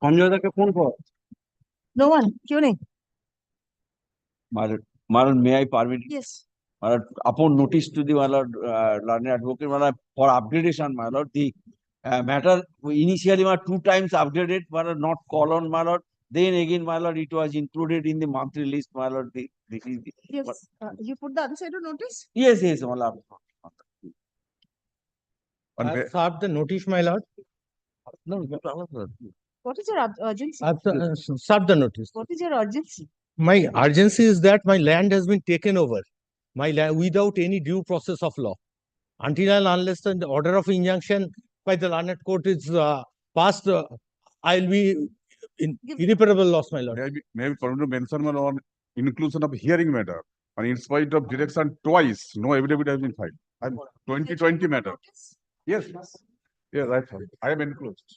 সঞ্জয় দাকে ফোন কর। No one. क्यों नहीं? Madam, may I permit? Yes. My lord, upon notice to the my lord, learned advocate, my lord, for upgradation, my lord, the matter initially were 2 times upgraded, but not call on, my lord. Then again, my lord, it was included in the monthly list, my lord. This is the, Yes. You put the other side of notice? yes, my lord. I have served the notice, my lord. No, What is your urgency? I have served the notice. What is your urgency? My urgency is that my land has been taken over, my land without any due process of law. Until and unless the order of injunction by the learned court is passed, I'll be in irreparable loss, my lord. Maybe permitted to mention on inclusion of hearing matter. And in spite of direction twice, no evidence has been filed. I'm 2020 matter. Yes. Yes, right. I am enclosed.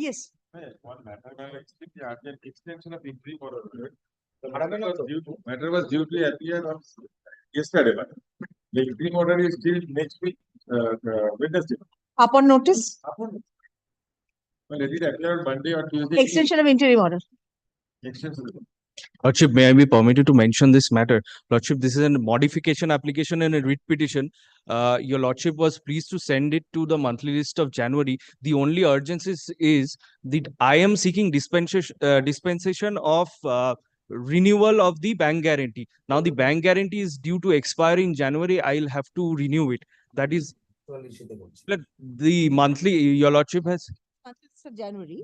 Yes. One matter, extension of interim order. The matter was due to appear on yesterday. The interim order is still next week, Wednesday. Upon notice? Well, let it appear on Monday or Tuesday. Extension of interim order. Extension. Lordship, may I be permitted to mention this matter? Lordship, this is a modification application and a writ petition. Your Lordship was pleased to send it to the monthly list of January. The only urgency is that I am seeking dispensation of renewal of the bank guarantee. Now the bank guarantee is due to expire in January. I'll have to renew it. That is the monthly. Your Lordship has. January.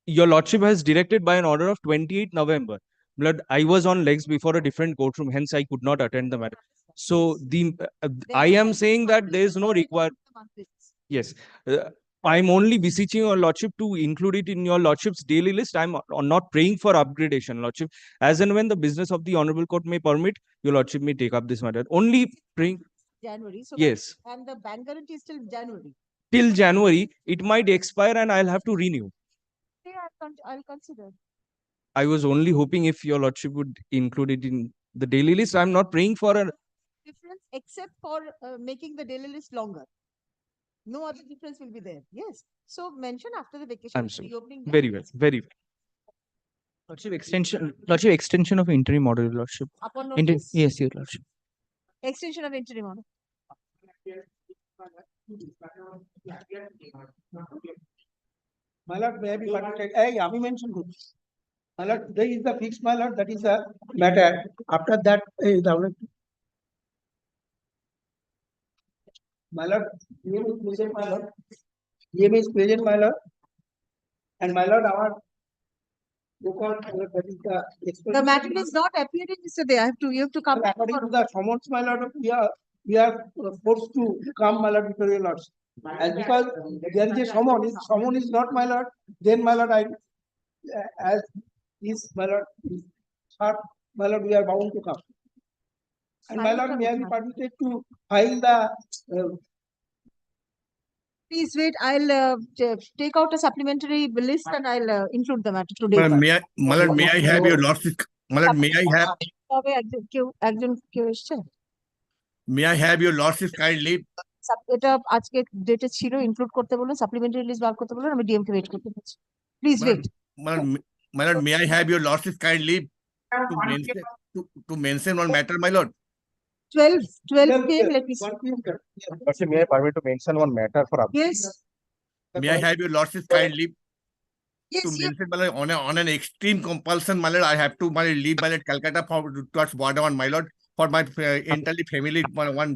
Your Lordship has directed by an order of 28 November. Blood, I was on legs before a different courtroom, hence I could not attend the matter. So I am saying that there is no requirement. Yes, I'm only beseeching your Lordship to include it in your Lordship's daily list. I'm not praying for upgradation, Lordship. As and when the business of the Honorable Court may permit, your Lordship may take up this matter. Only praying. January. So yes. And the bank guarantee is till January. Till January, it might expire and I'll have to renew. Yeah, I'll consider. I was only hoping if your Lordship would include it in the daily list. I'm not praying for a difference except for making the daily list longer. No other difference will be there. Yes. So mention after the vacation. I'm sorry. Reopening. Very well. Very well. Lordship, extension of interim order, your Lordship. Upon notice? Yes, your Lordship. Extension of interim order. My lord, may I be permitted? Hey, Ami mentioned good. My lord, today is the fixed, my lord, that is a matter. After that, my lord, PM is present, my lord. PM is present, my lord. And my lord, our the matter is not appearing, Mr. Dey. You have to come. According to the summons, my lord, we are forced to come, my lord, before your lords. And because there is a summon is not, my lord, then, my lord, as is, my lord, my lord, we are bound to come. And my lord, may I be permitted to file the. Please wait. I'll take out a supplementary list and I'll include the matter today. May I have your lordship? May I have? May I have your lordship kindly? এটা আজকে ডেটে ছিল include করতে বলুন supplementary list বার করতে বলুন আমি DM কে wait করতে বলছি please wait my lord may I have your lordship kindly to mention one matter my lord 12 p.m. let me see. Lordship, may I permit to mention one matter for update? Yes. May I have your lordship kindly to mention on an extreme compulsion my lord I have to leave my lord Calcutta for towards Bardhaman my lord for my entirely family one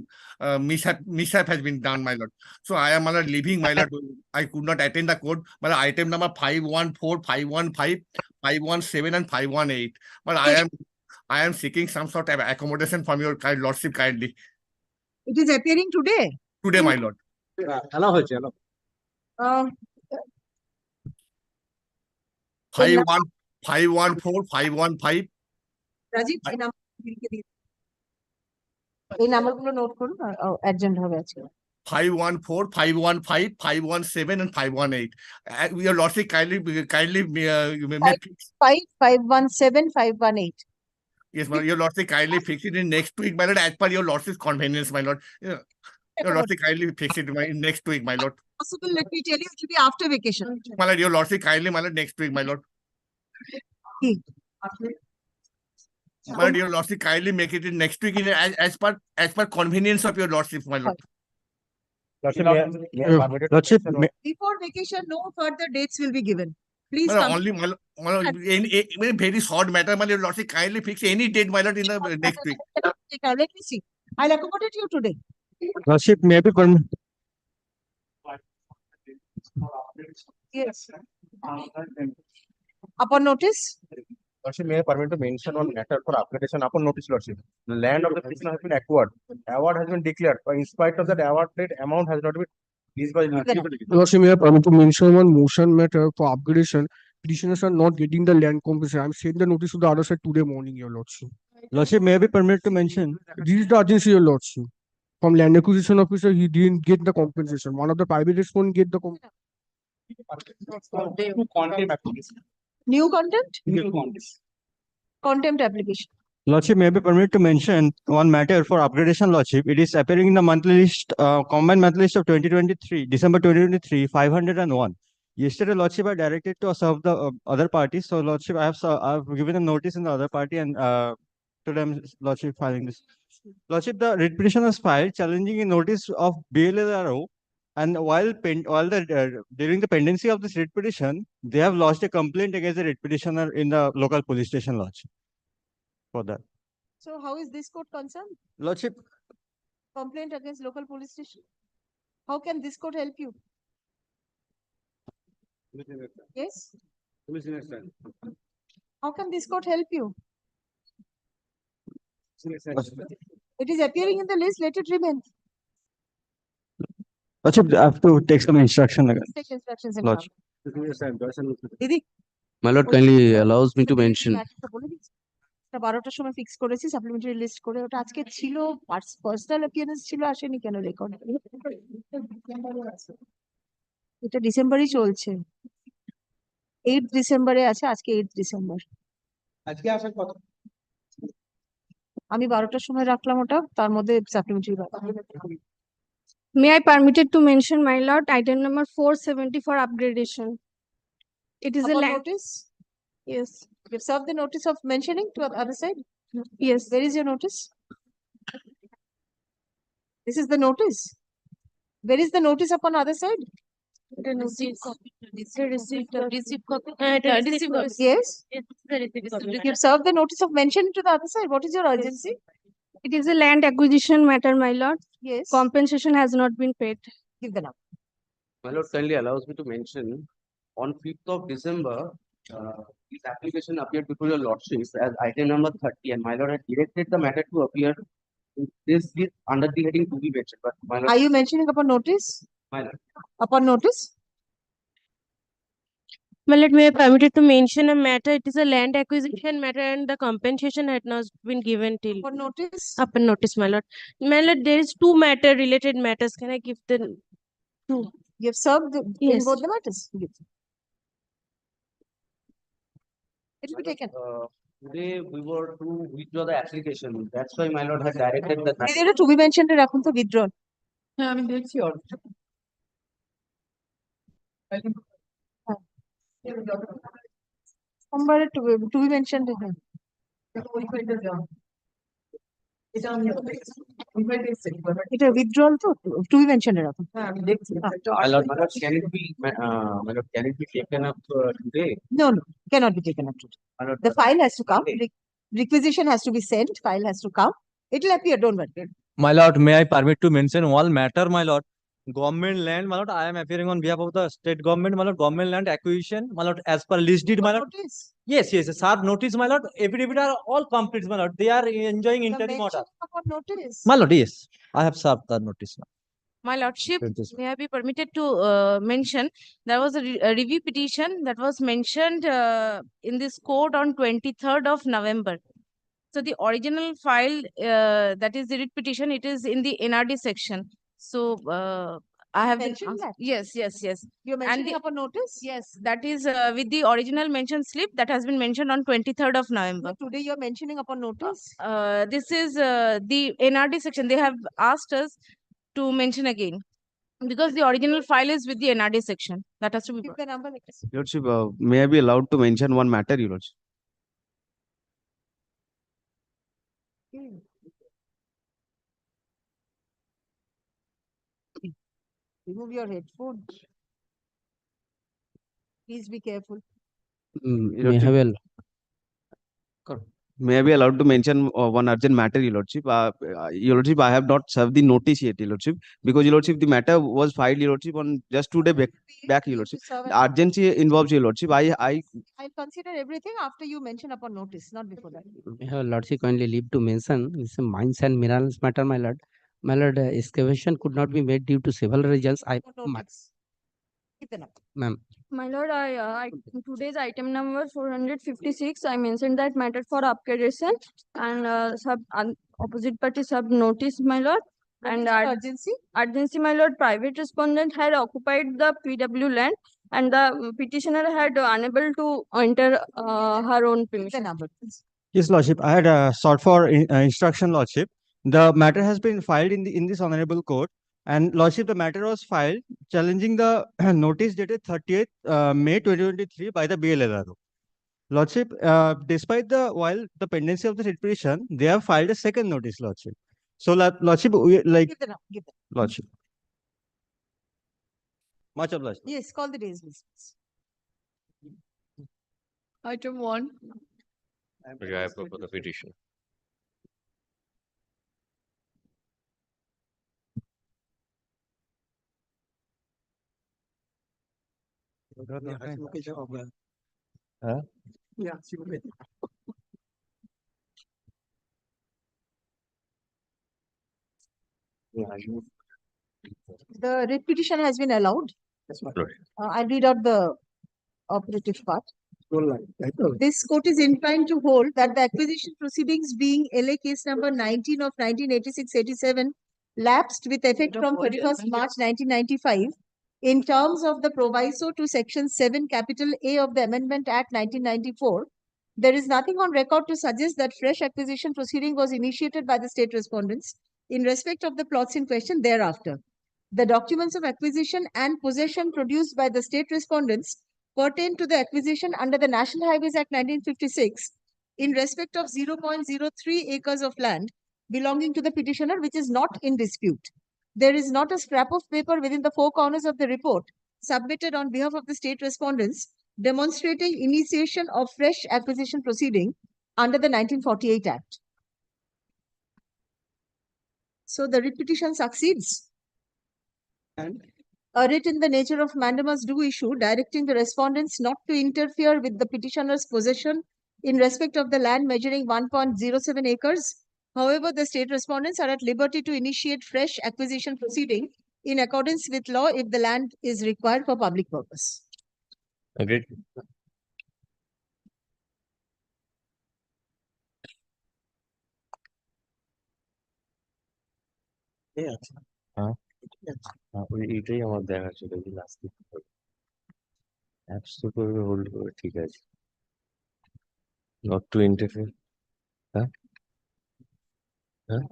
mishap has been done my lord, so I am leaving my lord. I could not attend the court. My item number 514, 515, 517 and 518, but I am seeking some sort of accommodation from your lordship kindly. It is appearing today My lord. Hello, hello. 514, 515. Rajiv, এই নাম্বারগুলো note করুন অ্যাডজেন্ট হবে আজকে 514, 515, 517 and 518. Your lordship kindly you may 517 518. Yes, my lord. Your lordship kindly fix it in next week, my lord, as per your lordship's convenience, my lord. Your lordship kindly fix it in next week, my lord. possible, let me tell you, it will be after vacation. My lord, your lordship kindly, my lord, next week, my lord. Hmm. My lord, your lordship kindly make it in next week in as per convenience of your lordship, my lord. Lordship, Before vacation, no further dates will be given. Please My lord, come. only my lord, in very short matter, my lord, your lordship kindly fix any date, my lord, in the next week. Let me see. I'll accommodate you today. Lordship, may I be permitted? Yes. Upon notice, Lordship, may I permit to mention one matter for application upon notice, Lordship. The land of the petitioner has been acquired. Award has been declared, but in spite of that awarded amount has not been released by the Lordship, may I permit to mention one motion matter for upgradation. Petitioners are not getting the land compensation. I'm sending the notice to the other side today morning, your lordship. Lordship, may I be permitted to mention? This is the urgency, your lordship. From land acquisition officer, he didn't get the compensation. One of the private respondent get the new contempt application. Lordship, may I be permitted to mention one matter for upgradation, Lordship. It is appearing in the monthly list, combined monthly list of 2023, December 2023, 501. Yesterday, Lordship, I directed to serve the other parties. So, Lordship, I've given a notice in the other party and today I'm, Lordship, filing this. Lordship, the writ petition was filed challenging a notice of BLRO, and during the pendency of this writ petition, they have lodged a complaint against the writ petitioner in the local police station, Lordship, for that. So how is this court concerned? Lordship, Complaint against local police station? How can this court help you? Yes? How can this court help you? It is appearing in the list, let it remain. Lordship, I have to take some instruction again. Take instructions and Lordship. come. Didi, My lord kindly allows me to mention. 12টার সময় fix করেছি supplementary list করে, ওটা আজকে ছিল, personal appearance ছিল, আসেনি কেন record? এটা ডিসেম্বরই চলছে, 8 ডিসেম্বরে আছে, আজকে 8 ডিসেম্বর। আজকে আসার কথা। আমি 12টার সময় রাখলাম ওটা, তার মধ্যে supplementary. May I permitted to mention, my lord, item number 470 for upgradation. It is a Upon land. notice, Yes. you've served the notice of mentioning to the other side. Yes. Where is your notice? This is the notice. Where is the notice upon other side? The receipt copy. Yes. You've served the notice of mentioning to the other side. What is your urgency? It is a land acquisition matter, my lord. Yes. Compensation has not been paid. Give the number. My lord kindly allows me to mention on 5th of December, this application appeared before your lordship as item number 30, and my lord had directed the matter to appear in this list under the heading to be mentioned. But my lord, Are you mentioning upon notice? my lord, Upon notice? My lord, may I permitted to mention a matter? It is a land acquisition matter and the compensation had not been given till Upon notice? upon notice, my lord. My lord, there is two related matters. Can I give the two? You've served in Yes. both the matters. Give. It will be taken. today we were to withdraw the application. That's why my lord had directed the matter. It to be mentioned রাখুন তো withdrawn. আমি দেখছি সোমবারে to be mentioned হ্যাঁ। এটা withdrawal তো to be mentioned রাখুন। My lord, can it be, my lord, can it be taken up today? No, cannot be taken up today. My lord, The file has to come. Requisition has to be sent. File has to come. It will appear. Don't worry. My lord, may I permit to mention one matter, my lord? Government land, my lord, I am appearing on behalf of the state government, my lord, government land acquisition, my lord, as per list deed, my lord. Notice. Yes, serve notice, my lord. Affidavit are all complete, my lord. They are enjoying The interim order. mention upon notice. My lord, yes, I have served the notice. My lordship, Princess. may I be permitted to mention there was a review petition that was mentioned in this court on 23rd of November. So the original file, that is the writ petition, it is in the NRD section. So I have Mentioned that? Yes. You're mentioning upon notice? Yes, that is with the original mention slip that has been mentioned on 23rd of November. Today you're mentioning upon notice? This is the NRD section. They have asked us to mention again. Because the original file is with the NRD section. That has to be Give brought. the number. Your Lordship, may I be allowed to mention one matter, Your Lordship? Remove your headphone. Please be careful. Your Lordship, may I be allowed to mention one urgent matter, Your Lordship? Your Lordship, I have not served the notice yet, Your Lordship, because Your Lordship, the matter was filed, Your Lordship, on just 2 days back, Your Lordship. The urgency involves, Your Lordship. I'll consider everything after you mention upon notice, not before that. Your Lordship kindly leave to mention this mines and minerals matter, my lord. My lord, excavation could not be made due to several reasons. Notice. Keep the number. Ma'am, My lord, in today's item number 456, I mentioned that matter for upgradation and opposite party sub notice, my lord. What And is the urgency? urgency, my lord, private respondent had occupied the PW land and the petitioner had unable to enter her own Keep the permission. number, please. Yes, Lordship. I had sought for instruction, Lordship. The matter has been filed in this honorable court, and Lordship, the matter was filed challenging the notice dated 30th May 2023 by the BLRO. Lordship, despite while the pendency of the writ petition, they have filed a second notice, Lordship. So, Lordship, Give the number. Give the. Lordship. Much obliged. Yes, call the days, please. Item 1. I propose the petition. Huh? The writ petition has been allowed. I'll read out the operative part. This court is inclined to hold that the acquisition proceedings being LA case number 19 of 1986-87 lapsed with effect from 31st March 1995 in terms of the proviso to section 7 capital A of the Amendment Act 1994. There is nothing on record to suggest that fresh acquisition proceeding was initiated by the state respondents in respect of the plots in question thereafter. The documents of acquisition and possession produced by the state respondents pertain to the acquisition under the National Highways Act 1956 in respect of 0.03 acres of land belonging to the petitioner, which is not in dispute. There is not a scrap of paper within the four corners of the report submitted on behalf of the state respondents demonstrating initiation of fresh acquisition proceeding under the 1948 Act. So the writ petition succeeds. And A writ in the nature of mandamus do issue, directing the respondents not to interfere with the petitioner's possession in respect of the land measuring 1.07 acres. However, the state respondents are at liberty to initiate fresh acquisition proceeding in accordance with law if the land is required for public purpose. Agreed. এটাই আমার দেখা ছিল যে last apps তো করবে hold করবে ঠিক আছে নট টু ইন্টারফেয়ার হ্যাঁ হ্যাঁ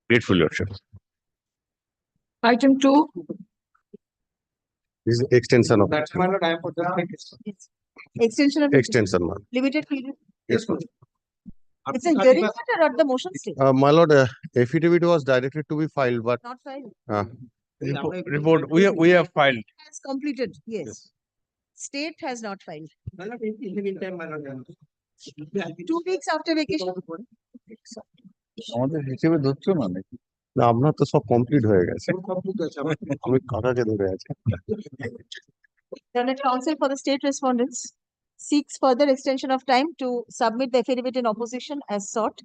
Grateful, Your Lordship. Item 2. This is extension of that's my lord, I am for the Extension of extension, ma'am. limited period. Yes, ma'am. It's a hearing matter or the motion stage? My lord, affidavit was directed to be filed, but Not filed. Report, we have filed. Has completed, yes. State has not filed. My lord, in the meantime, my lord. 2 weeks after vacation. আমাদের হিসেবে ধরছো না নাকি? না আপনার তো সব complete হয়ে গেছে আমি কাকাকে ধরে আছি Learned counsel for the state respondents seeks further extension of time to submit the affidavit in opposition as sought.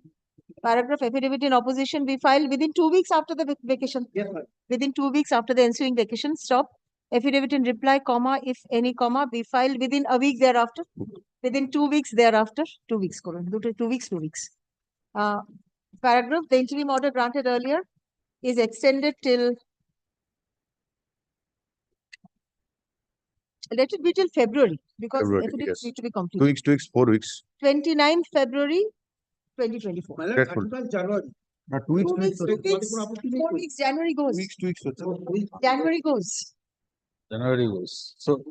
Paragraph affidavit in opposition be filed within 2 weeks after the vacation. Yes, ma'am. Within 2 weeks after the ensuing vacation, stop. Affidavit in reply, comma, if any, comma, be filed within a week thereafter, within 2 weeks thereafter, 2 weeks, 2 weeks, 2 weeks. Paragraph, the interim order granted earlier is extended till, let it be till February, because February, affidavits yes. need to be 2 completed. weeks, 2 weeks, 4 weeks. 29th February 2024. My lord, Grateful. 31st January. No, 2 weeks, 2 weeks, 2 weeks, 4 weeks, January goes. 2 weeks, 2 weeks. January goes. January goes. So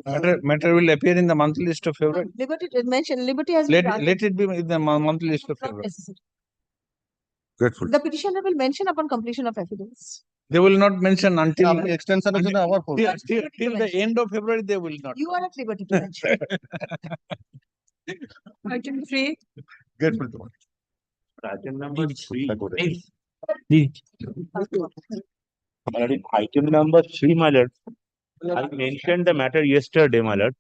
matter will appear in the monthly list of February. Liberty mentioned, liberty has been granted. Let it be in the monthly list of Not February. necessary. Grateful. The petitioner will mention upon completion of affidavits. They will not mention until Extension is our fault. till the end of February. They will not. You are at liberty to mention. Item 3. Grateful. Item number 3. Item number 3, my lord. I mentioned the matter yesterday, my lord.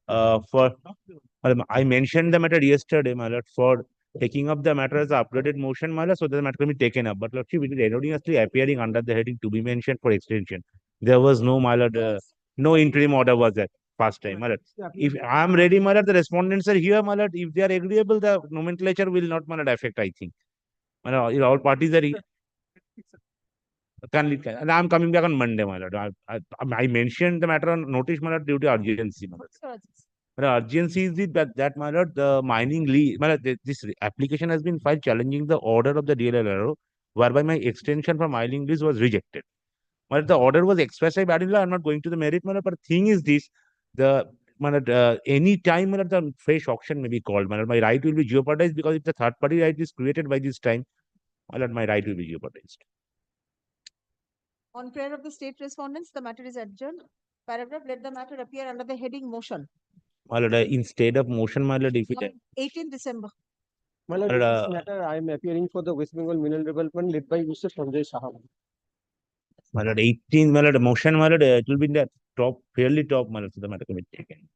I mentioned the matter yesterday, my lord, for taking up the matter as upgraded motion, my lord, so that the matter can be taken up. But lordship, it is erroneously appearing under the heading to be mentioned for extension. There was no, my lord, no interim order was there past time, my lord. If I am ready, my lord, the respondents are here, my lord. If they are agreeable, the nomenclature will not, my lord, affect, I think. My lord, all parties are here. And I'm coming back on Monday, my lord. I mentioned the matter on notice, my lord, due to urgency, my lord. The urgency is that my lord, the mining lease, my lord, this application has been filed challenging the order of the DLLRO, whereby my extension from mining lease was rejected. My lord, the order was expressed by Badilla. I'm not going to the merit, my lord, but the thing is this: my lord, any time, my lord, the fresh auction may be called. My lord, my right will be jeopardized because if the third party right is created by this time, my lord, my right will be jeopardized. On prayer of the state respondents, the matter is adjourned. Paragraph, let the matter appear under the heading motion. My lord, instead of motion, my lord, if it 18th December. My lord, in this matter, I am appearing for the West Bengal Mineral Development led by Mr. Sanjay Saha. my lord, 18, my lord, motion, my lord, it will be in the top, fairly top, my lord, so the matter can be taken.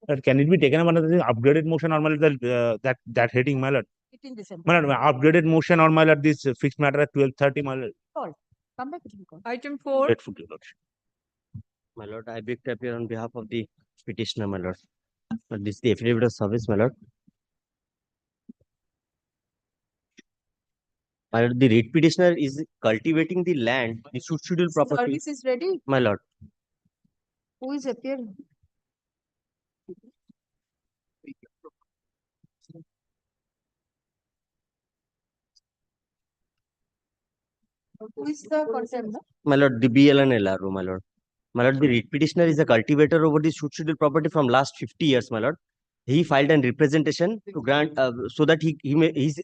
But can it be taken up under the upgraded motion or my lord, that heading, my lord? 18th December. My lord, upgraded motion or my lord, this fixed matter at 12:30, my lord. Call. Come back to the call. Item 4. Grateful to your lordship. My lord, I beg to appear on behalf of the petitioner, my lord. This is the affidavit of service, my lord. My lord, the writ petitioner is cultivating the land, the scheduled property. Service is ready. My lord. Who is appearing? Who is the contender? My lord, the BLN LRO, my lord. My lord, the writ petitioner is a cultivator over the scheduled property from last 50 years, my lord. He filed a representation to grant, so that his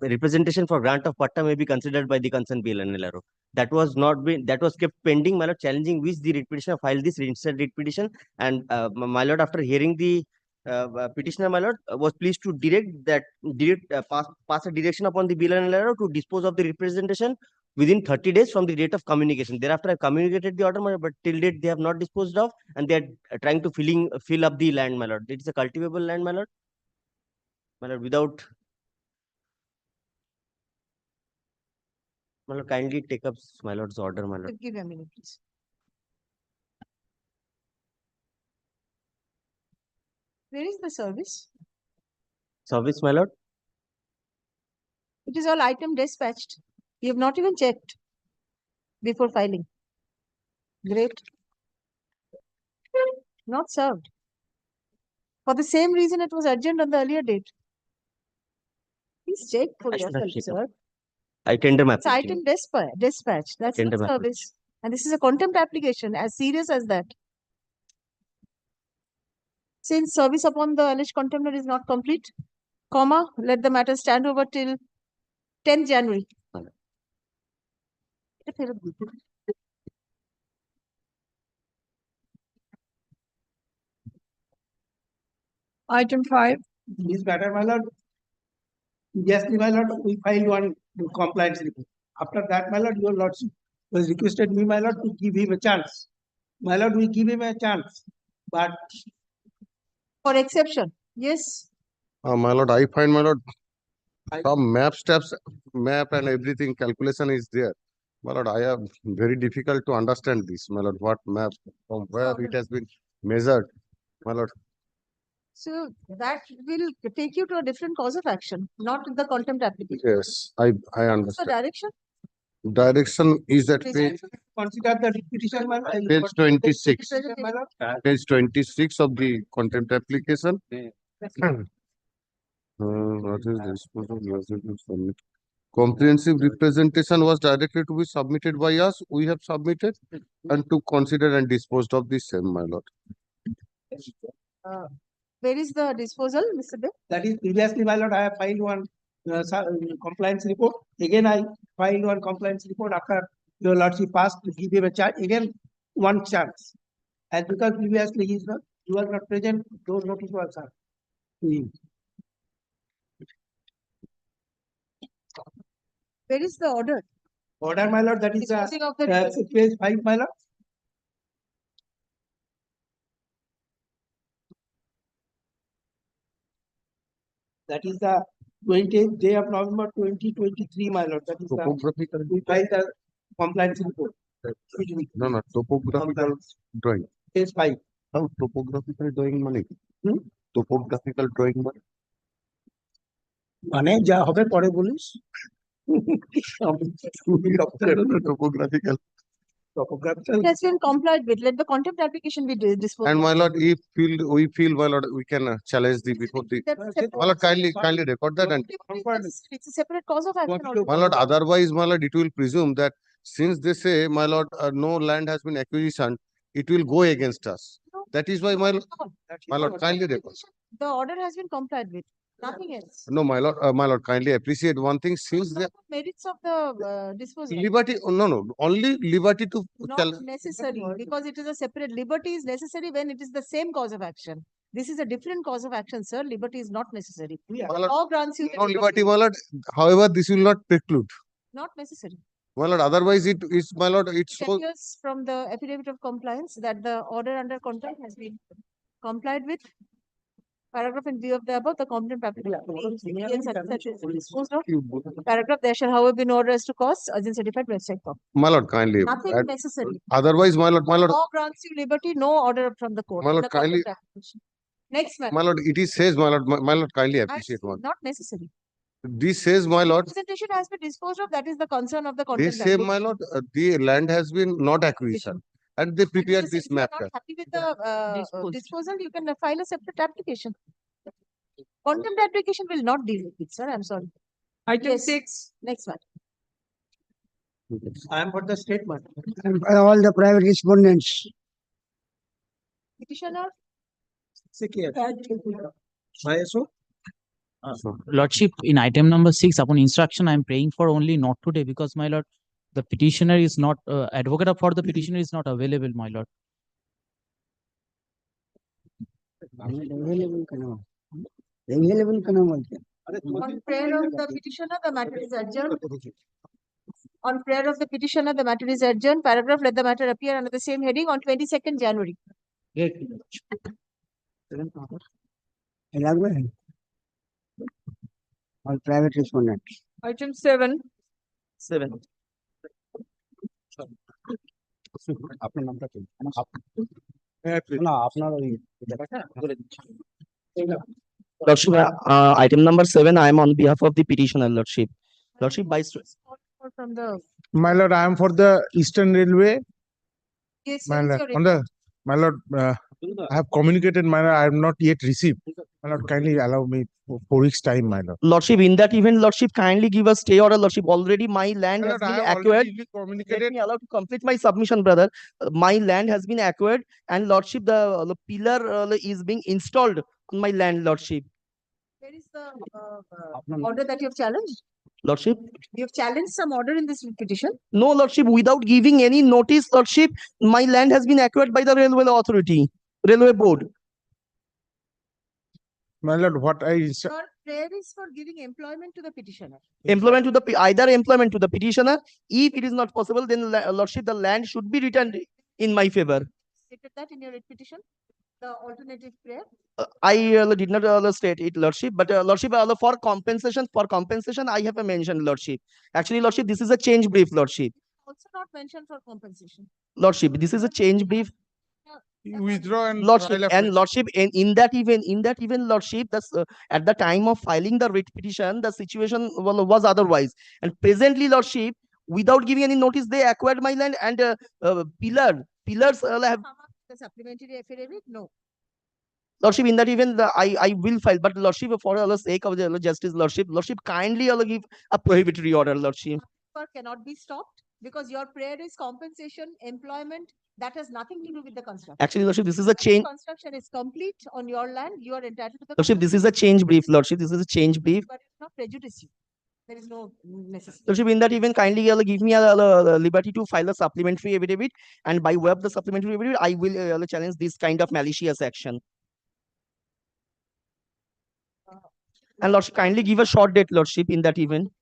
representation for grant of patta may be considered by the concerned BLN LRO. That was not been, that was kept pending, my lord, challenging which the writ petitioner filed this instant writ petition. And my lord, after hearing the petitioner, my lord, was pleased to pass a direction upon the BLN LRO to dispose of the representation within 30 days from the date of communication. Thereafter, I communicated the order, my lord, but till date they have not disposed of, and they are trying to fill up the land, my lord. It is a cultivable land, my lord. My lord, without, my lord, kindly take up my lord's order, my lord. Give me a minute, please. Where is the service? Service, my lord. It is all item dispatched. You have not even checked before filing. Great. Not served. For the same reason it was adjourned on the earlier date. Please check for I should have yourself, checked. sir. I tender my It's item dispatch. That's Tender not my service. And this is a contempt application, as serious as that. Since service upon the alleged contemptor is not complete, comma, let the matter stand over till 10th January. Item 5. This matter, my lord. Yes, my lord, we filed one compliance report. After that, my lord, your lordship was requested me, my lord, to give him a chance. My lord, we give him a chance, but For exception, yes. My lord, I find, my lord, some map steps, map and everything calculation is there. My lord, I am very difficult to understand this, my lord, what map, from where it has been measured, my lord. So that will take you to a different cause of action, not the contempt application. Yes, I What's the understand. direction? Direction is at Please page, Consider the repetition, my lord. page 26, My lord. page 26 of the contempt application. What is this? Submit. Comprehensive representation was directly to be submitted by us. We have submitted and to consider and disposed of the same, my lord. Where is the disposal, Mr. Dev? That is previously, my lord, I have filed one compliance report. Again, I filed one compliance report after your lordship passed to give him a chance, again, one chance. And because previously he was not present, those notice was served to him. Where is the order? Order, my lord, that is Disposing of the page 5, my lord. That is the 20th day of November 2023, my lord. That is the, Topographical, we filed the compliance report. no, topographical drawing. Page 5. How topographical drawing money? Hmm? Topographical drawing money? মানে যা হবে পরে বলিস Topographical. Topographical. It has been complied with. Let the contempt application be disposed. And of. my lord, if we feel, my lord, we can challenge the before the. That's separate. My lord, kindly record that and. It's a separate cause of action. My lord, otherwise, my lord, it will presume that since they say, my lord, no land has been acquisition, it will go against us. No. That is why, my lord, kindly record. The order has been complied with. Nothing else. No, my lord, kindly appreciate one thing. Since the Merits of the disposal. liberty, no, only liberty to. Not necessary, because it is a separate. Liberty is necessary when it is the same cause of action. This is a different cause of action, sir. Liberty is not necessary. My lord, Law grants you the no liberty, my lord. However, this will not preclude. Not necessary. My lord, otherwise it is, my lord, it It shows. appears from the affidavit of compliance that the order under contempt has been complied with. Paragraph in view of the above, the contempt application being disposed of. Paragraph, there shall however be no order as to costs, urgent certified website copy. My lord, kindly. Nothing necessary. Otherwise, my lord. Law grants you liberty, no order from the court. My lord, The kindly. contempt application. Next matter. My lord, it is says, my lord, kindly appreciate one. Not necessary. This says, my lord. Representation has been disposed of. That is the concern of the They contempt say, application. my lord, the land has been not acquisition, and they prepared this If you are map. not happy with the disposal, you can file a separate application. Contempt application will not deal with it, sir. I'm sorry. Item 6. Next one. I am for the statement. All the private respondents. Petitioner. Secure. ISO. Lordship, in item number 6, upon instruction, I am praying for only not today because, my lord, the petitioner is not, advocate for the petitioner is not available, my lord. Available On prayer of the petitioner, the matter is adjourned. On prayer of the petitioner, the matter is adjourned. Paragraph, let the matter appear under the same heading on 22nd January. All private respondents. Item 7. 7. আপনার নামটা কি না আপনার ওই Lordship, item number 7, I am on behalf of the petitioner, Lordship. Lordship, by From the My lord, I am for the Eastern Railway. yes, My sir, lord, your on the, my lord, I have communicated, my lord, I have not yet received. My lord, kindly allow me for 4 weeks' time, my lord. Lordship, in that event, Lordship, kindly give a stay order, Lordship. Already my land My has lord, I been have acquired. already Let communicated. me allow to complete my submission, brother. My land has been acquired, and Lordship, the pillar is being installed on my land, Lordship. Where is the order that you have challenged? Lordship? You have challenged some order in this petition? No, Lordship, without giving any notice, Lordship, my land has been acquired by the railway authority, railway board. My lord, what I Your prayer is for giving employment to the petitioner. Employment to the either employment to the petitioner. If it is not possible, then Lordship, the land should be returned in my favor. Stated that in your petition, the alternative prayer. I did not state it, Lordship, but Lordship, for compensation, I have mentioned, Lordship. Actually, Lordship, this is a change brief, Lordship. Also not mentioned for compensation. Lordship, this is a change brief. You withdraw and Lordship, file a and Lordship, in that even Lordship, that's at the time of filing the writ petition, the situation was otherwise. And presently, Lordship, without giving any notice, they acquired my land, and pillars have. The supplementary affidavit, no. Lordship, in that even I will file, but Lordship, for the sake of the justice, Lordship, kindly give a prohibitory order, Lordship. Cannot be stopped because your prayer is compensation, employment. That has nothing to do with the construction. Actually, Lordship, this is a change. Construction is complete on your land. You are entitled to the. Lordship, this is a change brief, Lordship. This is a change brief. But it's not prejudice you. There is no necessity. Lordship, in that even kindly give me a liberty to file a supplementary affidavit, and by way of the supplementary affidavit, I will challenge this kind of malicious action. And Lordship, kindly give a short date, Lordship, in that event.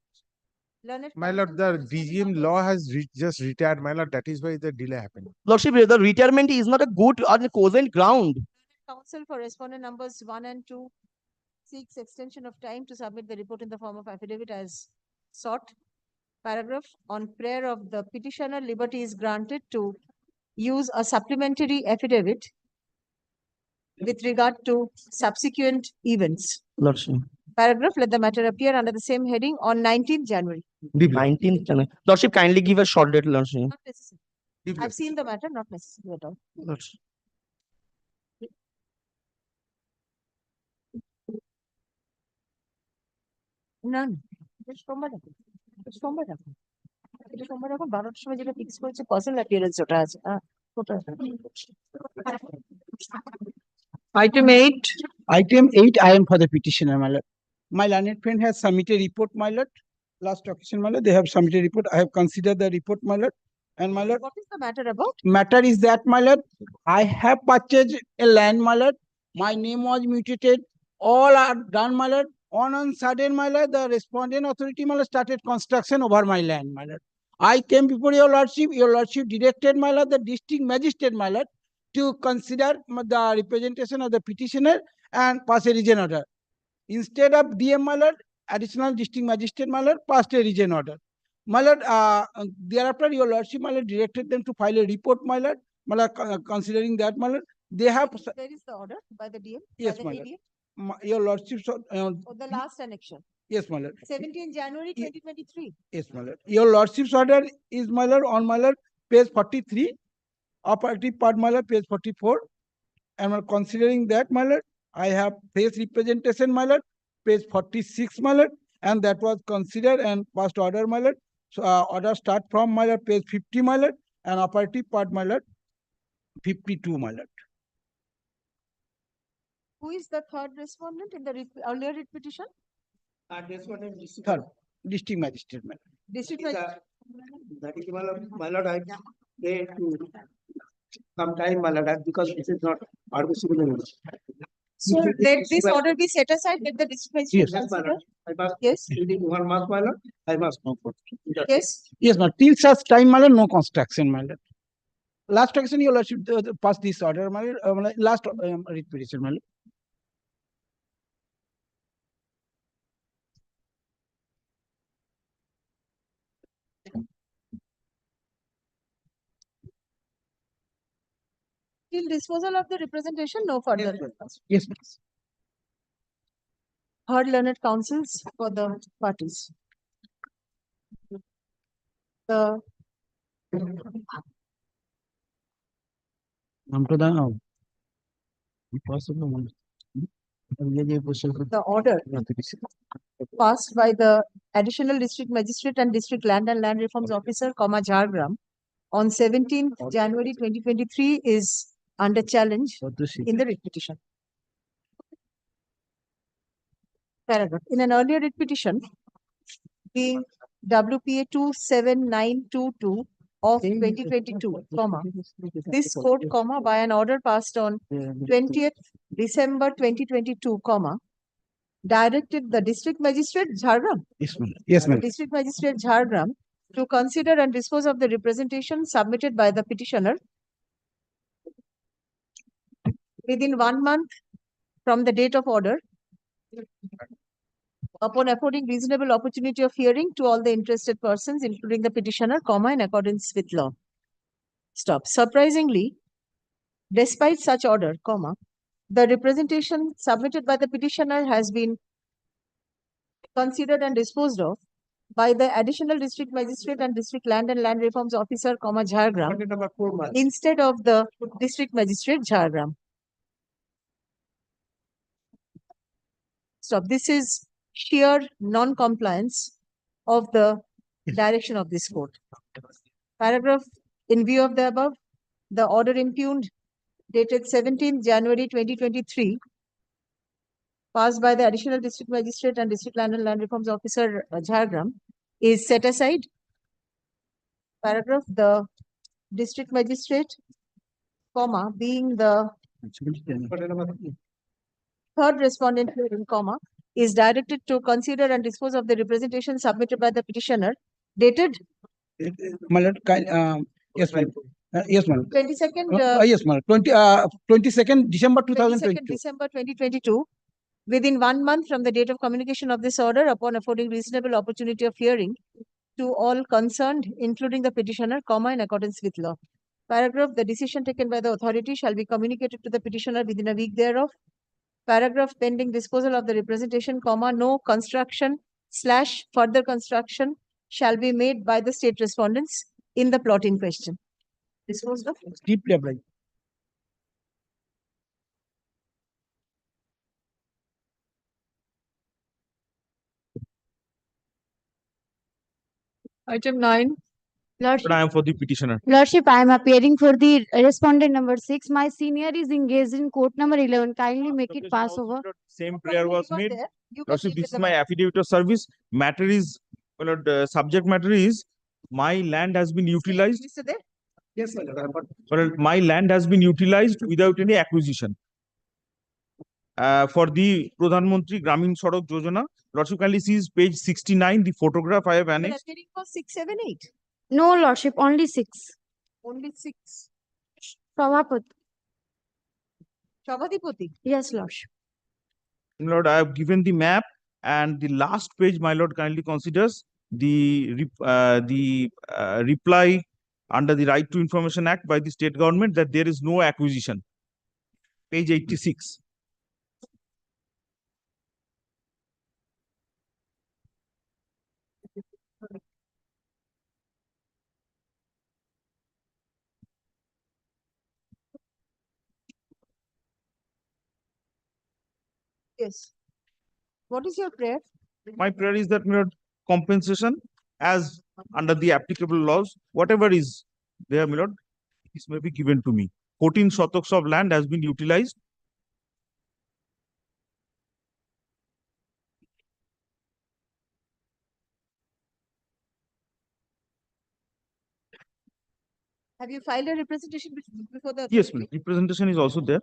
My lord, the DGM law has just retired, my lord. That is why the delay happened. Lordship, the retirement is not a good or a cogent ground. Counsel for respondent numbers 1 and 2 seeks extension of time to submit the report in the form of affidavit as sought. Paragraph, on prayer of the petitioner, liberty is granted to use a supplementary affidavit with regard to subsequent events. Lordship. Paragraph, let the matter appear under the same heading on 19th January. 19th January. Lordship, kindly give a short date, Lordship. Not necessary. I've seen the matter, not necessary at all. Lordship. None. সোমবার রাখুন। সোমবার রাখুন। এটা সোমবার রাখুন 12টার সময় যেটা fix করেছে পার্সোনাল অ্যাপিয়ারেন্স ওটা আছে। ওটা Item 8. Item 8, I am for the petitioner, my lord. My learned friend has submitted report, my lord. Last occasion, my lord, they have submitted report. I have considered the report, my lord. And my lord, what is the matter about? matter is that, my lord, I have purchased a land, my lord. My name was mutated. All are done, my lord. On sudden, my lord, the respondent authority, my lord, started construction over my land, my lord. I came before your lordship. Your lordship directed, my lord, the district magistrate, my lord, to consider the representation of the petitioner and pass a region order. Instead of DM, my lord, additional district magistrate, my lord, passed a region order. My lord, thereafter, your lordship, my lord, directed them to file a report, my lord, considering that, my lord, they have. There is the order by the DM? Yes, by my the lord. ADA? Your lordship. For the last annexion. Yes, my lord. 17 January 2023. Yes, my lord. Your lordship's order is, my lord, on, my lord, page 43, operative part, my lord, page 44. And considering that, my lord, I have face representation, my lord, page 46, my lord, and that was considered and passed order, my lord. So order start from, my lord, page 50, my lord, and operative part, my lord, 52, my lord. Who is the third respondent in the earlier writ petition? Third, district magistrate, my lord. District magistrate. That is, my lord, I pray to some time, my lord, because this is not admissible. So let this order be set aside, let the district magistrate Yes, my consider. lord. I must, Yes. within 1 month, my lord, I must know for. Yes. Yes, my till such time, my lord, no construction, my lord. Last occasion, your lordship passed this order, my lord, last writ petition, my lord. Till disposal of the representation, no further. Yes, please. Heard learned counsels for the parties. The the order passed by the additional district magistrate and district land and land reforms officer, Jhargram, on 17th January 2023 is under challenge in the writ petition. Paragraph. In an earlier writ petition, being WPA 27922 of 2022, this court, by an order passed on 20th December 2022, directed the district magistrate Jhargram. Yes, ma'am. Yes, ma'am. District magistrate Jhargram to consider and dispose of the representation submitted by the petitioner within 1 month from the date of order. upon affording reasonable opportunity of hearing to all the interested persons, including the petitioner, in accordance with law. Stop. Surprisingly, despite such order, the representation submitted by the petitioner has been considered and disposed of by the additional district magistrate and district land and land reforms officer, Jhargram, instead of the district magistrate, Jhargram. Stop. This is sheer non-compliance of the direction of this court. Paragraph, in view of the above, the order impugned dated 17th January 2023, passed by the additional district magistrate and district land and land reforms officer, Jhargram, is set aside. Paragraph, the district magistrate, being the third respondent hearing, is directed to consider and dispose of the representation submitted by the petitioner, dated My lord, yes, ma'am. Yes, ma'am. 22nd, Yes, ma'am. 22nd December 22nd 2022. December 2022, within 1 month from the date of communication of this order, upon affording reasonable opportunity of hearing to all concerned, including the petitioner, in accordance with law. Paragraph, the decision taken by the authority shall be communicated to the petitioner within a week thereof. Paragraph, pending disposal of the representation, no construction / further construction shall be made by the state respondents in the plot in question. Disposed of. Deeply applied. Item 9. But I am for the petitioner. Lordship, I am appearing for the respondent number 6. My senior is engaged in court number 11. Kindly make it pass over. Same prayer was made. Lordship, read this is the my affidavit of service. Matter is, subject matter is, my land has been utilized. Mr. Dev? Yes, sir. My land has been utilized without any acquisition. For the Pradhan Mantri Gramin Sadak Yojana, Lordship kindly sees page 69, the photograph I have annexed. Appearing for 6, 7, 8. No, Lordship, only 6. Only 6. Prabhapati. Shabadipati. Yes, Lordship. Lord, I have given the map, and the last page, my lord, kindly considers the reply under the Right to Information Act by the state government that there is no acquisition. Page 86. Yes. What is your prayer? My prayer is that, my lord, compensation as under the applicable laws, whatever is there, my lord, this may be given to me. 14 shotaks of land has been utilized. Have you filed a representation before the Yes, authority? representation is also there.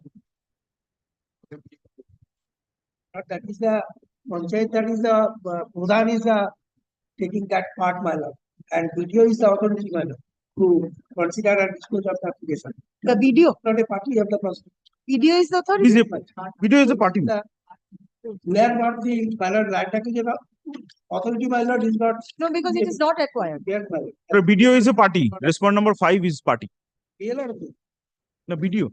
That is the Panchayat, that is the Pradhan is taking that part, my lord. And video is the authority, my lord, to consider and dispose of the application. The video? Not a party of the process. Video is the authority? Video is a party. We are not the, my lord, land taking authority, my lord, is not. No, because it is not acquired. Yes, my lord. The video is a party. Respond number 5 is party. PLR. No, video.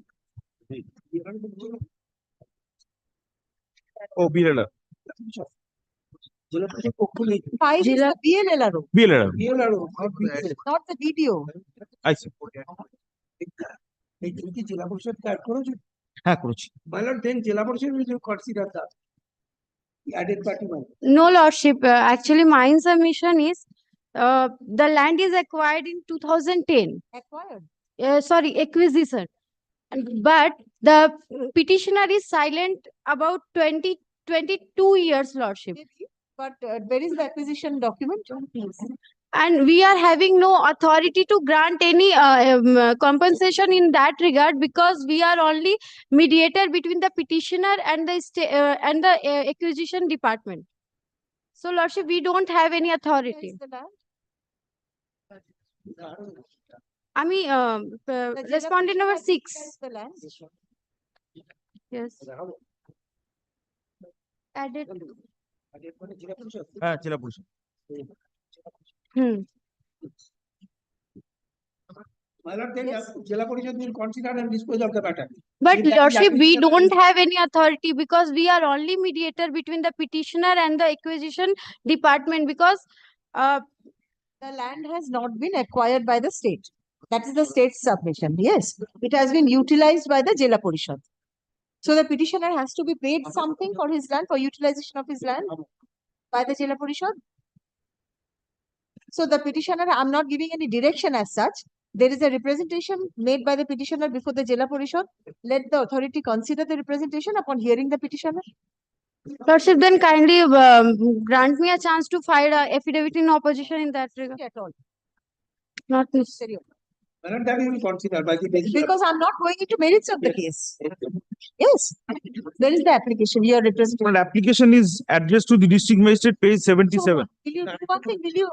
Oh, BLR. 5 is the BLLRO. BLR. Not the video. I see. এই তুমি কি জেলা পরিষদ কাজ করেছো? হ্যাঁ করেছি। My lord, then জেলা পরিষদ will consider the added party, my lord. No, Lordship. Actually, my submission is the land is acquired in 2010. Acquired. Sorry, acquisition. But the petitioner is silent about 22 years, Lordship. But where is the acquisition document? And we are having no authority to grant any compensation in that regard because we are only mediator between the petitioner and the acquisition department. So, Lordship, we don't have any authority. I mean, respondent number 6. Yes. Added. জেলা পরিষদ। My lord, then Jila Parishad will consider and dispose of the matter. But If that is Lordship, we applicable, don't have any authority because we are only mediator between the petitioner and the acquisition department because the land has not been acquired by the state. That is the state's submission. Yes, it has been utilized by the Jila Parishad. So the petitioner has to be paid something for his land, for utilization of his land by the Jila Parishad. So the petitioner, I'm not giving any direction as such. There is a representation made by the petitioner before the Jila Parishad. Let the authority consider the representation upon hearing the petitioner. Lordship, then kindly grant me a chance to file a affidavit in opposition in that regard. At all. Not necessary. my lord, that we will consider by the basis of- Because I'm not going into merits of the case. Yes, there is the application. Your representation. Application is addressed to the district magistrate, page 77. Will you do one thing? Will you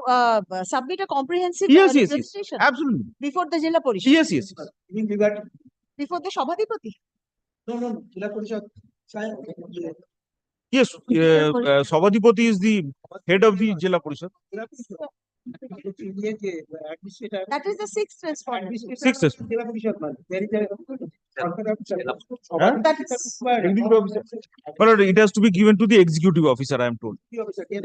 submit a comprehensive Yes, yes, yes. representation Absolutely. before the Jila Parishad? Yes, yes. in regard, Before the Shabadipati? no, Jila Parishad. Yes, Sabadipati is the head of the Jila Parishad. That is the sixth respondent. Sixth respondent. Jila Parishad, man. There is a. Huh? That is Executive officer. But it has to be given to the executive officer, I am told. Jila That is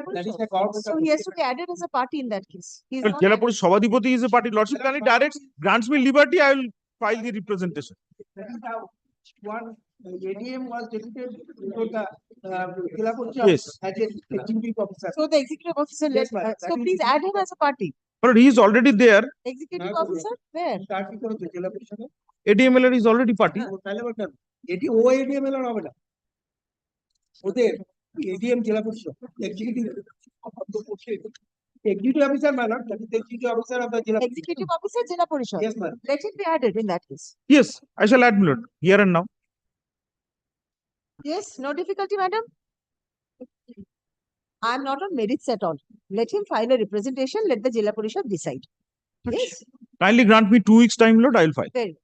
Parishad. the government. So he has to be added as a party in that case. He's Well, not Jila added. Parishad, Sabadipati is a party. Lordship, can he direct, grants me liberty, I will file the representation. That is how one ADM was deputed before the Jila Parishad Yes. as a executive officer. So the executive officer, Yes, ma'am. so please add him as a party. But he is already there. Executive officer, where? Start with the Jila Parishad. ADMLR is already party. তাহলে বলতাম এটি ও ADM এর হবে না ওদের ADM জেলা পরিষদ executive officer madam that is executive officer of the জেলা Executive officer, Jila Parishad. Yes, ma'am. Let it be added in that case. Yes, I shall add Lord, here and now. Yes, no difficulty, madam. I am not on merits at all. Let him file a representation. Let the Jila Parishad decide. Yes, Kindly grant me 2 weeks time, Lord, I will file. very.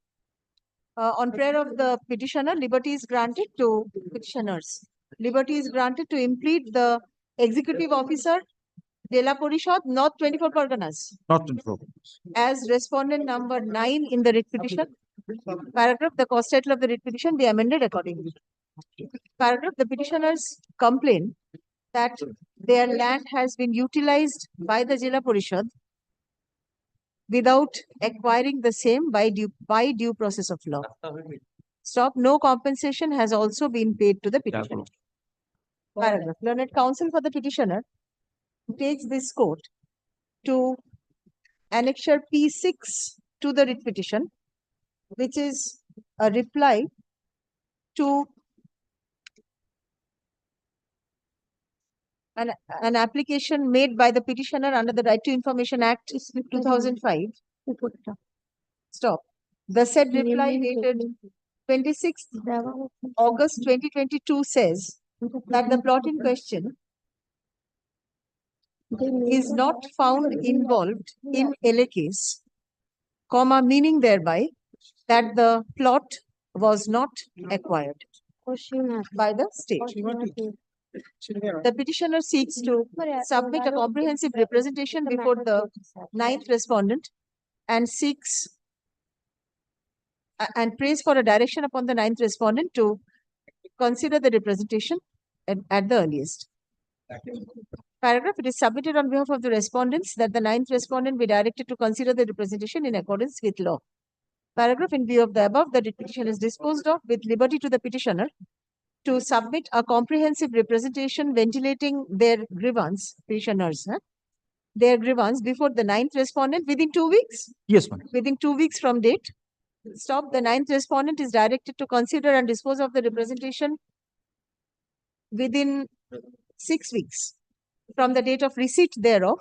On prayer of the petitioner, liberty is granted to petitioners. Liberty is granted to implead the executive officer, Jila Parishad, North 24 Parganas, Not in problem. as respondent number 9 in the writ petition. Paragraph, the cause title of the writ petition be amended accordingly. Paragraph, the petitioners complain that their land has been utilized by the Jila Parishad without acquiring the same by due process of law. Stop. No compensation has also been paid to the petitioner. Paragraph. Learned counsel for the petitioner takes this court to annexure P6 to the writ petition, which is a reply to an application made by the petitioner under the Right to Information Act 2005. Stop. The said reply dated 26th August 2022 says that the plot in question is not found involved in LA case, comma, meaning thereby that the plot was not acquired by the state. The petitioner seeks to submit a comprehensive representation before the 9th respondent and seeks and prays for a direction upon the 9th respondent to consider the representation at the earliest. Paragraph, it is submitted on behalf of the respondents that the 9th respondent be directed to consider the representation in accordance with law. Paragraph, in view of the above, the petition is disposed of with liberty to the petitioner to submit a comprehensive representation ventilating their grievance, petitioners, their grievance before the 9th respondent within 2 weeks. Yes, ma'am. Within 2 weeks from date. Stop. The 9th respondent is directed to consider and dispose of the representation within 6 weeks from the date of receipt thereof,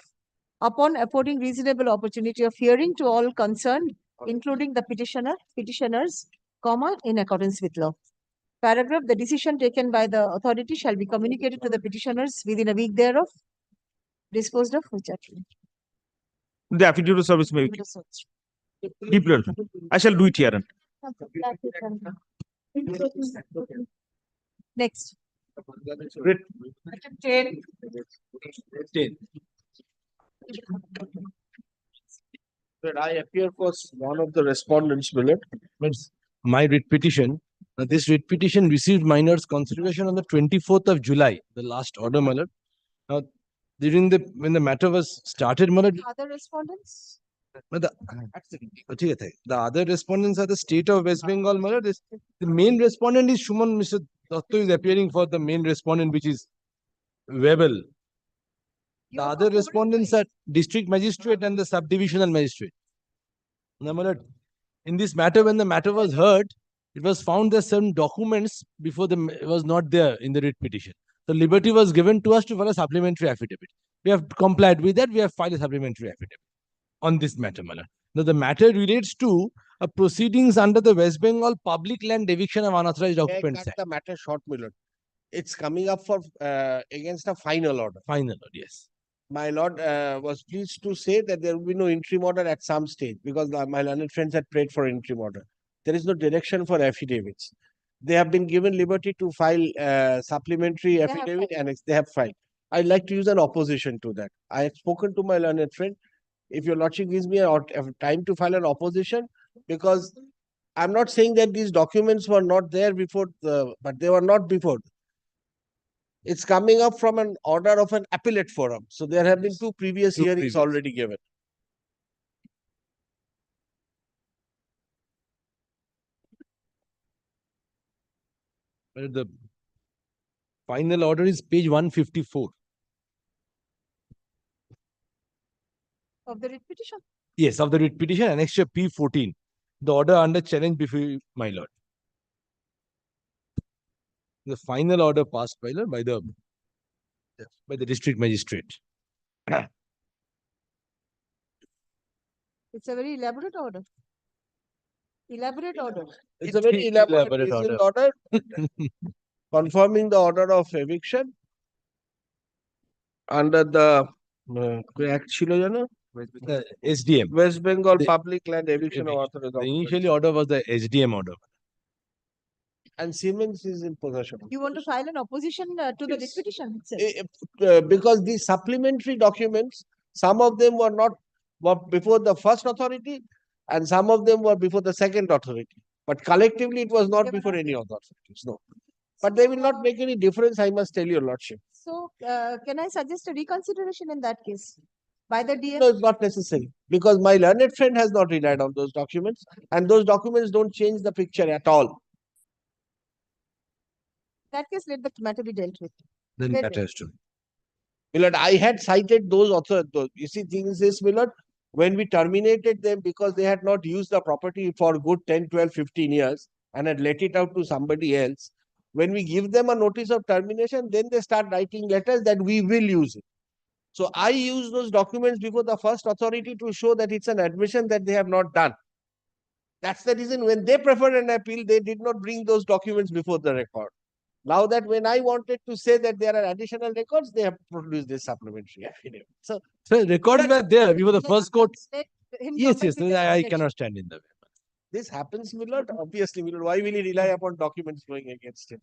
upon affording reasonable opportunity of hearing to all concerned, including the petitioners, comma, in accordance with law. Paragraph, the decision taken by the authority shall be communicated to the petitioners within a week thereof, disposed of which actually. The affidavit of service may be declared. I shall do it here and. Next. Ten. 10. But I appear for one of the respondents, Millet. Means my writ petition. This writ petition received minor's consideration on the 24th of July, the last order, my lord. Now, when the matter was started, my lord, Other respondents? the other respondents are the state of West Bengal, my lord. The main respondent is Shuman. Mr. Datto is appearing for the main respondent, which is Webel. The other respondents are district magistrate and the subdivisional magistrate. Now, my lord, in this matter, when the matter was heard, it was found that some documents before was not there in the writ petition. So liberty was given to us to file a supplementary affidavit. We have complied with that. We have filed a supplementary affidavit on this matter, my lord. Now, the matter relates to a proceedings under the West Bengal Public Land Eviction of Unauthorized Occupants Act. The matter short, my lord. It's coming up for against a final order. Final order, yes. My lord was pleased to say that there will be no interim order at some stage because my learned friends had prayed for interim order. There is no direction for affidavits. They have been given liberty to file supplementary affidavit and they have filed. I'd like to use an opposition to that. I have spoken to my learned friend. If your lordship gives me a time to file an opposition, because I'm not saying that these documents were not there before, but they were not before. It's coming up from an order of an appellate forum. So there have been two previous hearings already given. But the final order is page 154. Of the writ petition? Yes, of the writ petition, annexure P14. The order under challenge before you, my lord. The final order passed by the district magistrate. It's a very elaborate order. Elaborate order. It's a very elaborate order. Confirming the order of eviction under the SDM. West Bengal Public Land Eviction of Authorized. The initially order was the SDM order. And Siemens is in possession. You want to file an opposition to the writ petition itself? Because these supplementary documents, some of them were before the first authority and some of them were before the second authority. But collectively, it was not before any other authorities. No. But they will not make any difference, I must tell your lordship. So, can I suggest a reconsideration in that case? By the DM? No, it's not necessary. Because my learned friend has not relied on those documents. And those documents don't change the picture at all. In that case, let the matter be dealt with. Then Let that it. has to. Millard, I had cited those also. You see, things is, Millard, when we terminated them because they had not used the property for good 10, 12, 15 years and had let it out to somebody else, when we give them a notice of termination, then they start writing letters that we will use it. So I use those documents before the first authority to show that it's an admission that they have not done. That's the reason when they preferred an appeal, they did not bring those documents before the record. Now that when I wanted to say that there are additional records, they have produced this supplementary affidavit. So records were there. We were the first court. Yes, I cannot stand in the way. This happens, Millard. Obviously, Millard. Why will he rely upon documents going against him?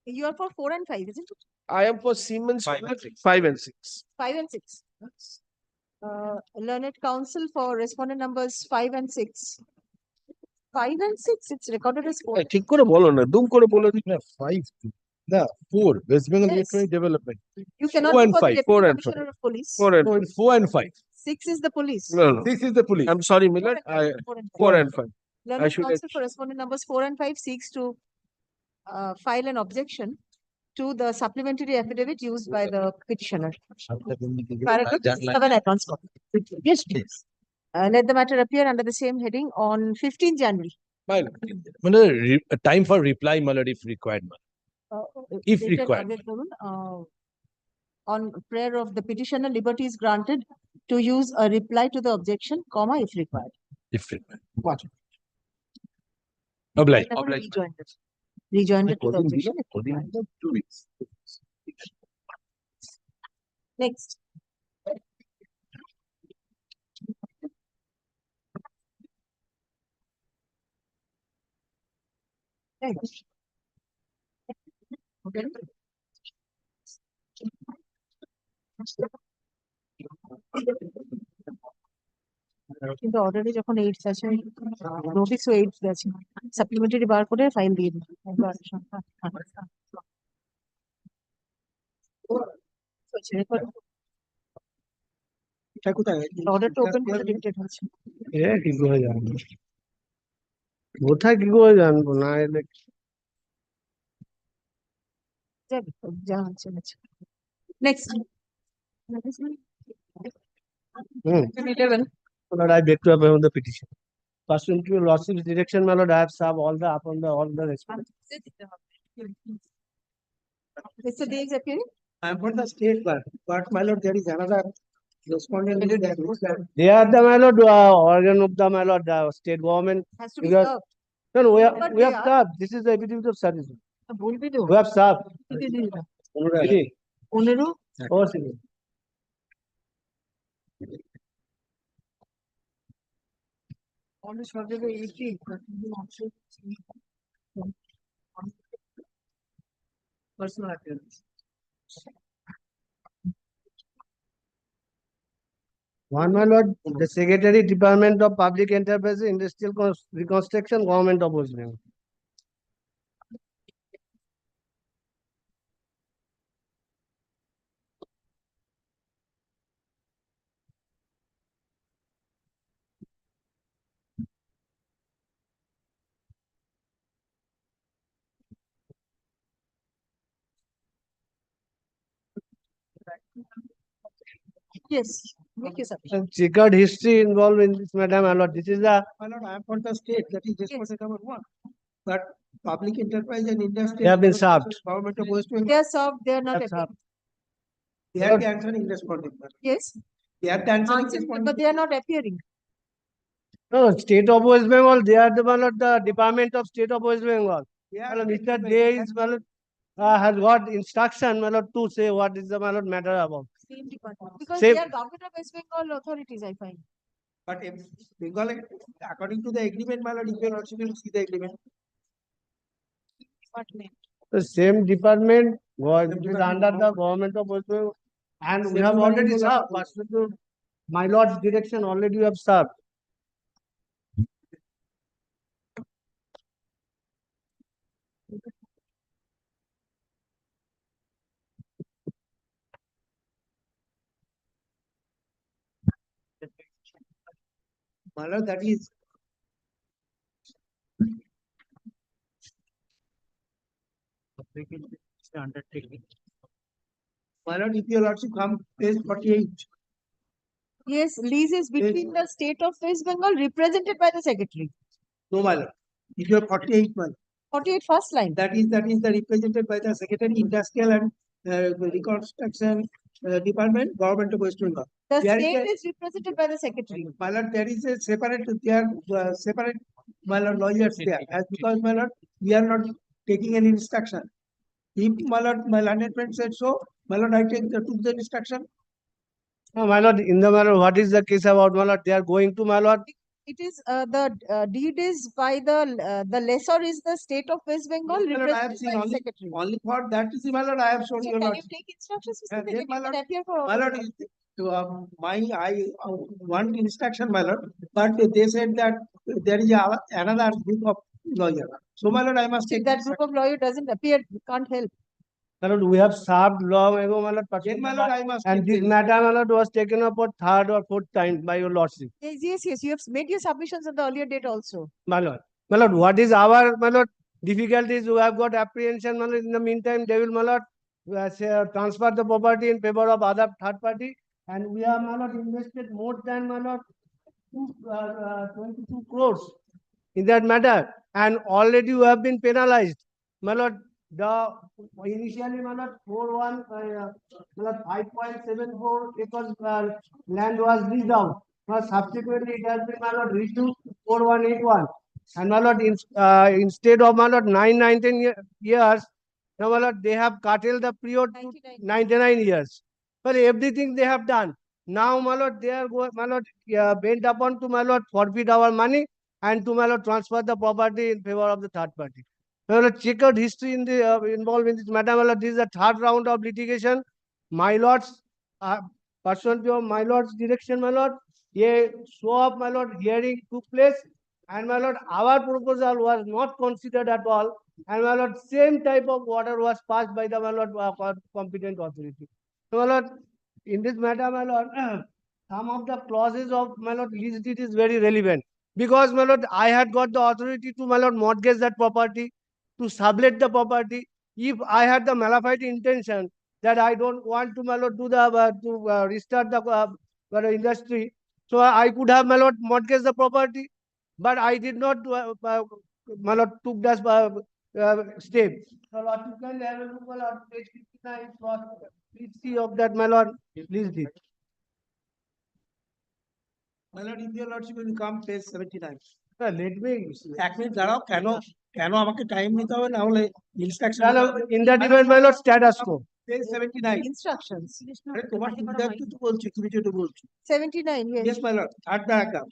You are for 4 and 5, isn't it? I am for Siemens 5 and 6. 5 and 6. Learned counsel for respondent numbers 5 and 6. 5 and 6, it's recorded as 4. ঠিক করে বলো না, দুম করে বলে দিন না 5. No, 4. West Bengal Yes. Electronic Development. You cannot 4 go and for the 5. deputy 4 and commissioner of police. 4 and No, it's 4 and 5. 6 is the police. No, no. 6 is the police. I'm sorry, Millard. 4 and 5. I Learned should counsel for respondent numbers 4 and 5 seeks to file an objection to the supplementary affidavit used by the petitioner. Paragraph 7 advance copy. Yes, please. Let the matter appear under the same heading on 15 January. A time for reply, Malad, if required. If Dated required. On prayer of the petitioner, liberty is granted to use a reply to the objection, comma, if required. If required. Oblige. Rejoined it to the objection. if required. 2 weeks. Next. Next. Okay. কিন্তু অর্ডারে যখন AIDS আছে নোটিশও AIDS আছে supplementary বার করে file দিয়ে দিন অর্ডারটা open করে ডিটেক্ট হচ্ছে কি করে জানবো কোথায় কি করে জানবো না এলে যা হচ্ছে next Lord, I beg to appear on the petition. Pursuant to your lordship's direction, my lord, I have served all the response. Mr. Day is appearing. I am for the state bar, but my lord, there is another respondent. They are the my lord organ of the my lord state government. Has to be Because- served. No, no, But we they have are- served. This is the affidavit of service. ভুল বিদু We have served. 15 Oh, civil. on the short of 18 personal appearance. One, my lord, the Secretary, Department of Public Enterprise, Industrial Reconstruction, Government of West Bengal. Yes, make your submission. Checkered history involved in this, madam, my lord. This is the. My lord, I am for the state, that is responsible number one. But public enterprise and industry. They have been served. Government of West Bengal. They are served, they are not Have appearing. They are the answering respondent. Yes, They are the answering answer, respondent. but they are not appearing. No, State of West Bengal, they are the, my lord, the Department of State of West Bengal. They My are lord, taking Mr. by- Day is, my lord, has got instruction, my lord, to say what is the, my lord, matter about. Same department. Because Same- they are government of West Bengal authorities, I find. But if Bengal, according to the agreement, my lord, you can also see the agreement. Department. The same department, was Same is department. under the government of West Bengal. And we Same have already department. served, pursuant to my lord's direction, already we have served. My lord, that is. My lord, if your lordship come page 48. Yes, lease is between the state of West Bengal represented by the secretary. No, my lord. If you are 48, my lord. 48 first line. That is the represented by the Secretary, Industrial and Reconstruction Department, Government of West Bengal. The There state a- is represented by the secretary. My lord, there is a separate, there are separate, my lord, lawyers there, as because, my lord, we are not taking any instruction. If, my lord, my learned friend said so, my lord, I took the instruction. No, my lord, in the my lord, what is the case about, my lord? They are going to, my lord. It is the deed is by the lessor is the state of West Bengal My lord, I have represented seen by the only, secretary. only for that is, my lord, I have shown So you. can you take instructions? Mr. Then, Then my you lord, can appear for. my lord, I want instruction, my lord, but they said that there is another group of lawyer. So, my lord, I must See, take that group of lawyer doesn't appear, can't help. My lord, we have served long ago, my lord. Then, my lord, I must. And take this matter, my lord, was taken up for third or fourth time by your lordship. Yes, you have made your submissions on the earlier date also. My lord. My lord, what is our, my lord, difficulties? We have got apprehension, my lord. In the meantime, they will, my lord, transfer the property in favor of other third party. And we have, my lord, invested more than, my lord, 22 crores in that matter. And already you have been penalized. My lord, the initially, my lord, 5.74 acres land was leased out. Now subsequently it has been, my lord, reduced to 4181. And my lord, instead of, my lord, 19 years, now, my lord, they have curtailed the period to 99 years. But everything they have done. Now, my lord, they are going, my lord, bent upon to, my lord, forfeit our money and to, my lord, transfer the property in favor of the third party. My lord, checkered history in the involved in this matter. My lord, this is the third round of litigation. My lords pursuant to my lord's direction, my lord, a show of my lord hearing took place, and my lord, our proposal was not considered at all, and my lord, same type of order was passed by the my lord competent authority. So my lord, in this matter, my lord, some of the clauses of my lord lease deed is very relevant, because my lord, I had got the authority to my lord mortgage that property, to sublet the property. If I had the malified intention that I don't want to my lord do the restart the industry, so I could have my lord mortgage the property, but I did not my lord took that step. So Lord, you can have a look at page 59 for please see of that my lord please deed. My lord, if your lordship will come page 79. Let me এক minute দাঁড়াও, কেন কেন আমাকে time নিতে হবে, না হলে instruction in that event my lord status quo. Page 79 Instructions. আরে তোমার সুবিধার্থে তো বলছি, তুমি যেটা বলছো। 79, yes. Yes, my lord. Third paragraph.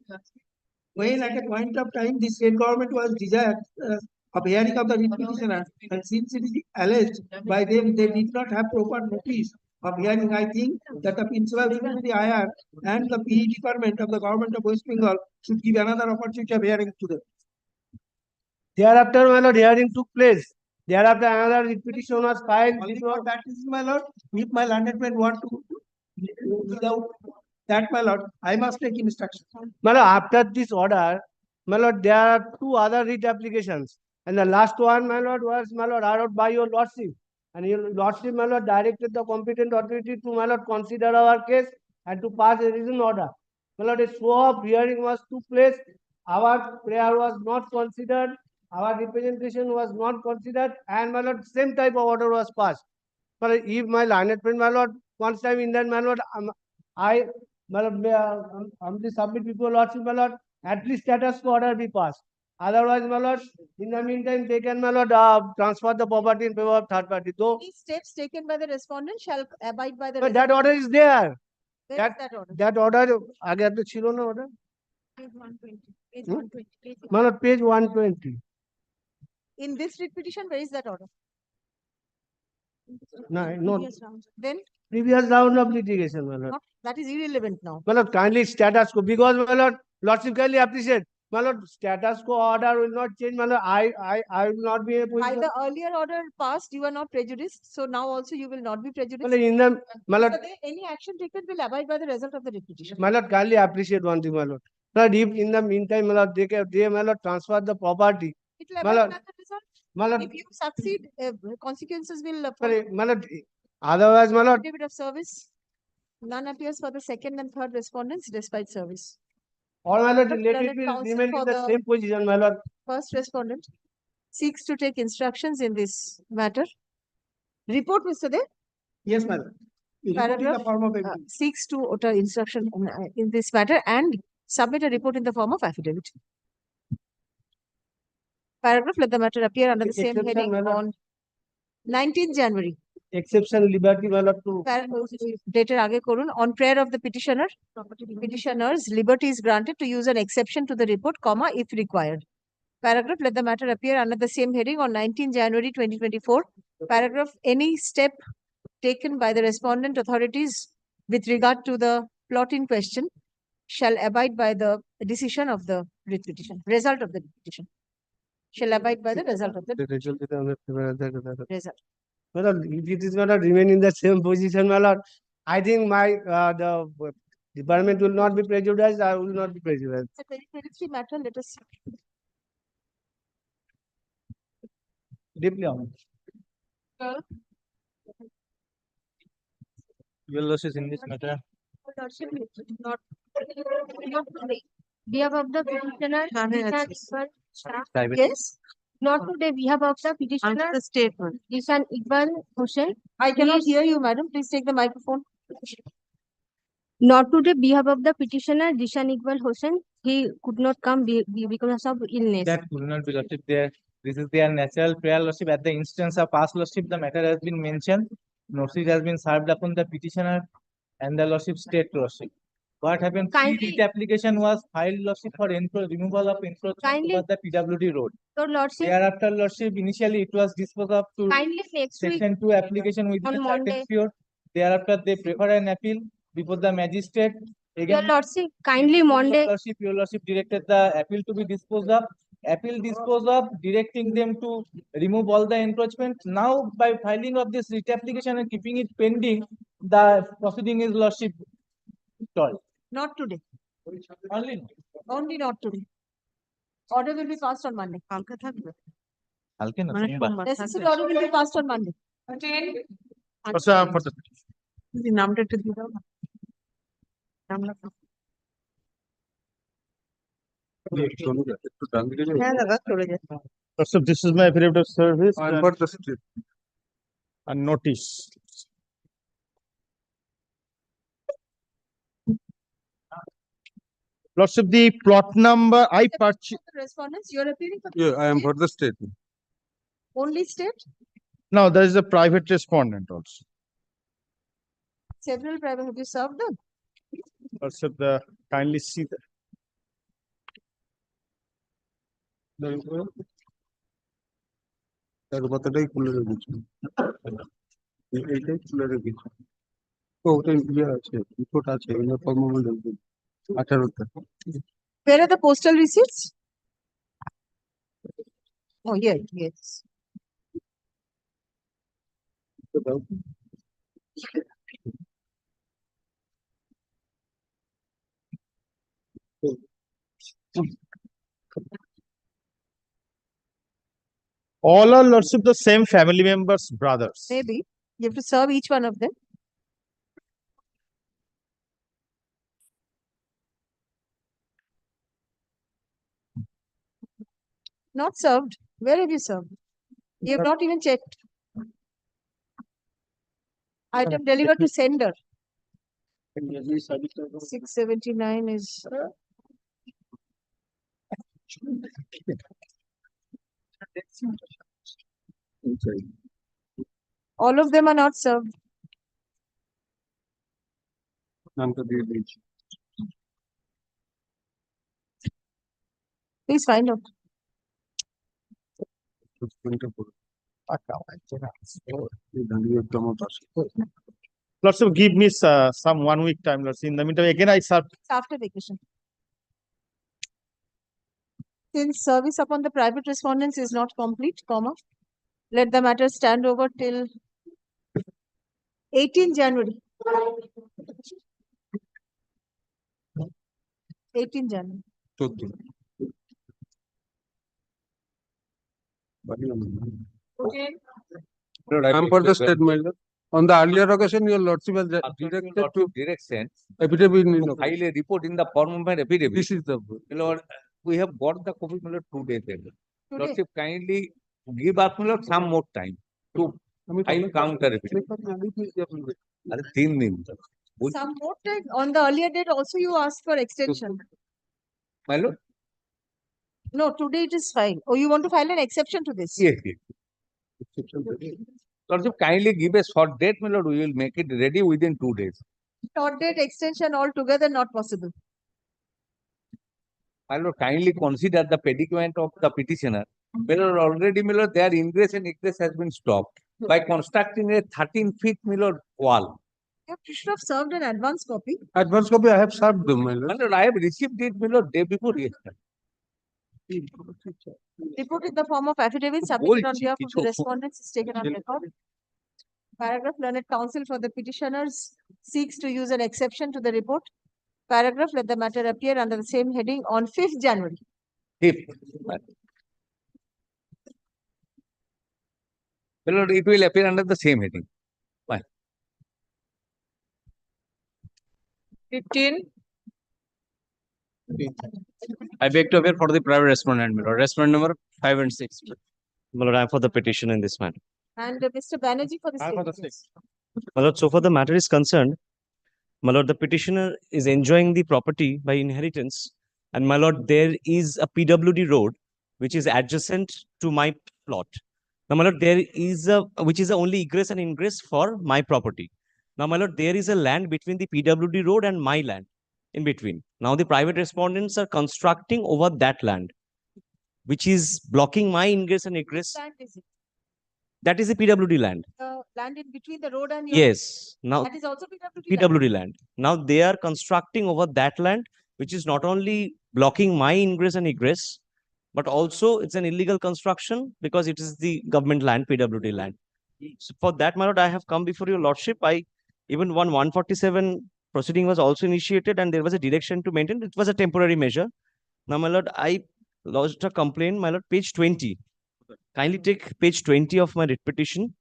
When at a point of time the state government was desired of hearing of the writ petitioner, and since it is alleged by them they did not have proper notice of hearing, I think that the principal secretary IR and the PE department of the government of West Bengal should give another opportunity of hearing to them. Thereafter my lord hearing took place. Thereafter another writ petition was filed. Only for that is my lord, if my landed men want to without that my lord, I must take instruction. My lord, after this order, my lord, there are two other writ applications, and the last one, my lord, was my lord heard by your lordship, and your lordship, my lord, directed the competent authority to my lord consider our case and to pass a reason order. My lord, a show of hearing was took place. Our prayer was not considered. Our representation was not considered, and my lord, same type of order was passed. But if my learned friend, my lord, once time in that, my lord, I my lord, humbly submit before lordship, my lord, at least status quo order be passed. Otherwise, my lord, in the meantime, they can, my lord, transfer the property in favor of third party. Though Any steps taken by the respondent shall abide by the. but that order is there. Where is that order? That order, agar to chilo na order. Page 120. Page Hmm? 120. Page My lord, page 120. In this writ petition, where is that order? No, no. Previous round. Then Previous round of litigation, my lord. that is irrelevant now. My lord, kindly status quo, because my lord, lordship kindly appreciate. My lord, status quo order will not change. My lord, I will not be a By position. the earlier order passed, you are not prejudiced. So now also you will not be prejudiced. My lord, in the, my lord, So any action taken will abide by the result of the writ petition. my lord, kindly appreciate one thing, my lord. Lord, if in the meantime, my lord, they my lord, transfer the property. It will My abide lord, by the result. my lord, If you succeed, consequences will sorry, my lord, otherwise, my lord, affidavit of service. None appears for the second and third respondents despite service. all my lord, But let learned it be counsel remain in for the the same position, my lord. first respondent seeks to take instructions in this matter. Report, Mr. De. Yes, my lord. You report in the Paragraph form of evidence. seeks to utter instruction in this matter and submit a report in the form of affidavit. Paragraph, let the matter appear under the same Exception, heading my lord. on 19th January. Exception liberty, my lord, to Dated aage korun. On prayer of the petitioner, petitioner's liberty is granted to use an exception to the report, comma, if required. Paragraph, let the matter appear under the same heading on 19th January 2024. Paragraph, any step taken by the respondent authorities with regard to the plot in question shall abide by the decision of the writ petition, result of the petition. Shall abide by the result of the result is on the result. Well, if it is going to remain in the same position, my lord, I think my the department will not be prejudiced. I will not be prejudiced. It's a 2023 matter. Let us see. Deeply honored. Your losses in this matter. Not behalf of the petitioner. Private. Yes. Not today, behalf of the petitioner. The statement. Dishan Iqbal Hossain. I cannot hear you, madam. Please take the microphone. Not today, behalf of the petitioner Dishan Iqbal Hossain. He could not come because of illness. That could not be lordship there. This is their natural prayer lordship. At the instance of past lordship, the matter has been mentioned. Notice has been served upon the petitioner and the lordship state lordship. What happened? Kindly- The application was filed lordship for removal of encroachment Kindly- over the PWD road. So, Lordship, Thereafter, lordship, initially it was disposed of to kindly next week section 2 application with on the Monday. certain period. Thereafter, they prefer an appeal before the magistrate. Your Again, lordship, kindly Monday. Your lordship directed the appeal to be disposed of. Appeal disposed of, directing them to remove all the encroachment. Now, by filing of this writ application and keeping it pending, the proceeding is lordship stalled. Not today. Only Only not today. Order will be passed on Monday. Necessary order will be passed on Monday. নামটা একটু দিয়ে দাও না। হ্যাঁ দাদা চলে যাচ্ছে। So this is my affidavit of service And for the street. and notice. Lordship, the plot number I purchased. Respondents, you are appealing for Yeah, I am for the state. only state? Now there is a private respondent also. Several private, have you served them? Lordship, kindly see that. তার কথাটাই খুলে রেখেছি এইটাই খুলে রেখেছি তো ওটা ইয়ে আছে রিপোর্ট আছে uniform 18টা Where are the postal receipts? Oh, yeah, yes. All are lordship the same family members, brothers. Maybe. You have to serve each one of them. Not served. Where have you served? You have not even checked. Item delivered to sender. 679 is. All of them are not served. নামটা দিয়ে দিয়েছি Please find out. Lordship, give me some 1 week time, lordship. In the meantime, again I serve. It's after vacation. Since service upon the private respondents is not complete, comma, let the matter stand over till 18 January. 18 January. I am for the state, my lord. On the earlier occasion, your lordship has directed to direction affidavit in file a report in the form of an affidavit. This is the My lord, we have got the copy, my lord, 2 days ago. Lordship, kindly give us, my lord, some more time to file counter affidavit. 3 din. Some more time. On the earlier date also you asked for extension. My lord? No, today it is fine. Oh, you want to file an exception to this? Yes, yes. Lordship, kindly give a short date, my lord. We will make it ready within 2 days. Short date extension altogether not possible. My lord, kindly consider the predicament of the petitioner. My lord, already, my lord, their ingress and egress has been stopped by constructing a 13-feet, my lord, wall. You should have served an advance copy. advance copy. I have served them, my My lord. lord, I have received it, my lord, day before yesterday. Report in the form of affidavit submitted on behalf of the respondents is taken on record. Paragraph, learned counsel for the petitioners seeks to use an exception to the report. Paragraph, let the matter appear under the same heading on 5th January. 5th. My lord, it will appear under the same heading. Fine. 15. I beg to appear for the private respondent, my lord. Respondent number 5 and 6. My lord, I am for the petition in this matter. And Mr. Banerjee for the state. My lord, so far the matter is concerned, my lord, the petitioner is enjoying the property by inheritance. And my lord, there is a PWD road which is adjacent to my plot. Now, my lord, there is which is the only egress and ingress for my property. Now, my lord, there is a land between the PWD road and my land in between. Now, the private respondents are constructing over that land, which is blocking my ingress and egress. Land is it? That is a PWD land. The land in between the road and your. Yes. Now That is also PWD land. PWD land. Now they are constructing over that land, which is not only blocking my ingress and egress, but also it's an illegal construction because it is the government land, PWD land. So for that, my lord, I have come before your lordship. I even 147 proceeding was also initiated, and there was a direction to maintain. It was a temporary measure. Now, my lord, I lodged a complaint, my lord, page 20. Kindly take page 20 of my writ petition,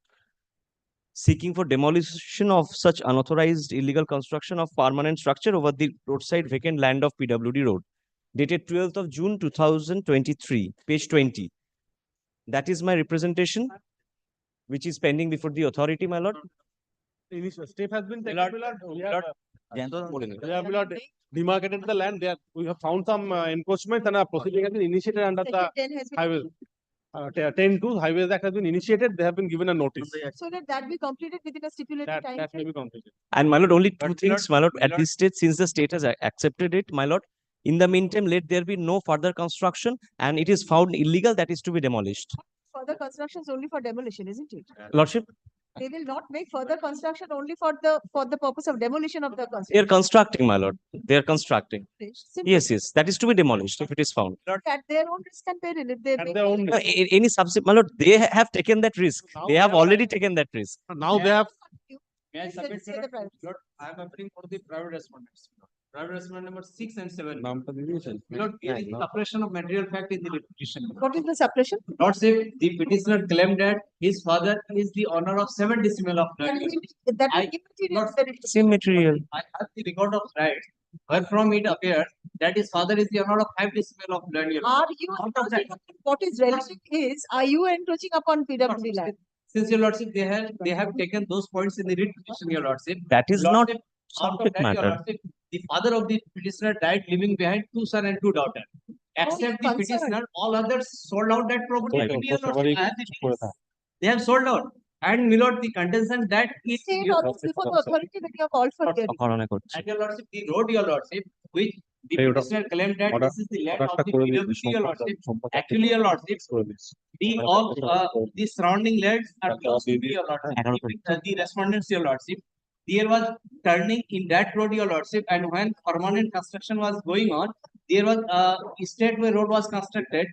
seeking for demolition of such unauthorized illegal construction of permanent structure over the roadside vacant land of PWD road, dated 12th of June 2023, page 20. That is my representation, which is pending before the authority, my lord. Initial step has been taken, my lord. We have, my lord, demarcated the land there. We have found some encroachment and a proceeding has been initiated under the Section 10 has been. highway. 10(2) Highways Act has been initiated. They have been given a notice. So let that be completed within a stipulated time. That may be completed. And my lord, only two But, things, my my lord, lord, at this stage, since the state has accepted it, my lord, in the meantime, let there be no further construction, and it is found illegal, that is to be demolished. Further constructions only for demolition, isn't it? Lordship, They will not make further construction only for the purpose of demolition of the they are construction. constructing, my lord. They are constructing. Simple. Yes, that is to be demolished if it is found. At their own risk and peril, if they make. Any subsidy, my lord, they have taken that risk. Now They have already taken that risk. Now they have. May I Yes, submit, say the private. Lord, I am appealing for the private respondents. Private respondent number 6 and 7. Naam ka division. Lord, there is suppression of material fact in the petition. What is the suppression? Lord say the petitioner claimed that his father is the owner of 7 decimal of land. That I- is immaterial. Lord, That is- Same material. I have the record of right, where from it appears that his father is the owner of 5 decimal of land. Are you encroaching upon what is relevant is, are you encroaching upon PWD land? Since your lordship, they have taken those points in the writ petition, your lordship. That is not Lordship, out of subject that, your matter. lordship, the father of the petitioner died leaving behind 2 sons and 2 daughters. Except the concerned. petitioner, all others sold out that property. Okay, to me, your okay, lordship. I have the deeds. They have sold out. And my lord, the contention that is State your orders before the authority when you have called for hearing. and your lordship, the road, your lordship, which the Hey, order. petitioner claimed that Order. this is the land of Order the করে দিন, PWD, your lordship. সম্পদ Actually, your lordship, the all the surrounding lands are close to your lordship. The respondents, your lordship. There was turning in that road, your lordship, and when permanent construction was going on, there was stateway road was constructed.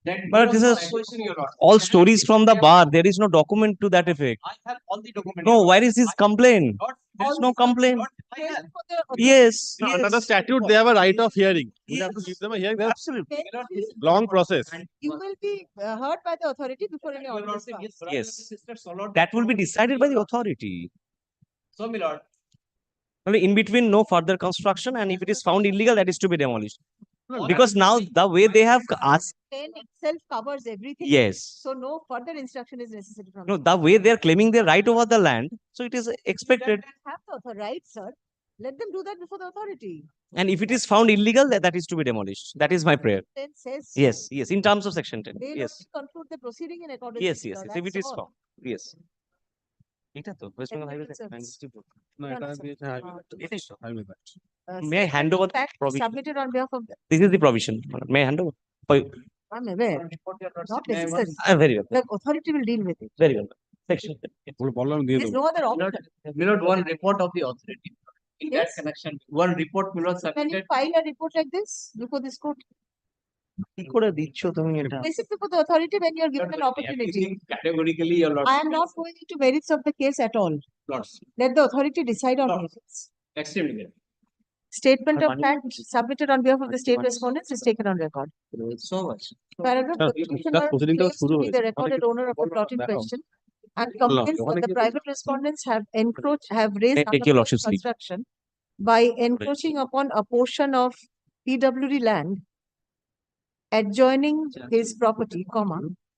That But there was this no is acquisition, your lordship. all stories from the bar. There is no document to that effect. I have all the documents. No, where is this complaint? There is no complaint. Yes, Under the yes. statute, they have a right of hearing. We have to give them a hearing. They have Absolutely. long process. You will be heard by the authority before any order is passed. Yes. That will be decided by the authority. So, my lord, Only in between, no further construction, and if it is found illegal, that is to be demolished. Because now the way they have asked, 10 itself covers everything. yes. So no further instruction is necessary from. No, the way they are claiming their right over the land, so it is expected. Have the right, sir. Let them do that before the authority. And if it is found illegal, that is to be demolished. That is my prayer. Then says. Yes, yes, in terms of section 10. They Yes, conclude the proceeding in accordance. yes, with yes, law. yes. If it That's is all. found, yes. এটা তো West Bengal Highway Technical Act, service. 94. No, No, এটা no, sir. দিয়েছে এটাই তো। May I hand over the Fact provision? submitted on behalf of the. This is the provision. May I hand over? I'm aware. Not necessary. Very well. The authority will deal with it. Very well. Section 10. There's no other option. my lord, one report of the authority. In that Yes. connection, one report, my lord, Can you submitted. file a report like this before this court? কি করে দিচ্ছ তুমি এটা? Place it before the authority when you are given an opportunity. Categorically, your lordship. I am not going into merits of the case at all. Lordship. Let the authority decide on merits. Extremely well. Statement of fact submitted on behalf of the state respondents is taken on record. So much. Paragraph, the petitioner claims to be the recorded owner of the plot in question and complains that the private respondents have raised Take your lordship's leave. construction by encroaching upon a portion of PWD land adjoining his property,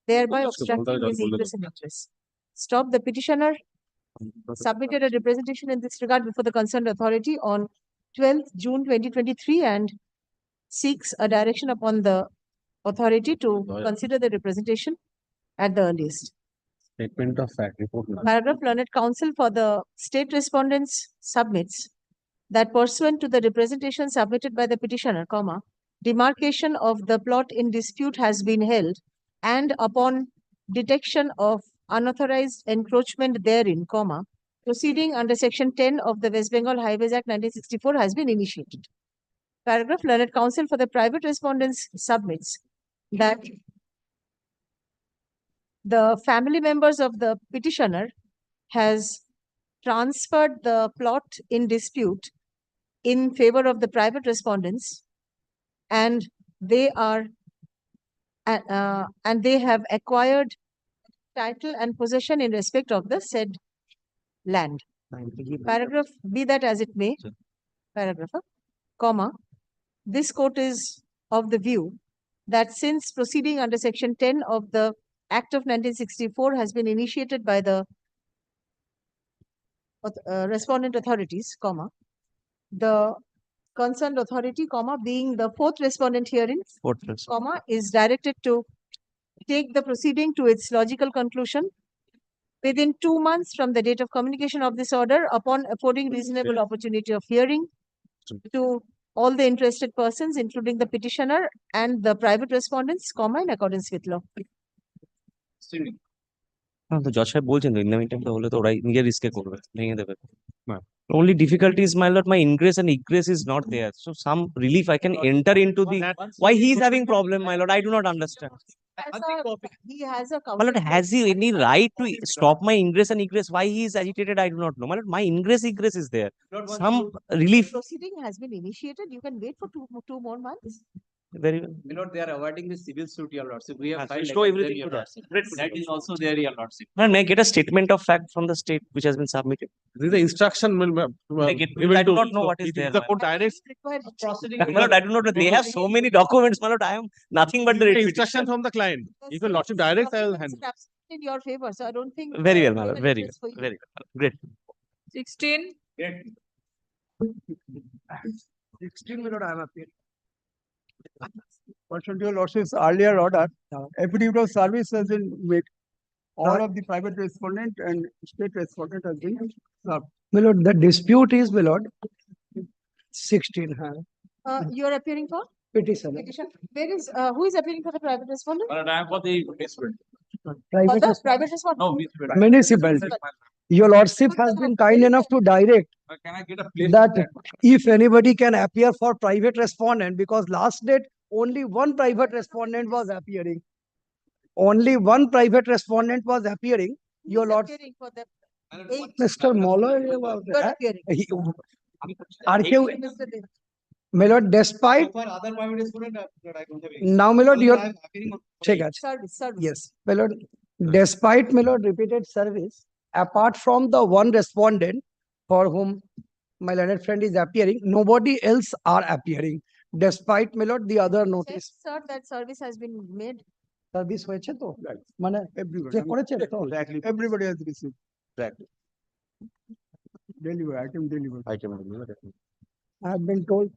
thereby obstructing his egress and ingress. Stop. The petitioner submitted a representation in this regard before the concerned authority on 12th June 2023 and seeks a direction upon the authority to consider the representation at the earliest. Statement of fact report. Paragraph, learned counsel for the state respondents submits that pursuant to the representation submitted by the petitioner, demarcation of the plot in dispute has been held, and upon detection of unauthorized encroachment therein, comma, proceeding under Section 10 of the West Bengal Highways Act 1964 has been initiated. Paragraph, learned counsel for the private respondents submits that the family members of the petitioner has transferred the plot in dispute in favor of the private respondents, and they are and they have acquired title and possession in respect of the said land. Paragraph, be that as it may, paragraph, comma, this court is of the view that since proceeding under Section 10 of the Act of 1964 has been initiated by the respondent authorities, comma, the concerned authority, comma, being the fourth respondent herein, comma, is directed to take the proceeding to its logical conclusion within 2 months from the date of communication of this order, upon affording reasonable opportunity of hearing to all the interested persons, including the petitioner and the private respondents, comma, in accordance with law. তো জজ সাহেব বলছেন তো in the meantime তো হলে তো ওরাই নিজের রিস্কে করবে, ভেঙে দেবে। Only difficulty is, my lord, my ingress and egress is not there. So some relief I can enter into the. Why he is having problem, my lord? I do not understand. He has a My lord, has he any right to stop my ingress and egress? Why he is agitated, I do not know. My lord, my ingress egress is there. Some relief. Proceeding has been initiated. You can wait for two more months. Very well. My lord, they are avoiding the civil suit, your lordship. We have filed show against everything them, your to that. lordship. That is also there, your lordship. Man, may I get a statement of fact from the state which has been submitted? This is the instruction will I do not know what is there. The court directs. Proceeding. My lord, I do not know. They have so many documents, my lord. I am nothing but the The writ instruction petition. from the client. If your lordship directs, I will handle. In your favor, so I don't think. Very well, my they lord. will Very interest well. for you. Very well. Great. 16. 16 minute I am appealing. Pursuant to your lordship's earlier order, affidavit of service has been made. All of the private respondent and state respondent has been served. My lord, the dispute is, my lord, 16. You are appearing for? Petition. Petition. Where is, who is appearing for the private respondent? But I am for the dispute. For the private respondent? No, Municipality. Your lordship has been kind enough to direct Can I get a place? that if anybody can appear for private respondent, because last date only one private respondent was appearing. Only one private respondent was appearing. Your lord, Appearing for the Mr. Moller, You are appearing. Mr. Dev. my lord, despite For other private respondent, I don't have any. now, my lord, Although your I am appearing on check it. Service. Yes, my lord, despite my lord repeated service, apart from the one respondent for whom my learned friend is appearing, nobody else are appearing. Despite my lord the other notice. Yes, sir, that service has been made. Service হয়েছে তো মানে check করেছেন তো? Everybody has received. Deliver, item deliver. I have been told.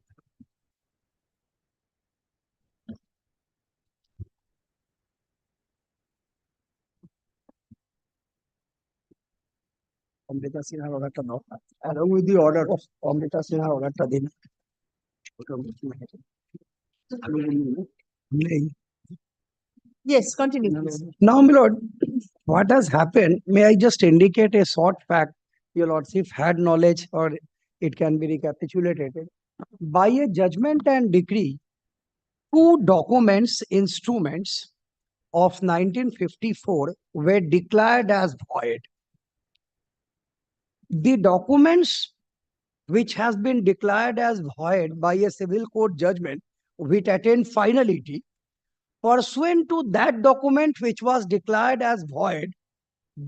Amrita সিনহার অর্ডারটা দাও। Along with the order. Amrita সিনহার অর্ডারটা দিন। নেই। Yes, continue, please. Now, my lord, what has happened, may I just indicate a short fact, your lordship had knowledge or it can be recapitulated. By a judgment and decree, 2 documents, instruments of 1954 were declared as void. The documents which has been declared as void by a civil court judgment which attained finality, pursuant to that document which was declared as void,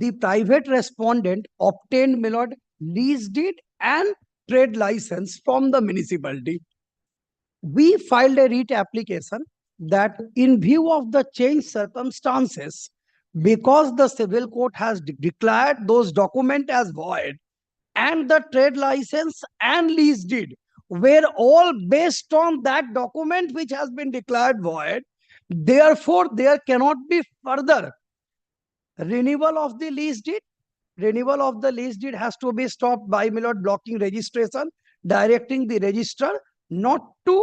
the private respondent obtained, my lord, lease deed and trade license from the municipality. We filed a writ application that in view of the changed circumstances, because the civil court has declared those documents as void and the trade license and lease deed were all based on that document which has been declared void, therefore there cannot be further renewal of the lease deed. Renewal of the lease deed has to be stopped by, my lord, blocking registration, directing the registrar not to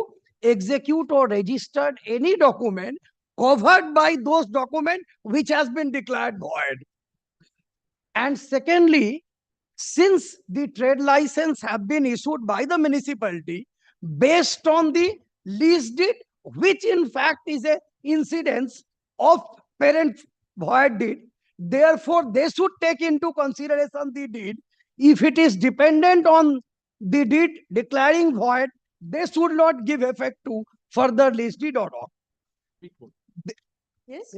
execute or register any document covered by those documents which has been declared void. And secondly, since the trade license have been issued by the municipality based on the lease deed, which in fact is a incidence of parent void deed, therefore they should take into consideration the deed. If it is dependent on the deed declaring void, they should not give effect to further lease deed or not. Yes.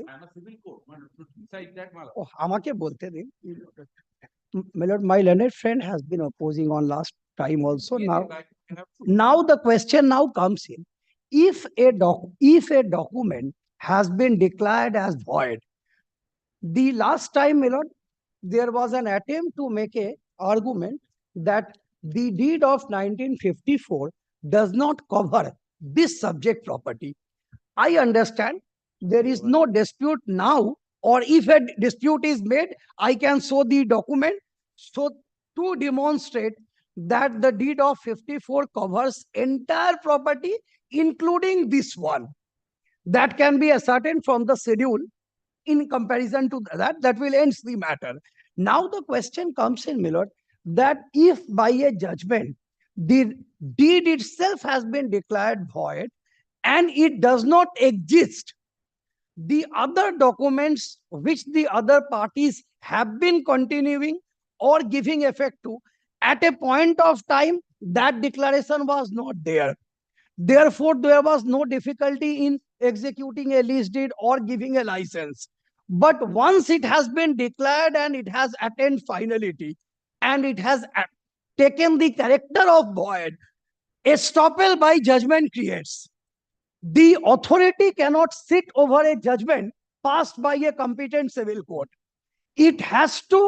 Oh, আমাকে বলতে দিন। My lord, my learned friend has been opposing on last time also. Now the question now comes in. If a document has been declared as void, the last time, my lord, there was an attempt to make a argument that the deed of 1954 does not cover this subject property. I understand there is no dispute now, or if a dispute is made, I can show the document. So to demonstrate that the deed of 54 covers entire property, including this one, that can be ascertained from the schedule. In comparison to that will end the matter. Now the question comes in, my lord, that if by a judgment the deed itself has been declared void and it does not exist, the other documents which the other parties have been continuing or giving effect to, at a point of time that declaration was not there. Therefore, there was no difficulty in executing a lease deed or giving a license. But once it has been declared and it has attained finality and it has taken the character of void, estoppel by judgment creates. The authority cannot sit over a judgment passed by a competent civil court. It has to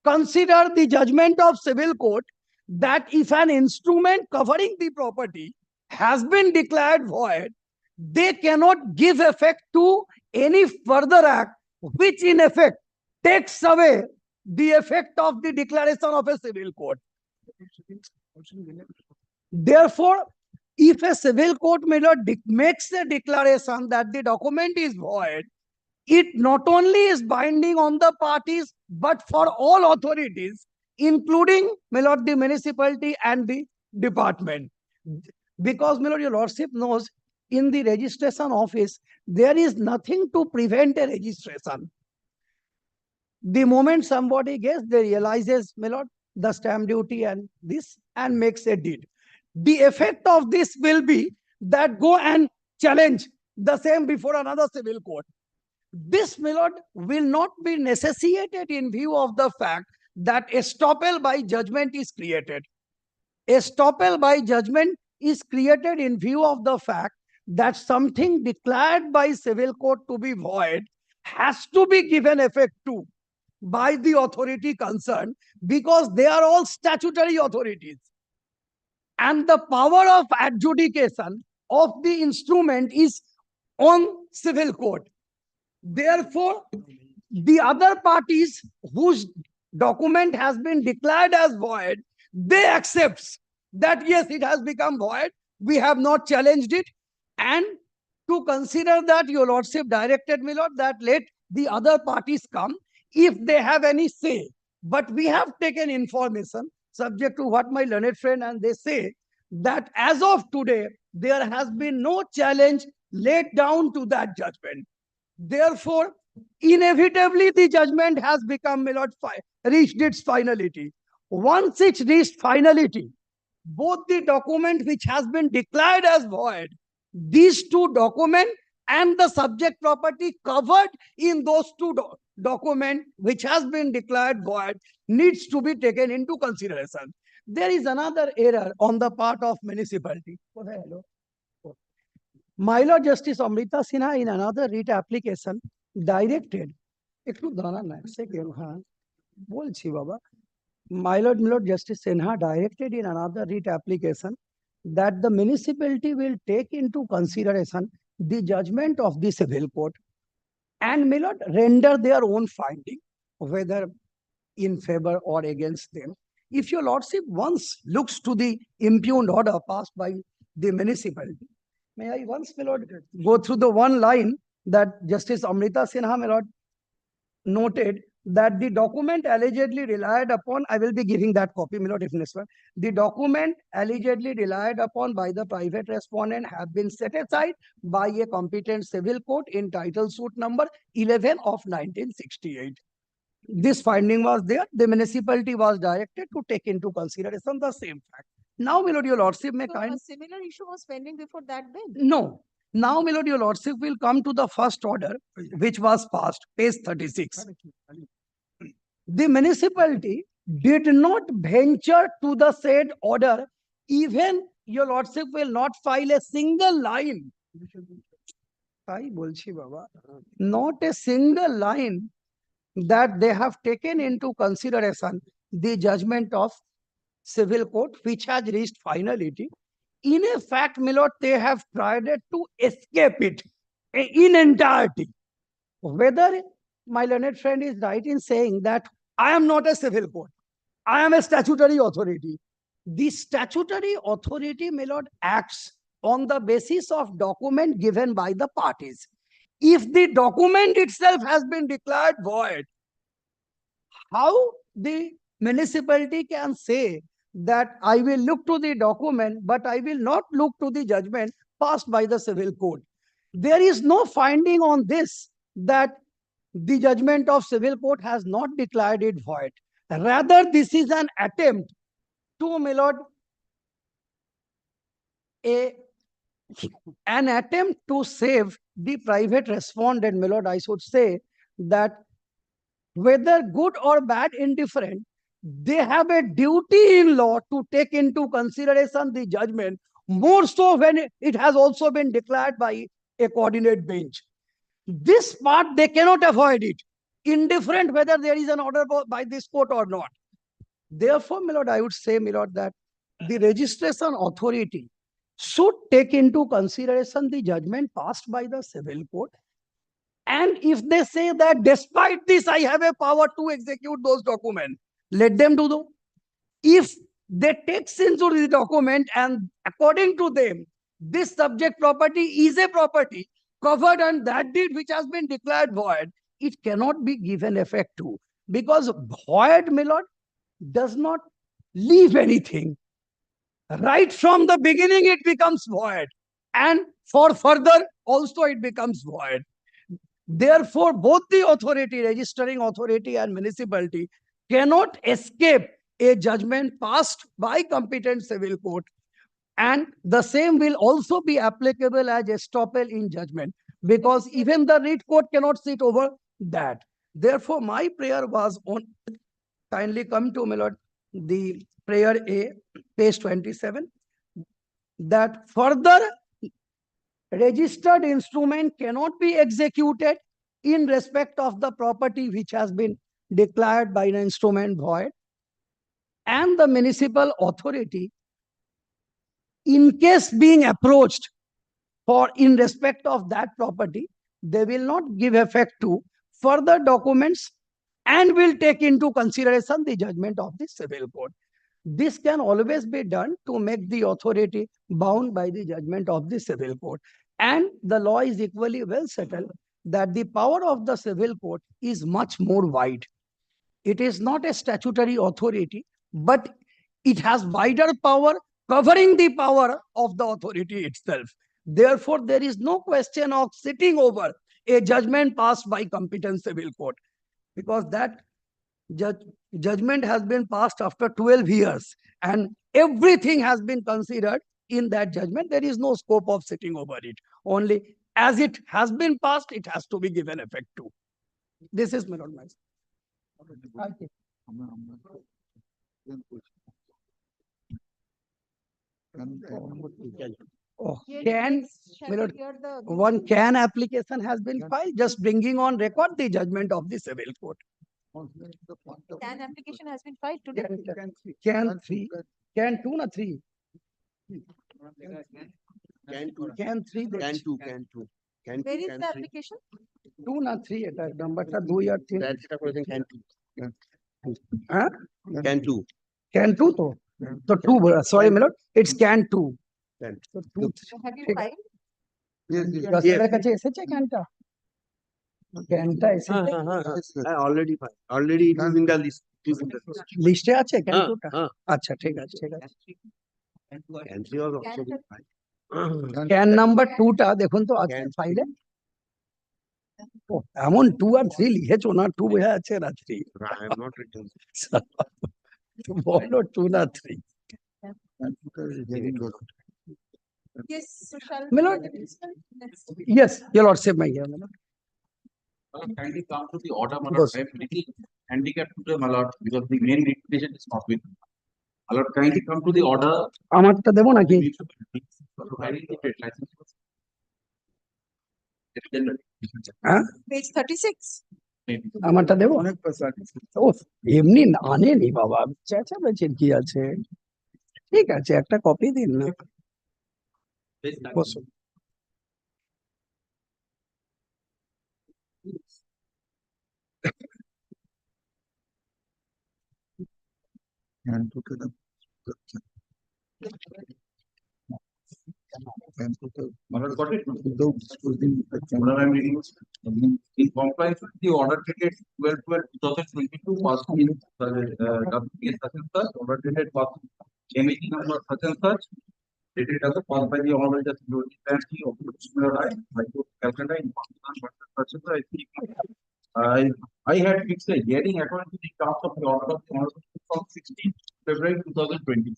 consider the judgment of civil court that if an instrument covering the property has been declared void, they cannot give effect to any further act which in effect takes away the effect of the declaration of a civil court. Therefore, if a civil court makes a declaration that the document is void, it not only is binding on the parties, but for all authorities, including, my lord, the municipality and the department. Because, my lord, your lordship knows, in the registration office, there is nothing to prevent a registration. The moment somebody gets, they realizes, my lord, the stamp duty and this, and makes a deed. The effect of this will be that go and challenge the same before another civil court. This, my lord, will not be necessitated in view of the fact that estoppel by judgment is created. Estoppel by judgment is created in view of the fact that something declared by civil court to be void has to be given effect to by the authority concerned, because they are all statutory authorities. And the power of adjudication of the instrument is on civil court. Therefore, the other parties whose document has been declared as void, they accept that yes, it has become void. We have not challenged it. And to consider that, your lordship directed me, lord, that let the other parties come if they have any say. But we have taken information subject to what my learned friend and they say that as of today, there has been no challenge laid down to that judgment. Therefore, inevitably, the judgment has become, my lord, reached its finality. Once it reached finality, both the document which has been declared as void, these two documents and the subject property covered in those two documents which has been declared void needs to be taken into consideration. There is another error on the part of municipality. My Lord Justice Amrita Sinha in another writ application directed, my Lord Justice Sinha directed in another writ application that the municipality will take into consideration the judgment of the civil court and may not render their own finding, whether in favor or against them. If your lordship once looks to the impugned order passed by the municipality, may I once, my lord, go through the one line that Justice Amrita Sinha, my lord, noted that the document allegedly relied upon, I will be giving that copy, my lord, if necessary. The document allegedly relied upon by the private respondent have been set aside by a competent civil court in title suit number 11 of 1968. This finding was there. The municipality was directed to take into consideration the same fact. Now, my lord, your lordship may So a similar issue was pending before that bench. no. Now, my lord, your lordship will come to the first order, which was passed, page 36. The municipality did not venture to the said order, even your lordship will not file a single line. Not a single line that they have taken into consideration the judgment of civil court, which has reached finality. In a fact, my lord, they have tried to escape it in entirety. Whether my learned friend is right in saying that I am not a civil court, I am a statutory authority. The statutory authority, my lord, acts on the basis of document given by the parties. If the document itself has been declared void, how the municipality can say that I will look to the document, but I will not look to the judgment passed by the civil court? There is no finding on this that the judgment of civil court has not declared it void. Rather, this is an attempt to, my lord, an attempt to save the private respondent, my lord. I should say that whether good or bad, indifferent, they have a duty in law to take into consideration the judgment, more so when it has also been declared by a coordinate bench. This part, they cannot avoid it, indifferent whether there is an order by this court or not. Therefore, my lord, I would say, my lord, that the registration authority should take into consideration the judgment passed by the civil court. And if they say that despite this, I have a power to execute those documents, let them do so. If they take into the document and according to them, this subject property is a property covered and that deed which has been declared void, it cannot be given effect to, because void, my lord, does not leave anything. Right from the beginning, it becomes void. And for further, also it becomes void. Therefore, both the authority, registering authority and municipality, cannot escape a judgment passed by competent civil court. And the same will also be applicable as estoppel in judgment, because even the writ court cannot sit over that. Therefore, my prayer was on, kindly come to, my lord, the prayer A, page 27, that further registered instrument cannot be executed in respect of the property which has been declared by an instrument void, and the municipal authority, in case being approached for in respect of that property, they will not give effect to further documents and will take into consideration the judgment of the civil court. This can always be done to make the authority bound by the judgment of the civil court. And the law is equally well settled that the power of the civil court is much more wide. It is not a statutory authority, but it has wider power covering the power of the authority itself. Therefore, there is no question of sitting over a judgment passed by competent civil court, because that judgment has been passed after 12 years and everything has been considered in that judgment. There is no scope of sitting over it. Only as it has been passed, it has to be given effect to. This is my lord. Oh, can, my lord, one can application has been filed, just bringing on record the judgment of the civil court. Can application has been filed today? Can three, can two, na three. Can three, Can two. Where is the application? two na three at number ta do ya three. Can two. Huh? Can two. Can two to. So two, sorry, my lord, it's can two. So two. Have you filed? Yes. Can ta. ক্যানটা এসেছে already fine. Already it is in the list. It is in the list. লিস্টে আছে can হ্যাঁ, টুটা? হ্যাঁ। আচ্ছা ঠিক আছে ঠিক আছে। Entry was also fine. Can number 2টা দেখুন তো আছে ফাইলে? ও এমন 2 আর 3 লিখেছো না, 2 বোঝা যাচ্ছে না 3। I am not written. বলো 2 না 3। Yes, so shall My lord. Yes, your lordship, my dear, my lord. Kindly come to the order, my Yes. lord. I am little handicapped today, my lord, because the main requisition is not with me. My lord, kindly come to the order. আমারটা দেবো নাকি? হ্যাঁ page 36? আমারটা দেবো? ও এমনি আনেনি বাবা, চেঁচামেচির কি আছে? ঠিক আছে একটা কপি দিন না। বসুন। My lord, got it? Order I am reading. In compliance with the order dated 12/12/2022, passed in WPS such and such, order dated passed MAT number such and such, dated as a passed by the Honorable Justice Jyoti Bansi of the Commissioner High Court, Calcutta, in Pakistan, such and such. I had fixed a hearing according to the terms of the order of the Honorable from 16th February 2020.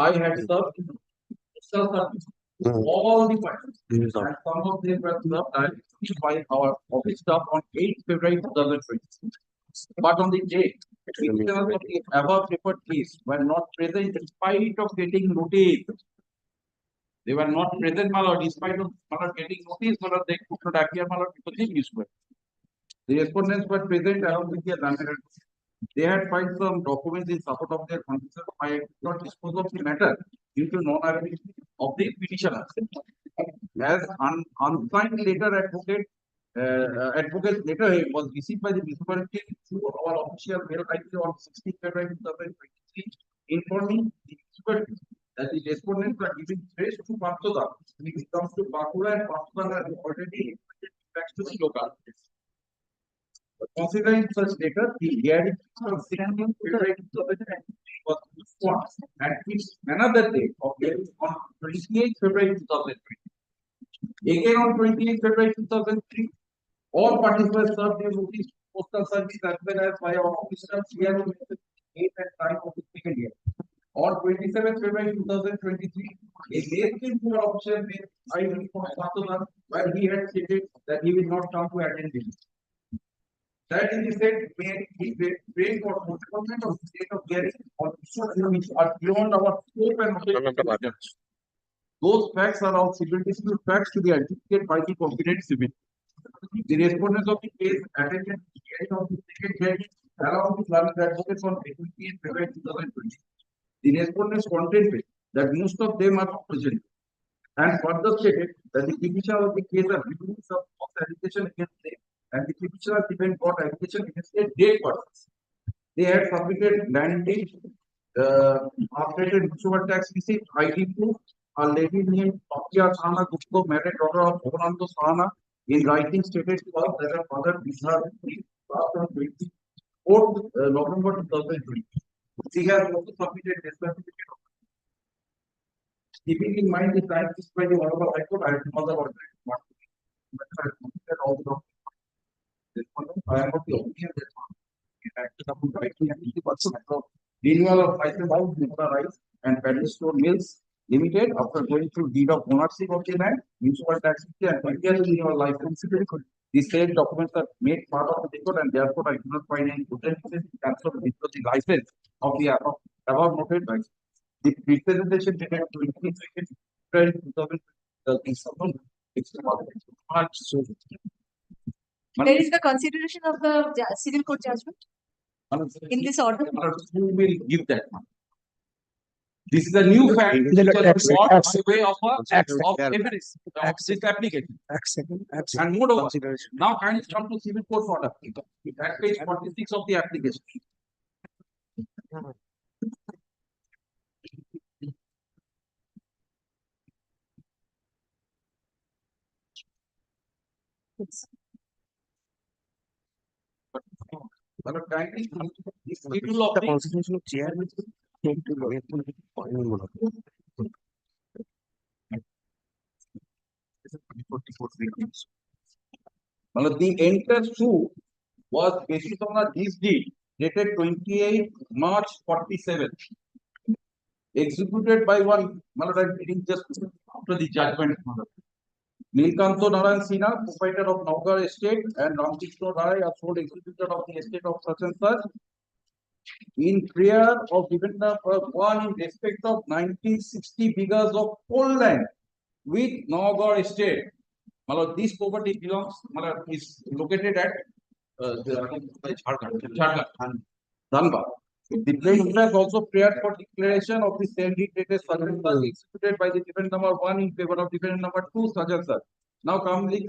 I had served in self-service all the files, and some of them were served directly by our office staff on 8th February 2020. But on the day, petitioners of the above referred case were not present in spite of getting notice. They were not present, my lord, in spite of my lord getting notice, my lord, they could not appear, my lord, because they missed it. The respondents were present along with their landlord. They had filed some documents in support of their condition. I did not dispose of the matter due to non-availability of the petitioner. As unsigned letter advocate letter was received by the municipality through our official mail ID on 16th February 2023, informing the municipality that the respondents are giving grace to Pastoda when it comes to Bakura, and Pastoda has already requested facts to the localities. Considering such data, the hearing on 16th February 2023 was postponed and fixed another date of hearing on 28th February 2023. Again on 28th February 2003, all parties were served their notice postal service as well as by our official clear on 8th and 9th of the second year. On 27th February 2023, a mail came to our official mail ID from Pastoda, where he had stated that he will not come to attend the meeting. That is, he said, paying for postponement of the state of hearing on issues which are beyond our scope and knowledge. Those facts are all civil dispute facts to be adjudicated by the competent civil. The respondents of the case attended the hearing of the second hearing along with learned advocates on 28th February 2020. The respondents contended that most of them are not present and further stated that the petitioner of the case are reviewing some false allegation against them, and the petitioner even got allegation against a dead person. They had submitted land deed, updated municipal tax receipt, ID proof, a lady named Pakia Sahana Gupta, married daughter of Bhavananda Sahana, in writing stated to us that her father is her on 24th November 2020. She has also submitted a certificate of keeping in mind the time fixed by the Honorable High Court, I have no other alternate. I have completed all the documents. I am of the opinion that renewal of license of Mitra Rice and Paddle Store Mills Limited after going through deed of ownership of the land, municipal tax and renewal license. The said documents are made part of the record, and therefore I do not find any potential in cancel the license of the above noted by the representation dated 22nd February 2000. There is the consideration of the civil court judgment in this order. Who will give that one? This is a new fact which has brought by way of evidence of this application. And moreover, now kindly come to civil court order. At page 46 of the application. But kindly, the schedule of the constitution of chair. The entire suit was based on a this deed dated 28 March 47, executed by one, I'm reading just after the judgment. Nilkanto Narayan Sinha, proprietor of Naugar Estate, and Ramkrishna Rai, a sole executor of the estate of such and such, in prayer of given one in respect of 1960 bighas of coal land with Naugar Estate. This property belongs, is located at Jharkhand, Dhanbad. The plaintiff has also prayed for declaration of the same deed dated executed by the defendant number 1 in favor of defendant number 2, such and such. Now come to the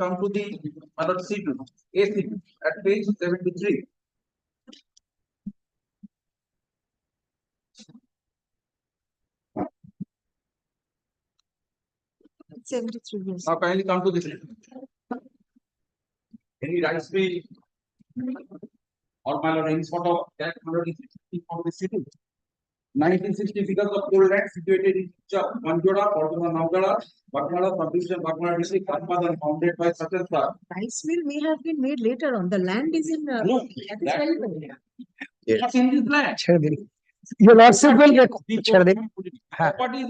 C2, A2 at page 73. Now kindly come to this. Any rights be or any sort of that for the city. 1960 because of coal land situated in Manjora, Bardona, Naugara, Bakmala, subdivision, Bakmala district, Dhanbad, and founded by such and such. Rice mill may have been made later on. The land is in. No, that is that- very good. What's in this land? Your lordship will Property is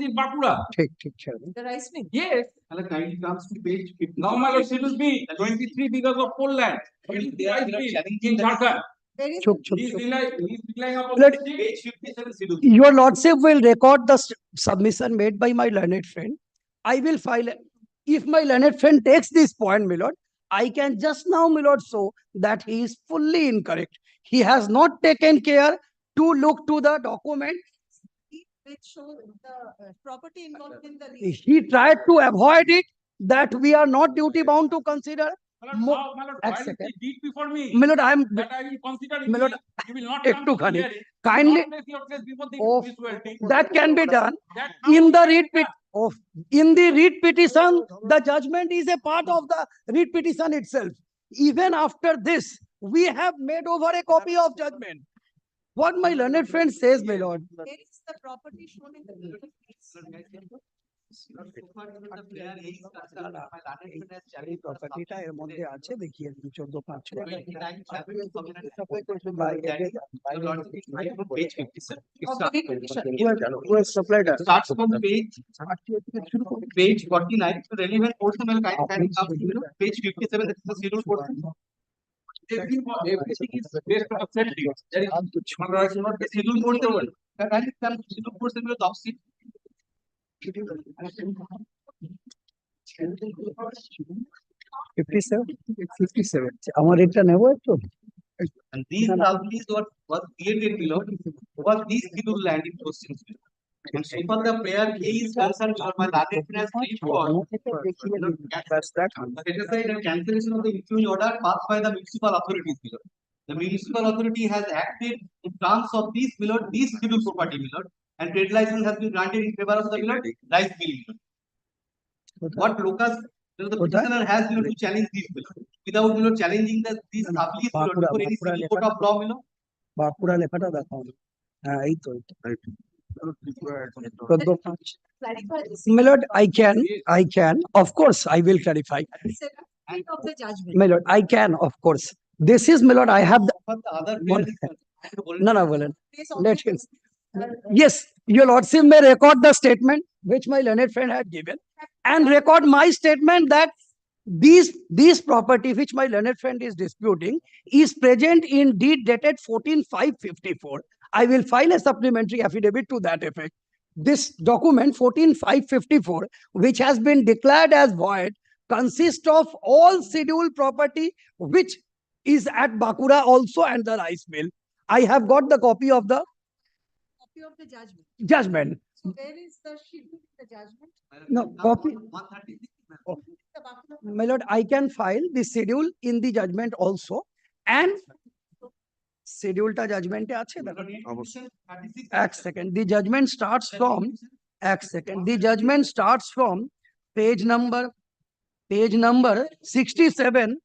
in Bakura. The rice mill. Yes. Kindly comes to page 50. Now my lord, it will be 23 because of coal land. It is the rice mill in Jharkhand. He's relying upon Let- page 57 schedule. Your lordship will record the submission made by my learned friend. I will file. If my learned friend takes this point, my lord, I can just now, my lord, show that he is fully incorrect. He has not taken care to look to the document. Which show the property involved in the lease. He tried to avoid it, that we are not duty bound to consider. Now, my lord, এক file second. the deed before me. My lord, I am. That I will consider. My lord, you will not একটু come to খানি। hearing. Kindly- Not place your place before the Of- municipality. That can be done That in the in the read petition. The judgment is a part of the read petition itself. Even after this, we have made over a copy of judgment. What my learned friend says, my lord. Where is the property shown in the lease? এই প্রপার্টিটা এর মধ্যে আছে, দেখিয়ে দিন 14-5 Page 57. Who has supplied us? Starts from page 49. So relevant portion will kind of comes to page 57. That is the scheduled portion. Everything is based on a set deed. There is not The scheduled portion. Can you come scheduled portion will top seat. 57 আমার এটা নেবো একটু। And these properties was created below was these scheduled land in questions. And so far the prayer is concerned for my landed finance for set aside and cancellation of the issuing order passed by the municipal authorities below. The municipal authority has acted in terms of these below, these scheduled property below, and trade license has been granted in favor of the below rice mill. What locus the petitioner has to challenge these below without challenging these established below before any civil court of law below. Bankura লেখাটা দেখাও। হ্যাঁ এই তো My lord, I can, of course, I will clarify. Of the judgment. My lord, I can, of course. This is, my lord, I have the. But the other No, Bolan. Let him. Yes, your lordship may record the statement which my learned friend had given and record my statement that these property which my learned friend is disputing is present in deed dated 14/5/54. I will file a supplementary affidavit to that effect. This document 14/5/54, which has been declared as void, consists of all scheduled property which is at Bakura also and the rice mill. I have got the copy of the judgment. So where is the sheet in the judgment? No, copy. My lord, I can file the schedule in the judgment also, and schedule ta judgment e ache dekho. Ek second, the judgment starts from the judgment starts from page number 67.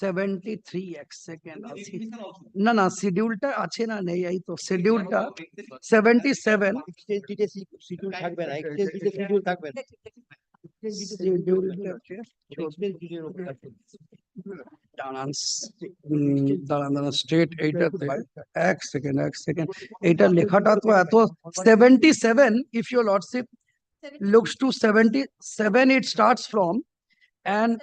73 এক second আছে না না শিডিউলটা আছে না নেই এই তো শিডিউলটা 77 schedule থাকবে না এক্সচেঞ্জ ডিটে শিডিউল থাকবে না দাঁড়ান স্টেট এইটাতে এক সেকেন্ড এইটা লেখাটা তো এত 77 if your lordship looks to 77 it starts from and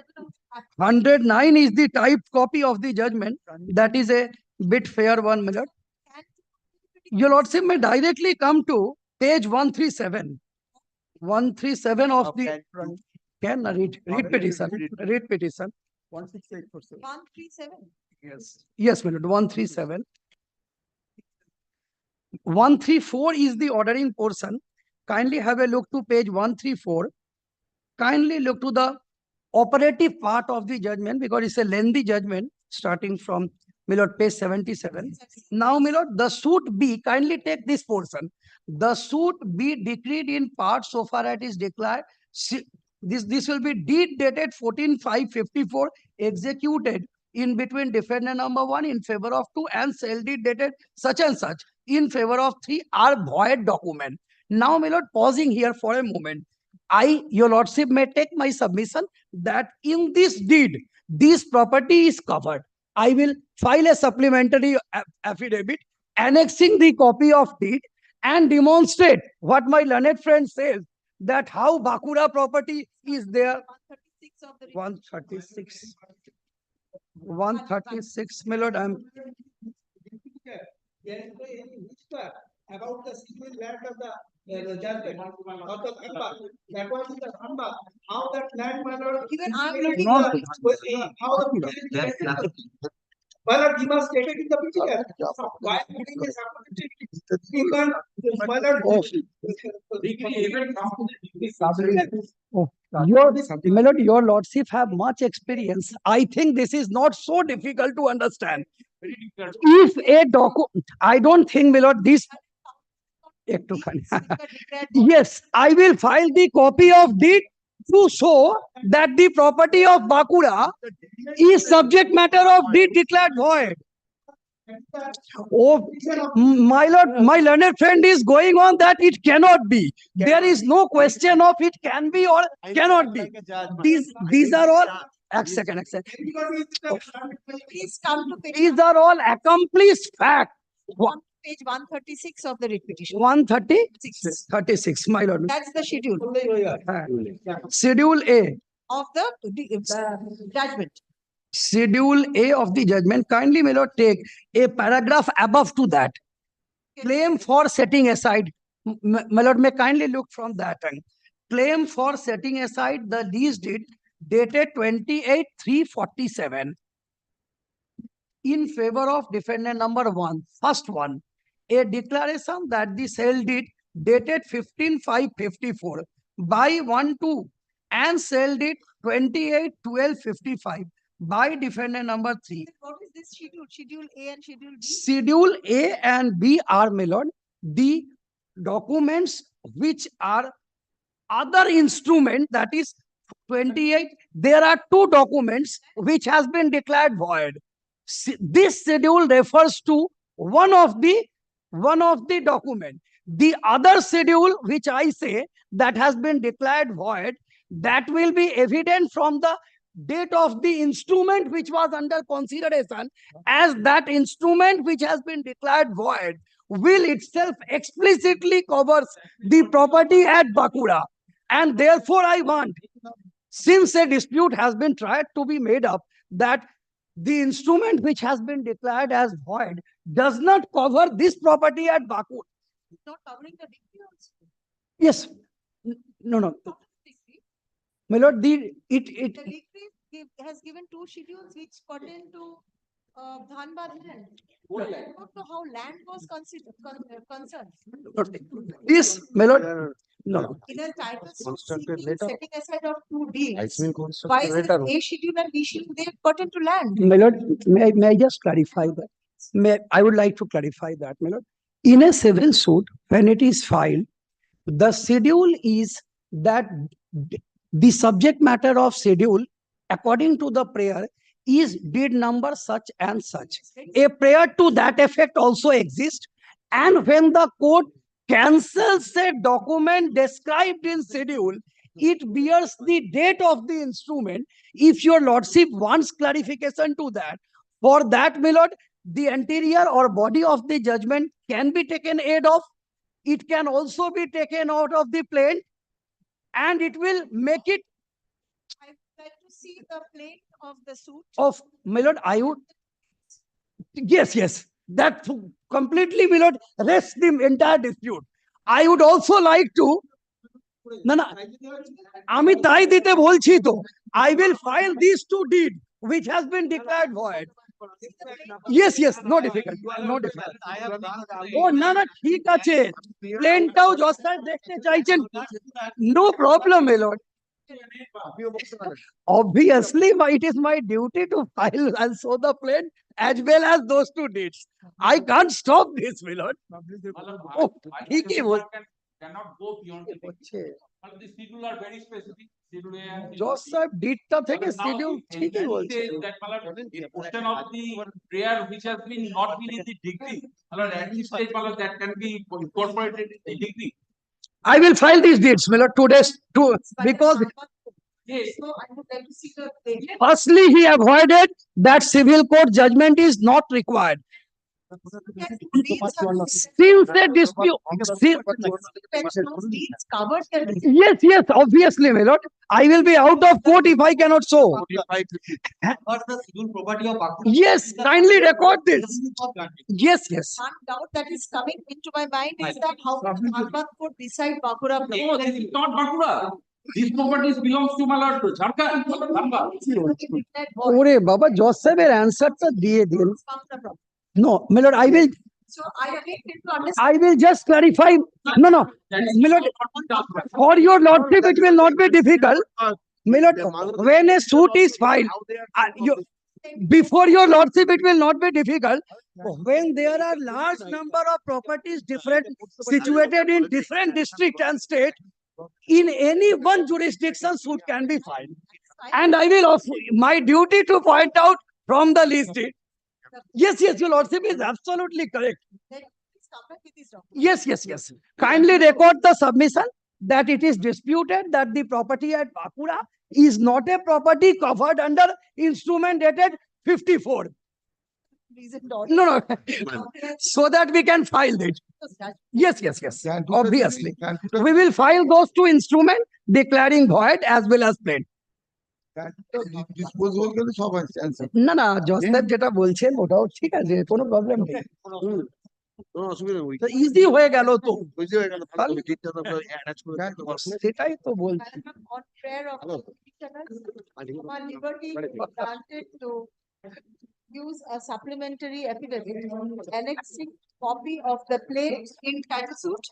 109 is the typed copy of the judgment. That is a bit fair one, my lord. Your lordship may directly come to page 137. 137 of the can read petition. Read petition. 137. Yes, my lord. 137. 134 is the ordering portion. Kindly have a look to page 134. Kindly look to the operative part of the judgment because it's a lengthy judgment starting from Milord page 77. Now, Milord, the suit B, kindly take this portion. The suit be decreed in part so far as is declared. This will be deed dated 14/5/54 executed in between defendant number 1 in favor of 2 and sale deed dated such and such in favor of 3 are void document. Now, Milord, pausing here for a moment. Your lordship may take my submission that in this deed, this property is covered. I will file a supplementary affidavit annexing the copy of deed and demonstrate what my learned friend says that how Bakura property is there. 136. 136, my lord, I'm about the civil land of the judgment of the Khamba. That was in the Khamba. How that land, my lord, even I'm how the my lord, he must take it in the petition. Why putting this because my lord, my lord, your lordship have much experience. I think this is not so difficult to understand. If a I don't think, my lord, this yes, I will file the copy of deed to show that the property of Bakura is subject matter of deed declared void. Oh, my lord, my learned friend is going on that it cannot be. There is no question of it can be or cannot be. These are all second. Please come to page. These are all accomplished facts. Page 136 of the writ petition. 136, my lord. That's the schedule. Schedule A. Of the judgment. Schedule A of the judgment. Kindly, my lord, take a paragraph above to that. Claim for setting aside. My lord, may kindly look from that end. Claim for setting aside the lease deed dated 28/3/47 in favor of defendant number 1. First one, a declaration that the sale deed dated 15/5/54 by 1/2 and sale deed 28/12/55 by defendant number 3. What is this schedule? Schedule A and Schedule B? Schedule A and B are, my lord, the documents which are other instrument, that is 28. There are 2 documents which has been declared void. This schedule refers to one of the document. The other schedule which I say that has been declared void, that will be evident from the date of the instrument which was under consideration, as that instrument which has been declared void will itself explicitly covers the property at Bakura. And therefore I want, since a dispute has been tried to be made up, that the instrument which has been declared as void does not cover this property at Bakura. It's not covering the degree also. Yes. No. My lord, the decree has given 2 schedules which pertain to Dhanbad land. I don't know how land was concerned. This, my lord, no. In a title setting aside of 2 deeds, why is it A schedule and B schedule, they pertain to land? My lord, may I just clarify that? I would like to clarify that, my lord. In a civil suit, when it is filed, the schedule is that the subject matter of schedule, according to the prayer, is deed number such and such. A prayer to that effect also exists. And when the court cancels a document described in schedule, it bears the date of the instrument. If your lordship wants clarification to that, for that, my lord, the anterior or body of the judgment can be taken aid of. It can also be taken out of the plane, and it will make it I would like to see the plate of the suit. of, my lord, I would. Yes, that completely will not rest the entire dispute. I would also like to, না আমি তাই দিতে বলছি তো, I will file these two deed which has been declared void. Yes, no difficult. ও না ঠিক আছে, প্লেনটাও zoster দেখতে চাইছেন, no problem, my lord. Obviously, it is my duty to file and show the plane as well as those two deeds. I can't stop this, my lord. Oh, ঠিকই বল। Cannot go beyond the but the schedule are very specific. জজ সাহেব ডিটটা থেকে schedule ঠিকই বলছে। That in question of the prayer which has been not been in the degree, at this stage that can be incorporated in the degree. I will file these deeds, my lord, 2 days because Yes. So I would like to see the plate. firstly he avoided that civil court judgment is not required. Since the dispute, yes, obviously, my lord, I will be out of court if I cannot show. Yes, kindly record this. Yes. One doubt that is coming into my mind is that how HON'BLE could decide Bakura. No, this is not Bakura. This property belongs to my lord Jharkhand. ওরে বাবা, জজ সাহেবের অ্যানসারটা দিয়ে দিন। No, my lord, I will. So I again need to understand. I will just clarify. No, my lord, for your lordship, it will not be difficult. My lord, when a suit is filed, before your lordship, it will not be difficult. When there are large number of properties situated in different district and state, in any one jurisdiction, suit can be filed. And I will also, my duty to point out from the list deed. Yes, your lordship is absolutely correct. Yes. Kindly record the submission that it is disputed that the property at Bakura is not a property covered under instrument dated 54. No, so that we can file it. Yes, obviously. We will file those two instruments declaring void as well as plain. না জজ সাহেব যেটা বলছেন ওটাও ঠিক আছে, কোনো problem নেই, ইজি হয়ে গেল তো, সেটাই তো বলছি। On prayer of the petitioners, liberty granted to use a supplementary affidavit annexing copy of the plate in title suit.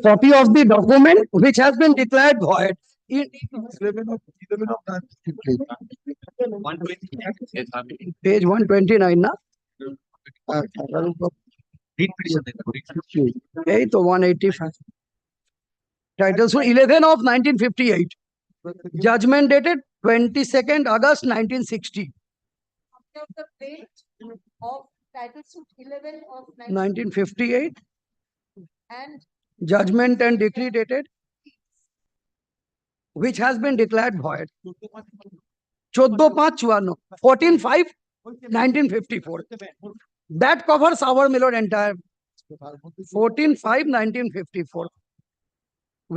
Copy of the document which has been declared void. Page 129 na? Hey, to 185. Title suit 11 of 1958. Judgment dated 22nd August 1960. Copy of the plate of title suit 11 of 1958. And Judgment and decree dated which has been declared void. 14/5/54. 14/5/1954. That covers our entire 14/5/1954,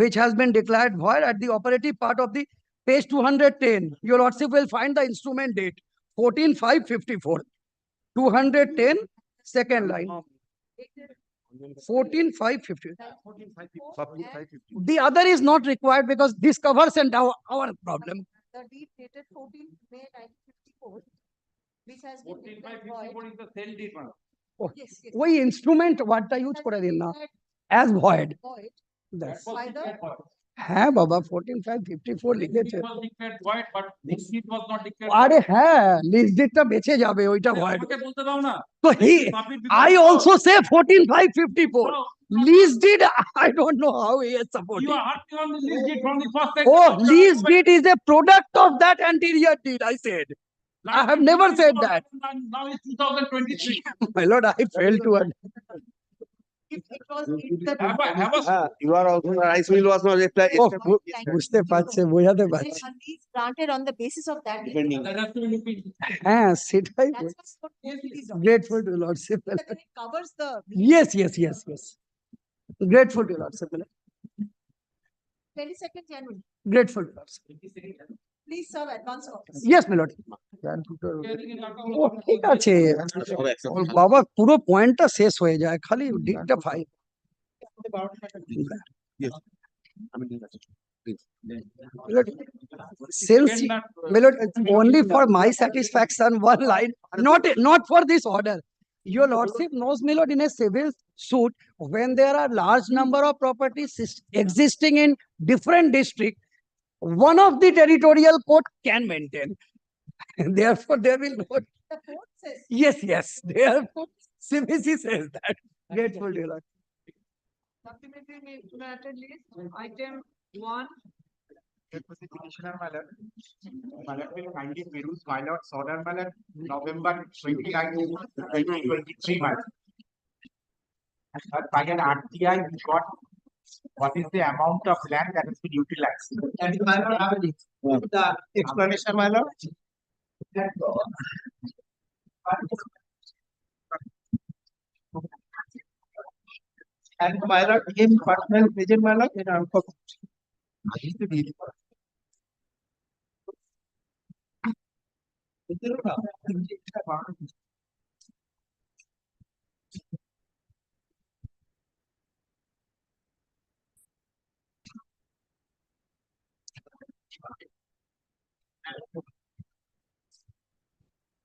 which has been declared void at the operative part of the page 210. Your lordship will find the instrument date 14/5/54. 210, second line. 14/5/50. The other is not required because this covers and our problem. the deed dated 14 May 1954, which has been declared void. is the sale deed one. Oh, Yes. ওই instrument ওয়ার্ডটা use করে দিন না, as void. Void That's by the হ্যাঁ বাবা 14/5/54 লিখেছে। It was declared void, but this deed was not declared. আরে হ্যাঁ, লিস্ট ডেটটা বেঁচে যাবে, ওইটা void। আমাকে বলতে দাও না। তো I also say 14/5/54. Lease deed, I don't know how he is supporting. You are acting on the lease deed from the first. Oh, lease deed is a product of that anterior deed, I said. I have never said that. Now it's 2023. My lord, I failed to understand. You are also, rice mill was not established. Oh, বুঝতে পারছে, বোঝাতে পারছে। And these granted on the basis of that. হ্যাঁ, সেটাই। That's what is Grateful to Lordship. It covers the. Yes. Grateful to Lordship. 22nd January. Grateful to Lordship. Please serve advance copies. Yes, my lord. ও ঠিক আছে বাবা, পুরো পয়েন্টটা শেষ হয়ে যায়, খালি ডিটটা file. Since, my lord, only for my satisfaction, one line, not for this order. Your lordship knows, my lord, in a civil suit, when there are large number of properties existing in different districts, one of the territorial court can maintain. Therefore, there will not. The court says. Yes. Therefore, CBC says that. Grateful, dear Lord. Supplementary matter list, item 1. Petitioner, my lord. My lord will kindly peruse my lord's order, my lord, November 29, 2023, my lord. But by an RTI, we got what is the amount of land that has been utilized. And my lord, I will the explanation, my lord. And my lord, again, personal present, my lord, in our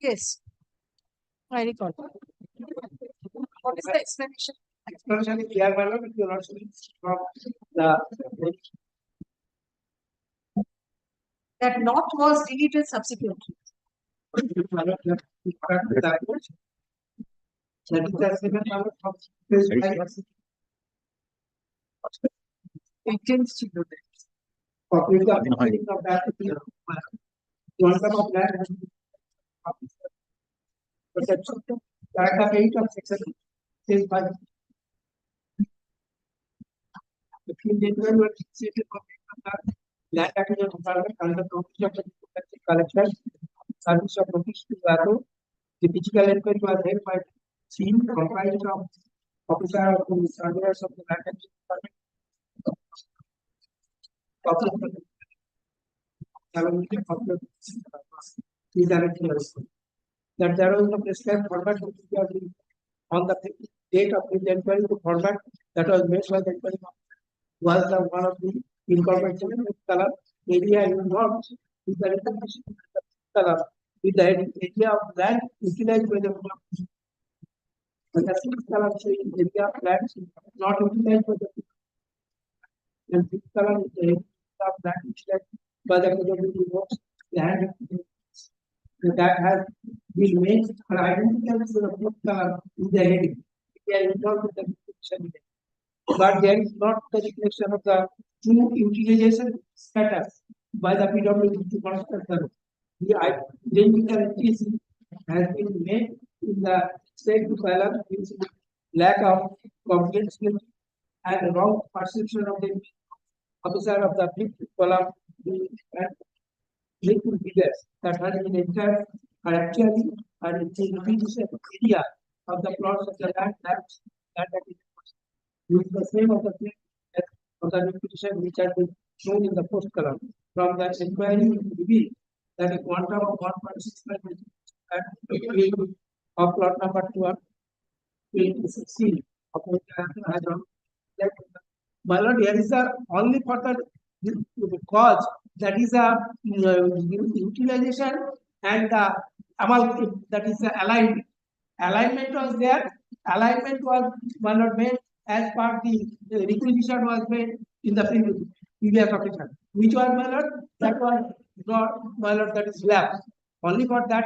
Yes. I recall. What is the explanation? Explanation is clear, my lord, if you are not from the. That not was deleted subsequently. Intends to do that. Quantum of land has been perception. Paragraph 8 of section says by the field were fixated of land acquisition department under provision of the collection service of notice to Vato. The physical inquiry was held by team comprised of officer of the surveyors of the land acquisition department. That there was no prescribed format on the date of the inquiry, the format that was made by the inquiry was the one of the incorporation color area involved with the recognition color with the area of land utilized by the color showing area of land not utilized by the and this color is the area of land utilized by the works land that has been made for identical to the fourth color in the heading. They are involved with the description. But there is not the reflection of the true utilization status by the PWD to constructor. The identical entity has been made in the state to balance with lack of confidence and wrong perception of the officer of the fifth column and little figures that has been entered are actually and it's in repetition area of the plots of the land that is with the same of the thing of the repetition which has been shown in the first column. From that inquiry reveal that a quantum of 1.65 of plot number 2 will succeed of my lord, here is the only for the cause that is a utilization and the that is the alignment. Alignment was there. Alignment was my lord made as part the requisition was made in the previous occasion. Which was my lord? That was not my lord, that is lapse. Only for that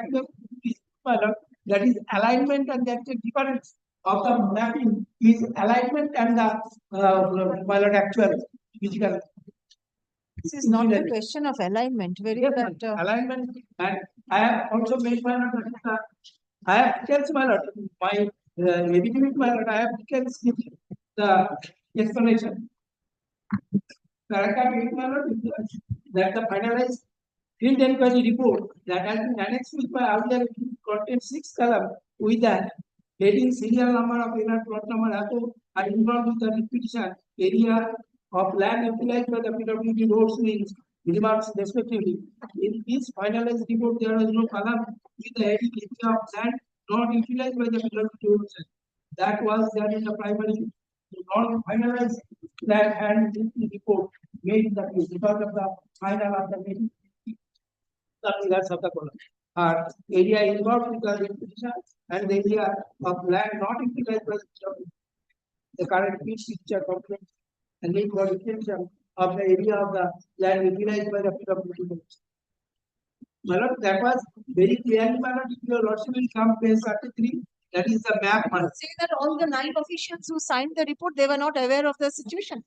my lord, that is alignment and that's the difference of the mapping is alignment and the my lord actual physical. This is not a question of alignment. Very yes, that alignment and I have also made my lord, I have details, my lord, my legitimate my lord, I have details with the explanation. Paragraph 8, my lord, that the finalized field inquiry report that has been annexed with my earlier content 6 column with the heading serial number of area plot number are involved with the repetition area of land utilized by the PWD roads means remarks respectively. In this finalized report, there was no column with the heading area of land not utilized by the PWD roads. That was there in the primary non-finalized plan and report made in the case because of the final of the meeting. The figures of the column area involved with the repetition and the area of land not utilized by the current picture complaint and need for extension of the area of the land utilized by the PWD. My lord, that was very clearly, my lord, if your lordship will come page 33, that is the map. Say that all the 9 officials who signed the report, they were not aware of the situation.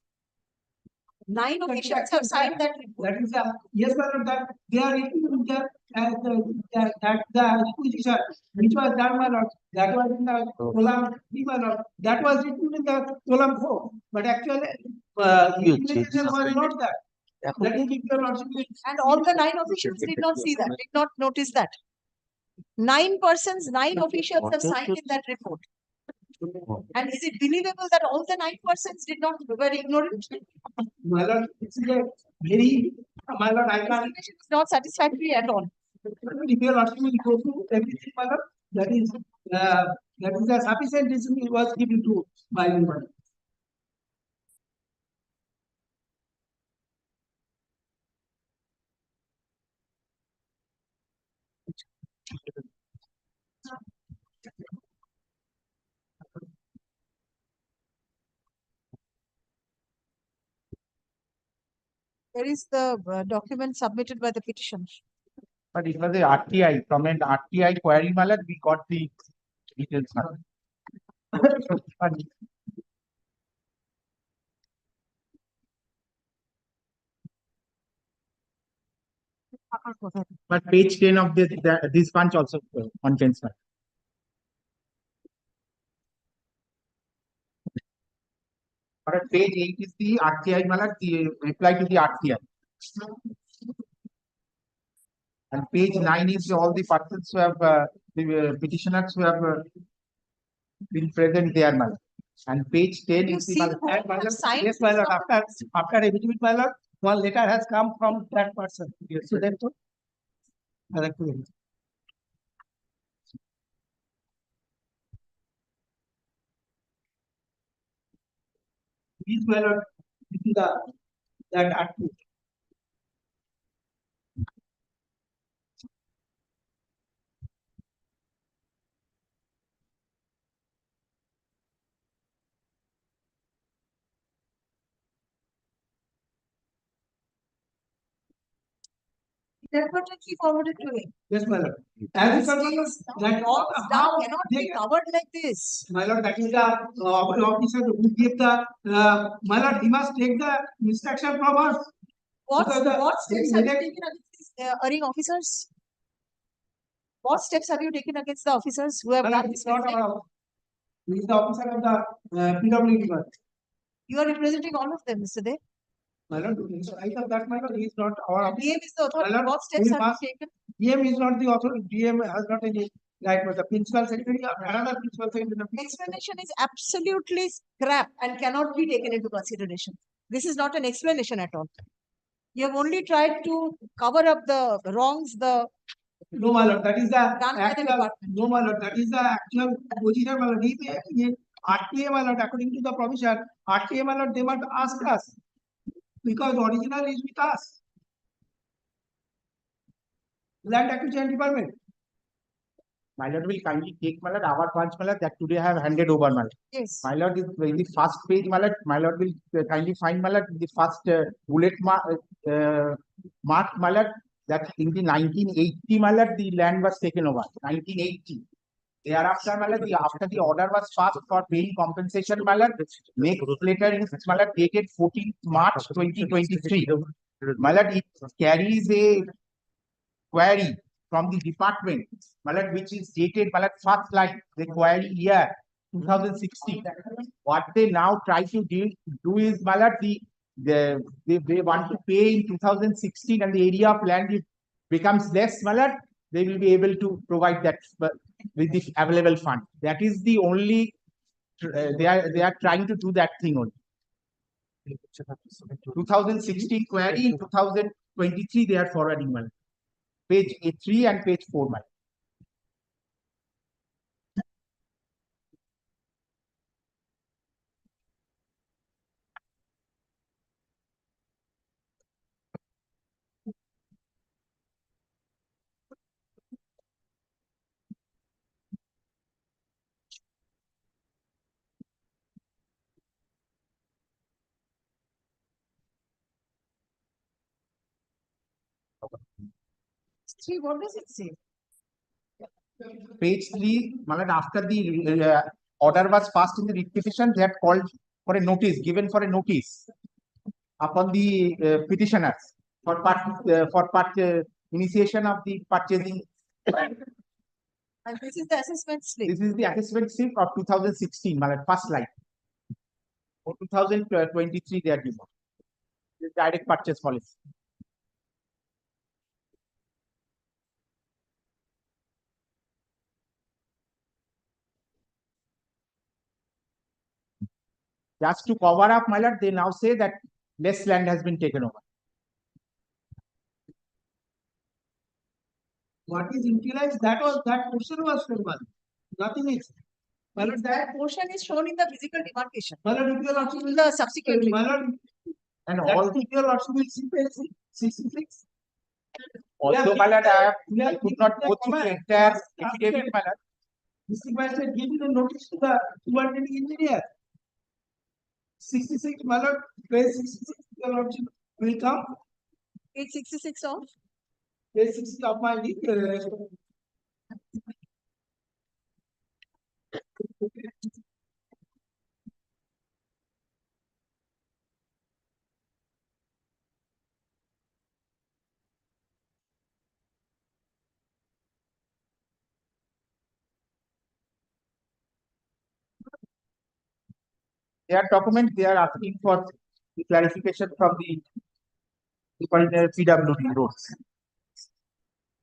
9 officials have signed that report. That is the, yes, my lord, that they are written there as the requisition which was done, my lord, that was in the column 3, my lord, that was written in the column 4, but actually, implementation was not that. That is if your lordship will. And all the 9 officials did not see that, did not notice that. 9 persons, 9 officials have signed in that report. And is it believable that all the 9 persons did not were ignorant? My lord, it's a very, my lord, I can't. It's not satisfactory at all. If your lordship will go through everything, my lord, that is a sufficient reason it was given to my lord. Where is the document submitted by the petitioner? But it was a RTI, from an RTI query, Malad, we got the details. But page 10 of this bunch also contains that. But page 8 is the RTI, Malad, the reply to the RTI. And page 9 is all the persons who have, the petitioners who have been present there, Malad. And page 10 is the yes, my lord, after evidence, my lord, one letter has come from that person. Yes, so therefore, these my lord, that article. That what he forwarded to him. Yes, my lord. As you can that how cannot be covered like this. My lord, that is the officer who gave the my lord, he must take the instruction from us. What steps have you taken against these erring officers? What steps have you taken against the officers who have done this? Not our, he is the officer of the PWD. You are representing all of them, Mr. Dev. My lord, I thought that my lord, he is not our officer. DM is the authority. What steps have you taken? DM is not the authority. DM has not any right, but the principal secretary, another principal secretary. Explanation is absolutely scrap and cannot be taken into consideration. This is not an explanation at all. You have only tried to cover up the wrongs, no, my lord, that is the actual, no, my lord, that is the actual position, my lord. RTA, my lord, according to the provision, RTA, my lord, they must ask us because the original is with us. Land Acquisition Department. My lord will kindly take, my lord, our bunch, my lord, that today I have handed over, my lord. Yes. My lord is in the first page, my lord will kindly find, my lord, the first bullet mark, my lord, that in the 1980, my lord, the land was taken over. 1980. Thereafter, my lord, after the order was passed for paying compensation, my lord, next letter is, my lord, dated 14th March 2023. My lord, it carries a query from the department, malad, which is dated malad first line, the query year 2016. What they now try to do is malad, they want to pay in 2016 and the area of land becomes less malad, they will be able to provide that with the available fund. That is the only they are trying to do that thing only. 2016 query in 2023 they are forwarding malad. Page 3 and page 4 malad. See, what does it say? Page 3, malad, after the order was passed in the writ petition, they had called for a notice, given for a notice upon the petitioners for initiation of the purchasing. And this is the assessment slip. This is the assessment slip of 2016, malad, first line. For 2023, they are given. The direct purchase policy. Just to cover up, my lord, they now say that less land has been taken over. What is utilized, that portion was shown. Nothing is. My lord, That portion is shown in the physical demarcation. my lord, if you are also In the subsequently. my lord, And that all, if you are also will see page 66. also, my lord, I could not go through the entire affidavit, my lord. District magistrate giving a notice to the superintending engineer. 66, my lord, page 66, your lordship will come. Page 66 of? Page 60 of my Their document, they are asking for the clarification from the PWD roads.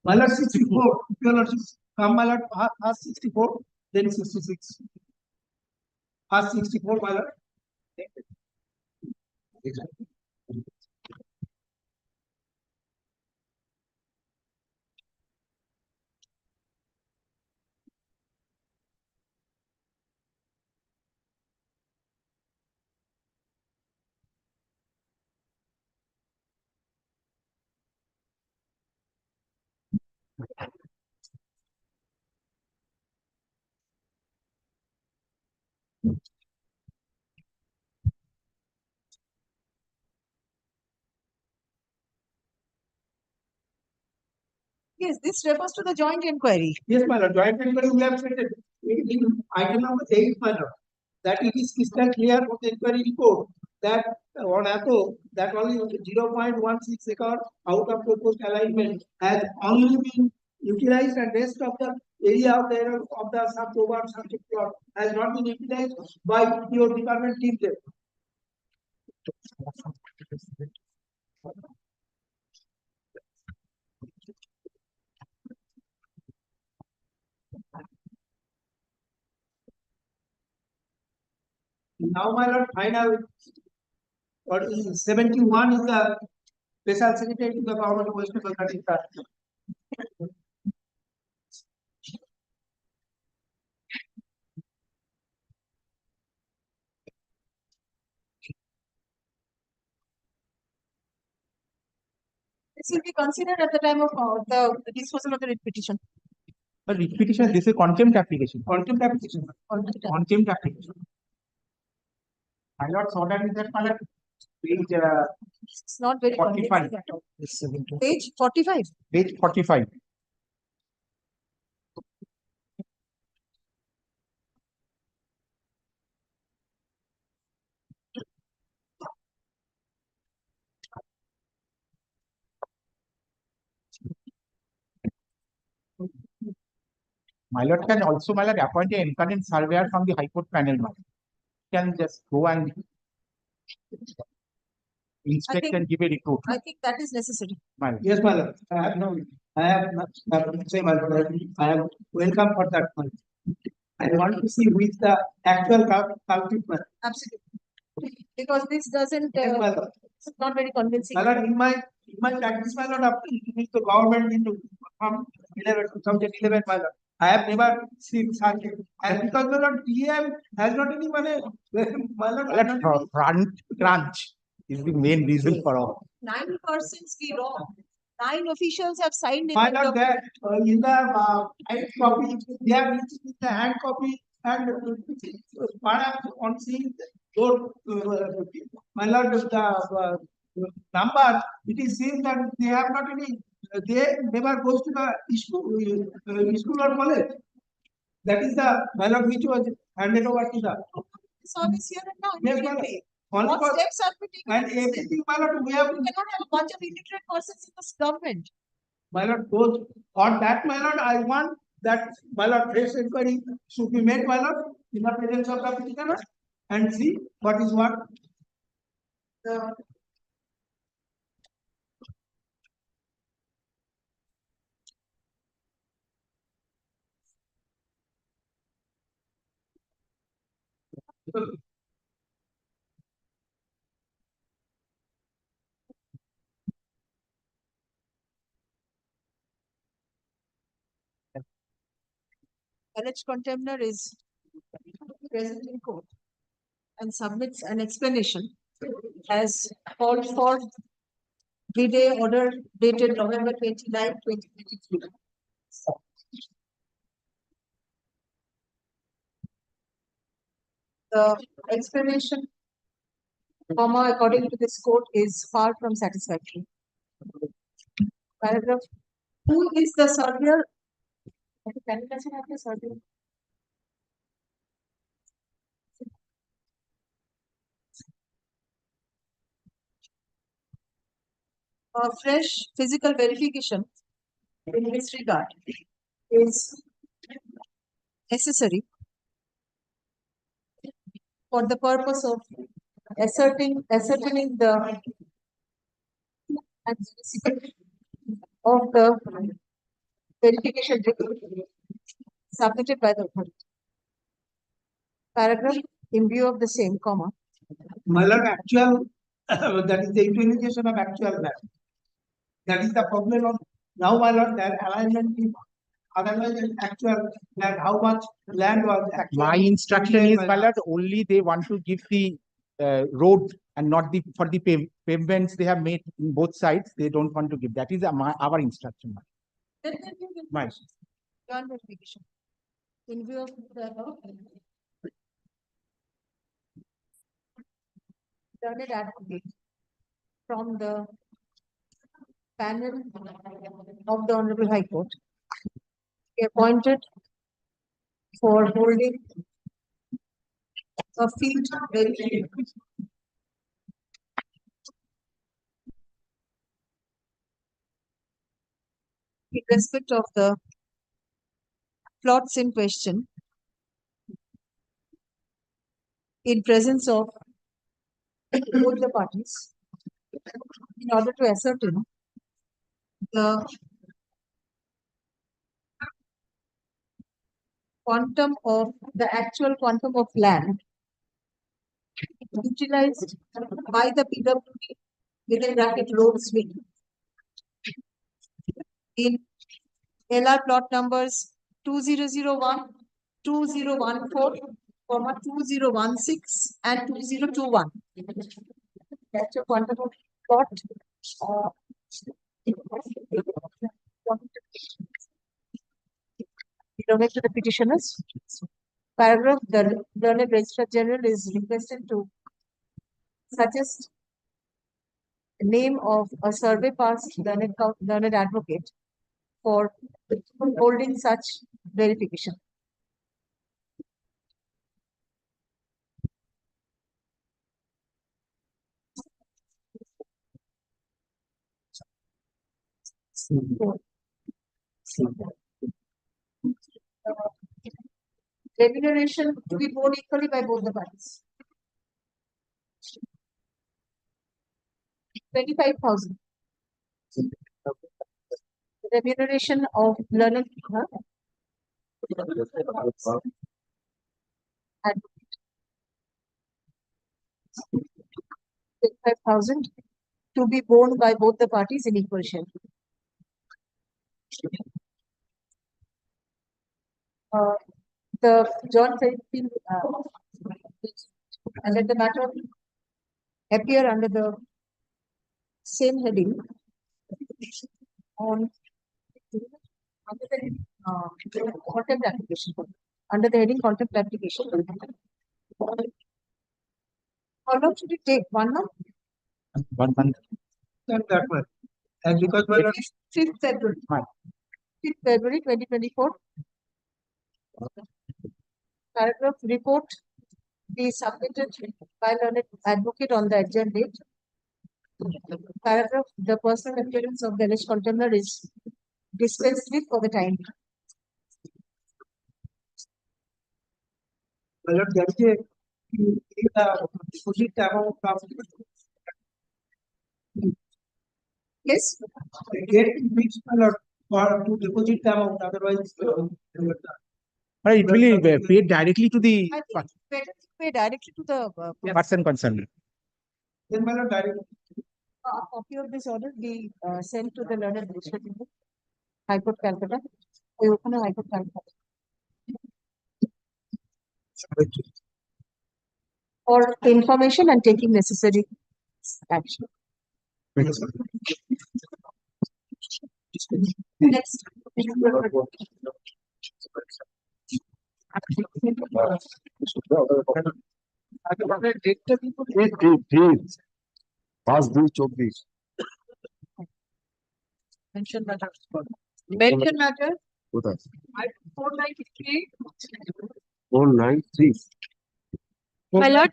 my lord 64, your lordship come, my lord, past 64, then 66. Past 64, my lord. Yes, this refers to the joint inquiry. Yes, my lord, joint inquiry we have stated in item number 8, my lord, that it is crystal clear from the inquiry report that on ATO, that only 0.16 acre out of proposed alignment has only been utilized and rest of the area of the sub-program subject plot has not been utilized by your department team there. Now, my lord, final, what is 71 is the special secretary to the government of West Bengal, that is the This will be considered at the time of the disposal of the writ petition. But writ petition, this is a contempt application. Contempt application. Contempt application. My lord's order is that, my lord, page It's not very 45. convincing. Page 45. Page 45. My lord can also, my lord, appoint an independent surveyor from the High Court panel, my lord. Can just go and inspect and give a report. I think that is necessary. My lord. Yes, my lord. I have not, say, my lord, I have welcome for that one. I want to see with the actual culprit. Absolutely. Because this doesn't, Yes, my lord. it's not very convincing. My lord, in my practice, my lord, after with the government into from 2011, my lord, I have never seen such a, and because my lord, PM has not any money, my lord, My lord, front crunch is the main reason for all. 9 persons we wrong. 9 officials have signed it. my lord, that in the hard copy, they have written in the hand copy, and perhaps on seeing those, my lord, the number, it is seen that they have not any, they never goes to the school or college. That is the my lord which was handed over to the Service here and now. Yes, my lord. immediately. Only What for- steps are we taking? and to this everything, my lord, we have We cannot have a bunch of illiterate persons in this government. my lord, those on that, my lord, I want that my lord fresh inquiry should be made, my lord, in the presence of the petitioner and see what is what. The alleged contemner is present in court and submits an explanation as called for V-Day order dated November 29, 2023. The explanation, comma, according to this court, is far from satisfactory. Paragraph. Who is the surveyor? Can you mention the surveyor? A fresh physical verification in this regard is necessary for the purpose of ascertaining the accuracy of the verification report submitted by the authority. Paragraph in view of the same, comma. My lord, actual, that is the utilization of actual land. That is the problem of now, my lord, that alignment is otherwise than actual land, how much land was actually. My instruction is, my lord, only they want to give the road and not the for the pavements they have made in both sides. They don't want to give. That is our instruction. Then we will My joint verification in view of the learned advocate from the panel of the Honorable High Court be appointed for holding a field verification in respect of the plots in question in presence of both the parties in order to ascertain the quantum of the actual quantum of land utilized by the PWD within bracket road swing in LR plot numbers 2001, 2014, 2016 and 2021. That's your quantum of plot. Belonging to the petitioners. Paragraph, the learned registrar general is requested to suggest the name of a survey past learned advocate for holding such verification. Remuneration to be borne equally by both the parties. 25,000. Remuneration of learned advocate. 25,000 to be borne by both the parties in equal share. The John Philippine, and let the matter appear under the same heading on under the heading, contempt application. Under the heading contempt application. How long should it take? 1 month? 1 month. Not that much. And because my lord, 5th February. 5th February 2024. Paragraph report be submitted by learned advocate on the adjourned date. Paragraph the personal appearance of the alleged contender is dispensed with for the time. my lord, there is a deposit amount of yes. Get fixed my lord for to deposit the amount, otherwise. It will be paid directly to the I think better to pay directly to the person concerned. Then my lord, direct. A copy of this order be sent to the learned administrator, High Court Calcutta. We open a High Court Calcutta. For information and taking necessary action. Next. Mention matter. Mention matter. 493. 493. My lord,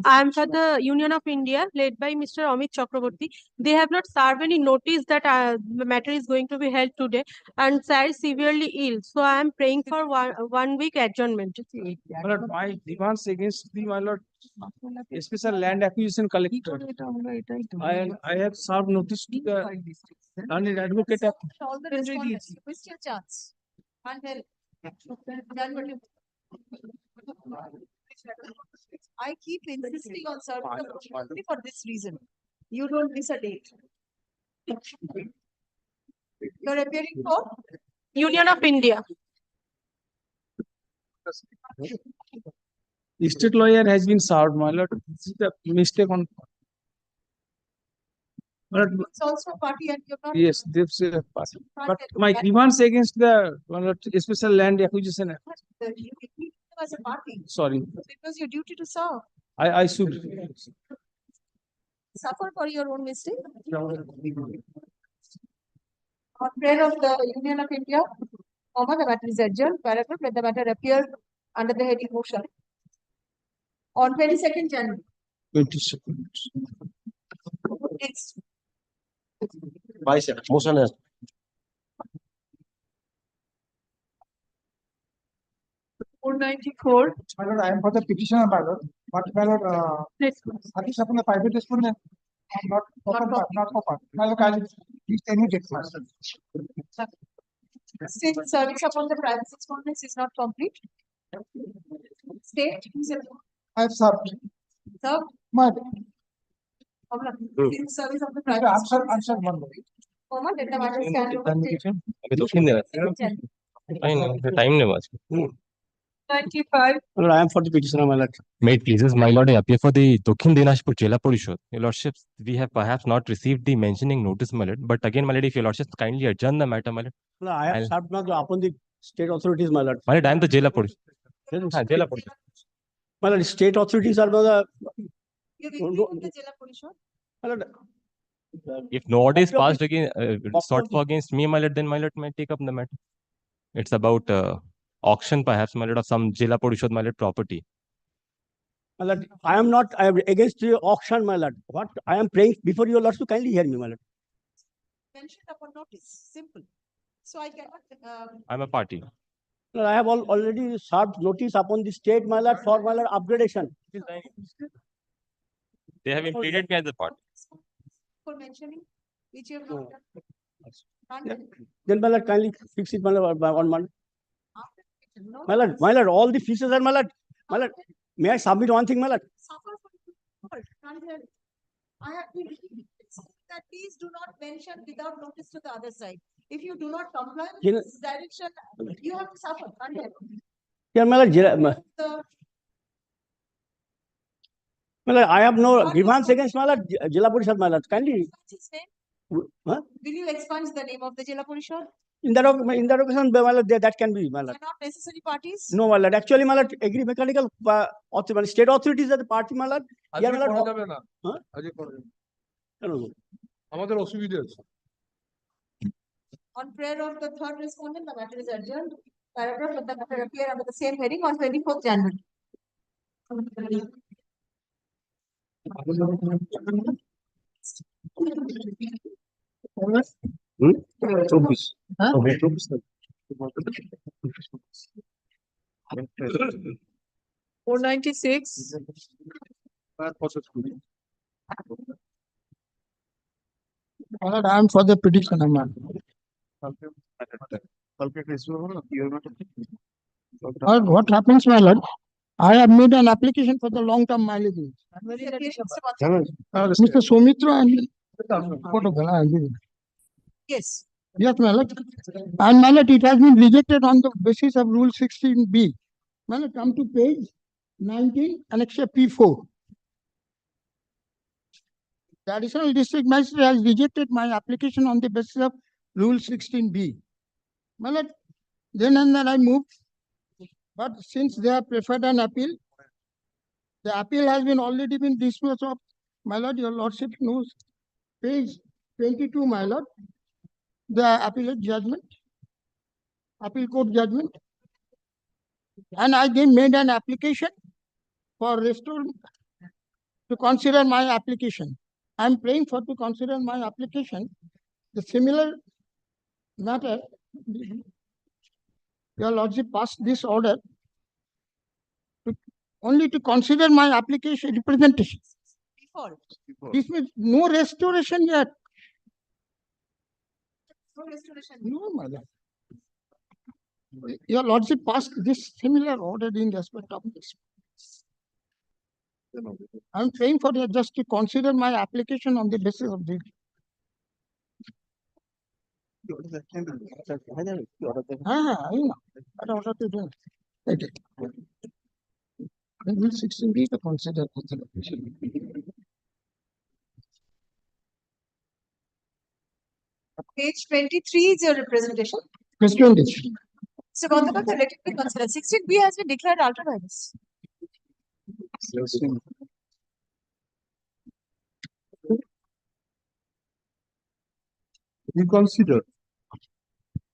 I am for the Union of India, led by Mr. Amit Chakraborty. They have not served any notice that the matter is going to be held today, and sir is severely ill. So I am praying for one week adjournment. My lord, my demands against the, my lord, special land acquisition collector. I have served notice to the learned advocate. All the respondents, you missed your chance. Can't help. Done what you- I keep insisting on serving the motion only for this reason. You don't miss a date. You're appearing for? Union of India. State lawyer has been served, my lord. This is the mistake on. My lord, It's also a party and you're not. yes, this but my demands against the, my lord, special land acquisition. You treat them as a party. Sorry, Because your duty to serve. I should. Suffer for your own mistake. On prayer of the Union of India, the matter is adjourned. Paragraph, let the matter appear under the heading motion. On 22nd January. 22nd. Next. Motion is 494. My lord, I am for the petitioner, my lord. But my lord, at least upon the private respondent, not for part. My lord, I will please immediate. Since service upon the private respondents is not complete. State. I have served. Served. My Since service of the private. answer one. Let the matter stand over. Time never. 95. Lord, I am for the petitioner, my lord. May it pleases my lord, I appear for the Dokhin Dinajpur Jela Parishad. Your lordships, we have perhaps not received the mentioning notice, my lord. But again, my lord, if your lordships kindly adjourn the matter, my lord. Lord, I have served now upon the state authorities, my lord. My lord, I am the Jela Parishad. Jela Parishad. My lord, state authorities are the. You will the Jela Parishad? My lord, If no order is passed again, sought for against me, my lord, then my lord may take up the matter. It's about auction, perhaps, my lord, of some Jela Parishad, my lord, property. my lord, I am not. I am against the auction, my lord. What I am praying before your lords to kindly hear me, my lord. Mentioned upon notice. Simple. So I cannot. I'm a party. I have already served notice upon the state, my lord, for my lord upgradation. They have implemented me as a part. For mentioning, which you have not done. Yeah. Then my lord kindly fix it, my lord, on Monday. No, My lord, all the features are my lord. My lord, may I submit one thing, my lord? suffer for I have been that please do not mention without notice to the other side. If you do not comply with General- this direction, you have to suffer. Yeah, my lord, The my lord, I have no grievance against my lord, Jilla Parishad, my lord. Kindly. his name, Huh? will you expunge the name of the Jilla Parishad? In that occasion, my lord, that can be, my lord. They are not necessary parties. No, my lord. Actually, my lord, agri mechanical state authorities are the party, my lord. Yeah, my lord. Huh? No, no. আমাদের অসুবিধা আছে On prayer of the third respondent, the matter is adjourned. Paragraph of the matter appear under the same heading on 24th January. Huh? 496. My lord, I am for the petition, my lord. What happens, my lord? I have made an application for the long-term mileage. Mr. Soumitra and Yes. yes, my lord. And my lord, it has been rejected on the basis of Rule 16B. My lord, come to page 19, Annexure P4. The additional district magistrate has rejected my application on the basis of Rule 16B. My lord, then and then I moved, but since they have preferred an appeal, the appeal has been already been disposed of. My lord, your lordship knows, page 22, my lord, the appellate judgment, appeal court judgment. And I then made an application for restore to consider my application. I am praying for to consider my application. The similar matter, your lordship passed this order only to consider my application representation. Default. This means no restoration yet. No restoration. No, my lord. Your lordship passed this similar order in respect of this. I am praying for you just to consider my application on the basis of this. I know. What order to do? Okay. Rule 16B to consider consideration. Page 23 is your representation. Question this. So, let it be considered. 16B has been declared ultra virus. Reconsider.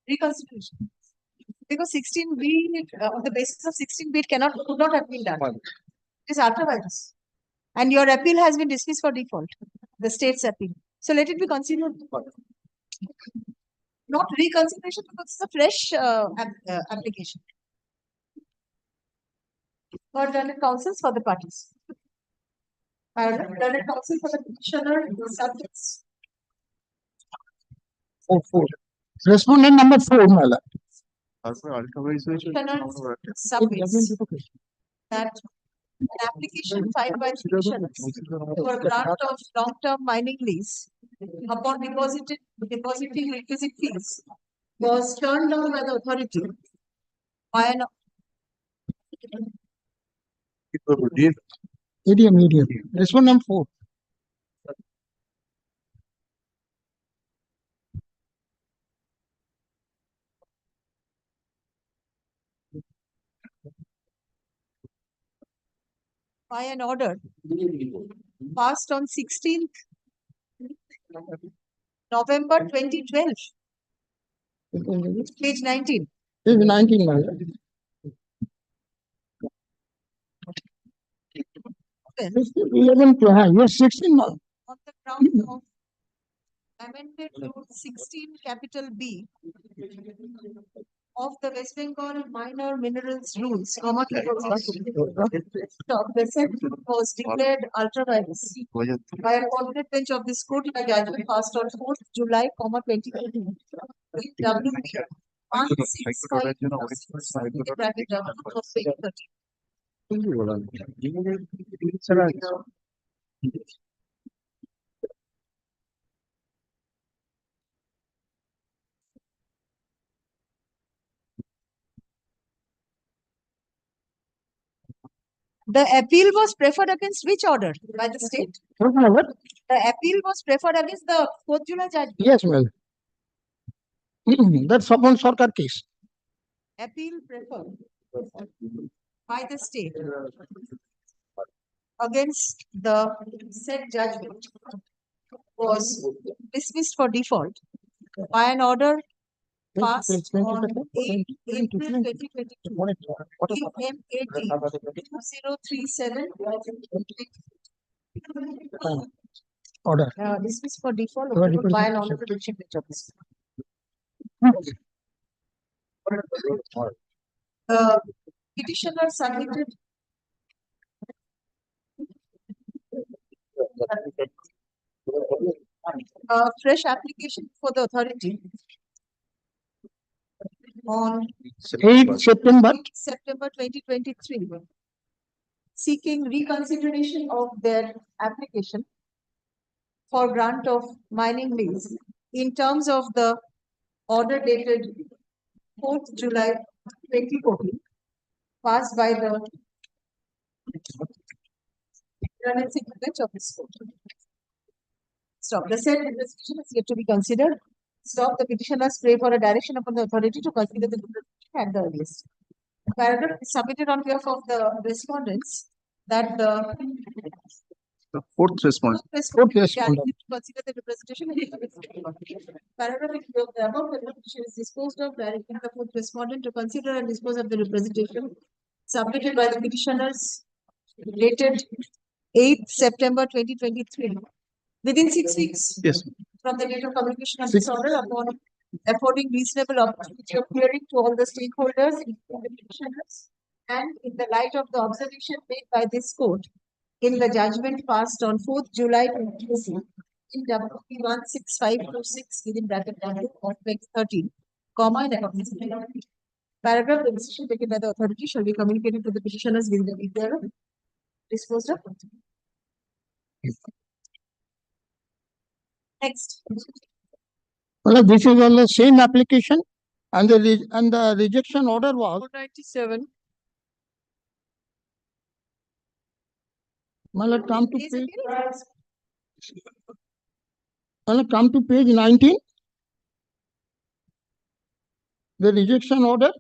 Reconsideration. Because 16B, on the basis of 16B, it could not have been done. It is ultra virus. And your appeal has been dismissed for default, the state's appeal. So let it be considered. Not reconsideration because it's a fresh application. For learned counsels for the parties. Learned counsel for the petitioner, the subjects. 4. Respondent number 4, my lord. Petitioner submits that an application filed by the petitioner for grant of long-term mining lease upon depositing requisite fees was turned down by the authority by an Medium. Respondent number 4. by an order passed on 16th November 2012. Page 19. Page 19, my lord. Then, 11 to yes, 16 now. on the ground of amended Rule 16 capital B, of the West Bengal Minor Minerals Rules, comma, the said was declared ultra virus by a concurrent bench of this court in a judgment passed on 4th July, 2020. W 165 bracket W of 2013. The appeal was preferred against which order by the state? What? The appeal was preferred against the 4th July judgment. Yes, well. That's upon Sarkar case. Appeal preferred by the state against the said judgment was dismissed for default by an order passed on 8 April 2022 in MAT 2037 Order. dismissed for default Order. by an honorable bench of this. Petitioner submitted a fresh application for the authority on 8 September. September 2023, seeking reconsideration of their application for grant of mining lease in terms of the order dated 4th July 2014, passed by the bench of this court. Stop. The said investigation is yet to be considered. Stop. The petitioners pray for a direction upon the authority to consider the petition at the earliest. Paragraph is submitted on behalf of the respondents that the fourth respondent. Fourth respondent to consider the representation in the paragraph of the above petition is disposed of, directing the fourth respondent to consider and dispose of the representation submitted by the petitioners dated 8th September 2023 within 6 weeks. Yes. From the date of communication of this order upon affording reasonable opportunity of hearing to all the stakeholders, including the petitioners, and in the light of the observation made by this court in the judgment passed on 4th July 2020 in WP 16526 within bracket W of 2013, comma, in accordance with the paragraph, the decision taken by the authority shall be communicated to the petitioners within the week thereof. Disposed of. Next. Well, this is on the same application and the rejection order was 497. Well, come to page. Well, come to page 19. The rejection order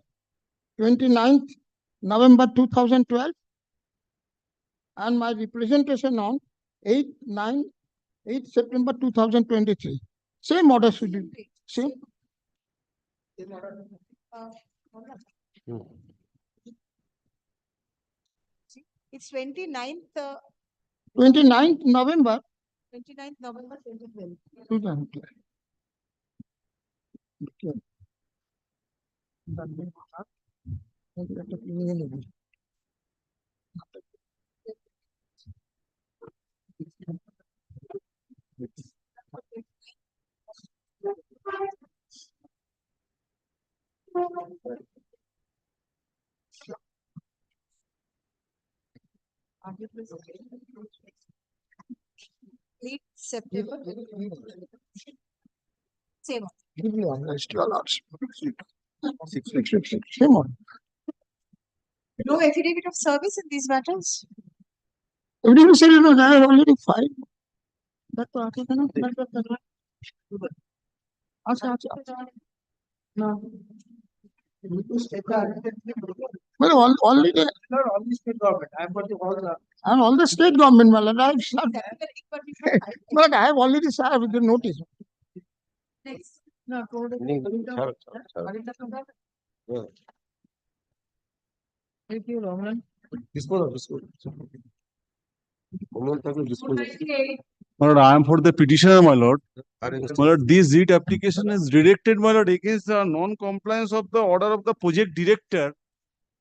29th November 2012 and my representation on 8 September 2023. Same order should be same. It's 29th. 29th November 29th November 2012. 2012. September. Same. Same one. No affidavit of service in these matters. Everybody said, I have already filed. That's what I No. Well, only the. Not only state government. I've got all the. And all the state government, well, but I have already served the notice. Next. No, Thank you, Roman. Dispose of. My lord, I am for the petitioner, my lord. My lord, this writ application is directed, my lord, against the non-compliance of the order of the project director,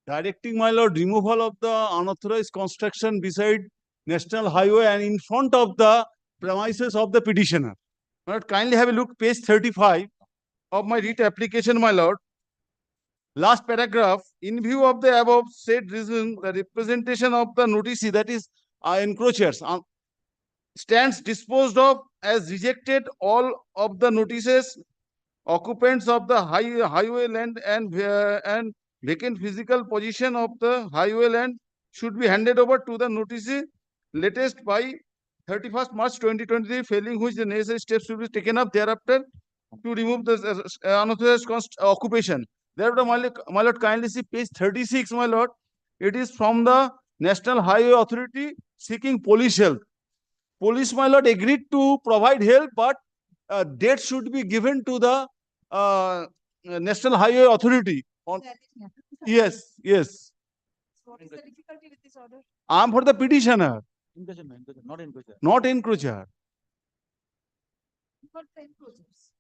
directing, my lord, removal of the unauthorized construction beside National Highway and in front of the premises of the petitioner. My lord, kindly have a look, page 35 of my writ application, my lord. Last paragraph, in view of the above said reason, the representation of the notice, that is encroachers, stands disposed of as rejected. All of the notices, occupants of the highway land and vacant physical position of the highway land should be handed over to the notice latest by 31st March 2023, failing which the necessary steps should be taken up thereafter to remove the unauthorized occupation. Therefore, my lord, kindly see page 36, my lord. It is from the National Highway Authority seeking police help. Police, my lord, agreed to provide help, but dates should be given to the National Highway Authority. Yes, yes. What is the difficulty with this order? I am for the petitioner, Not encroacher. not encroacher. What the encroachers?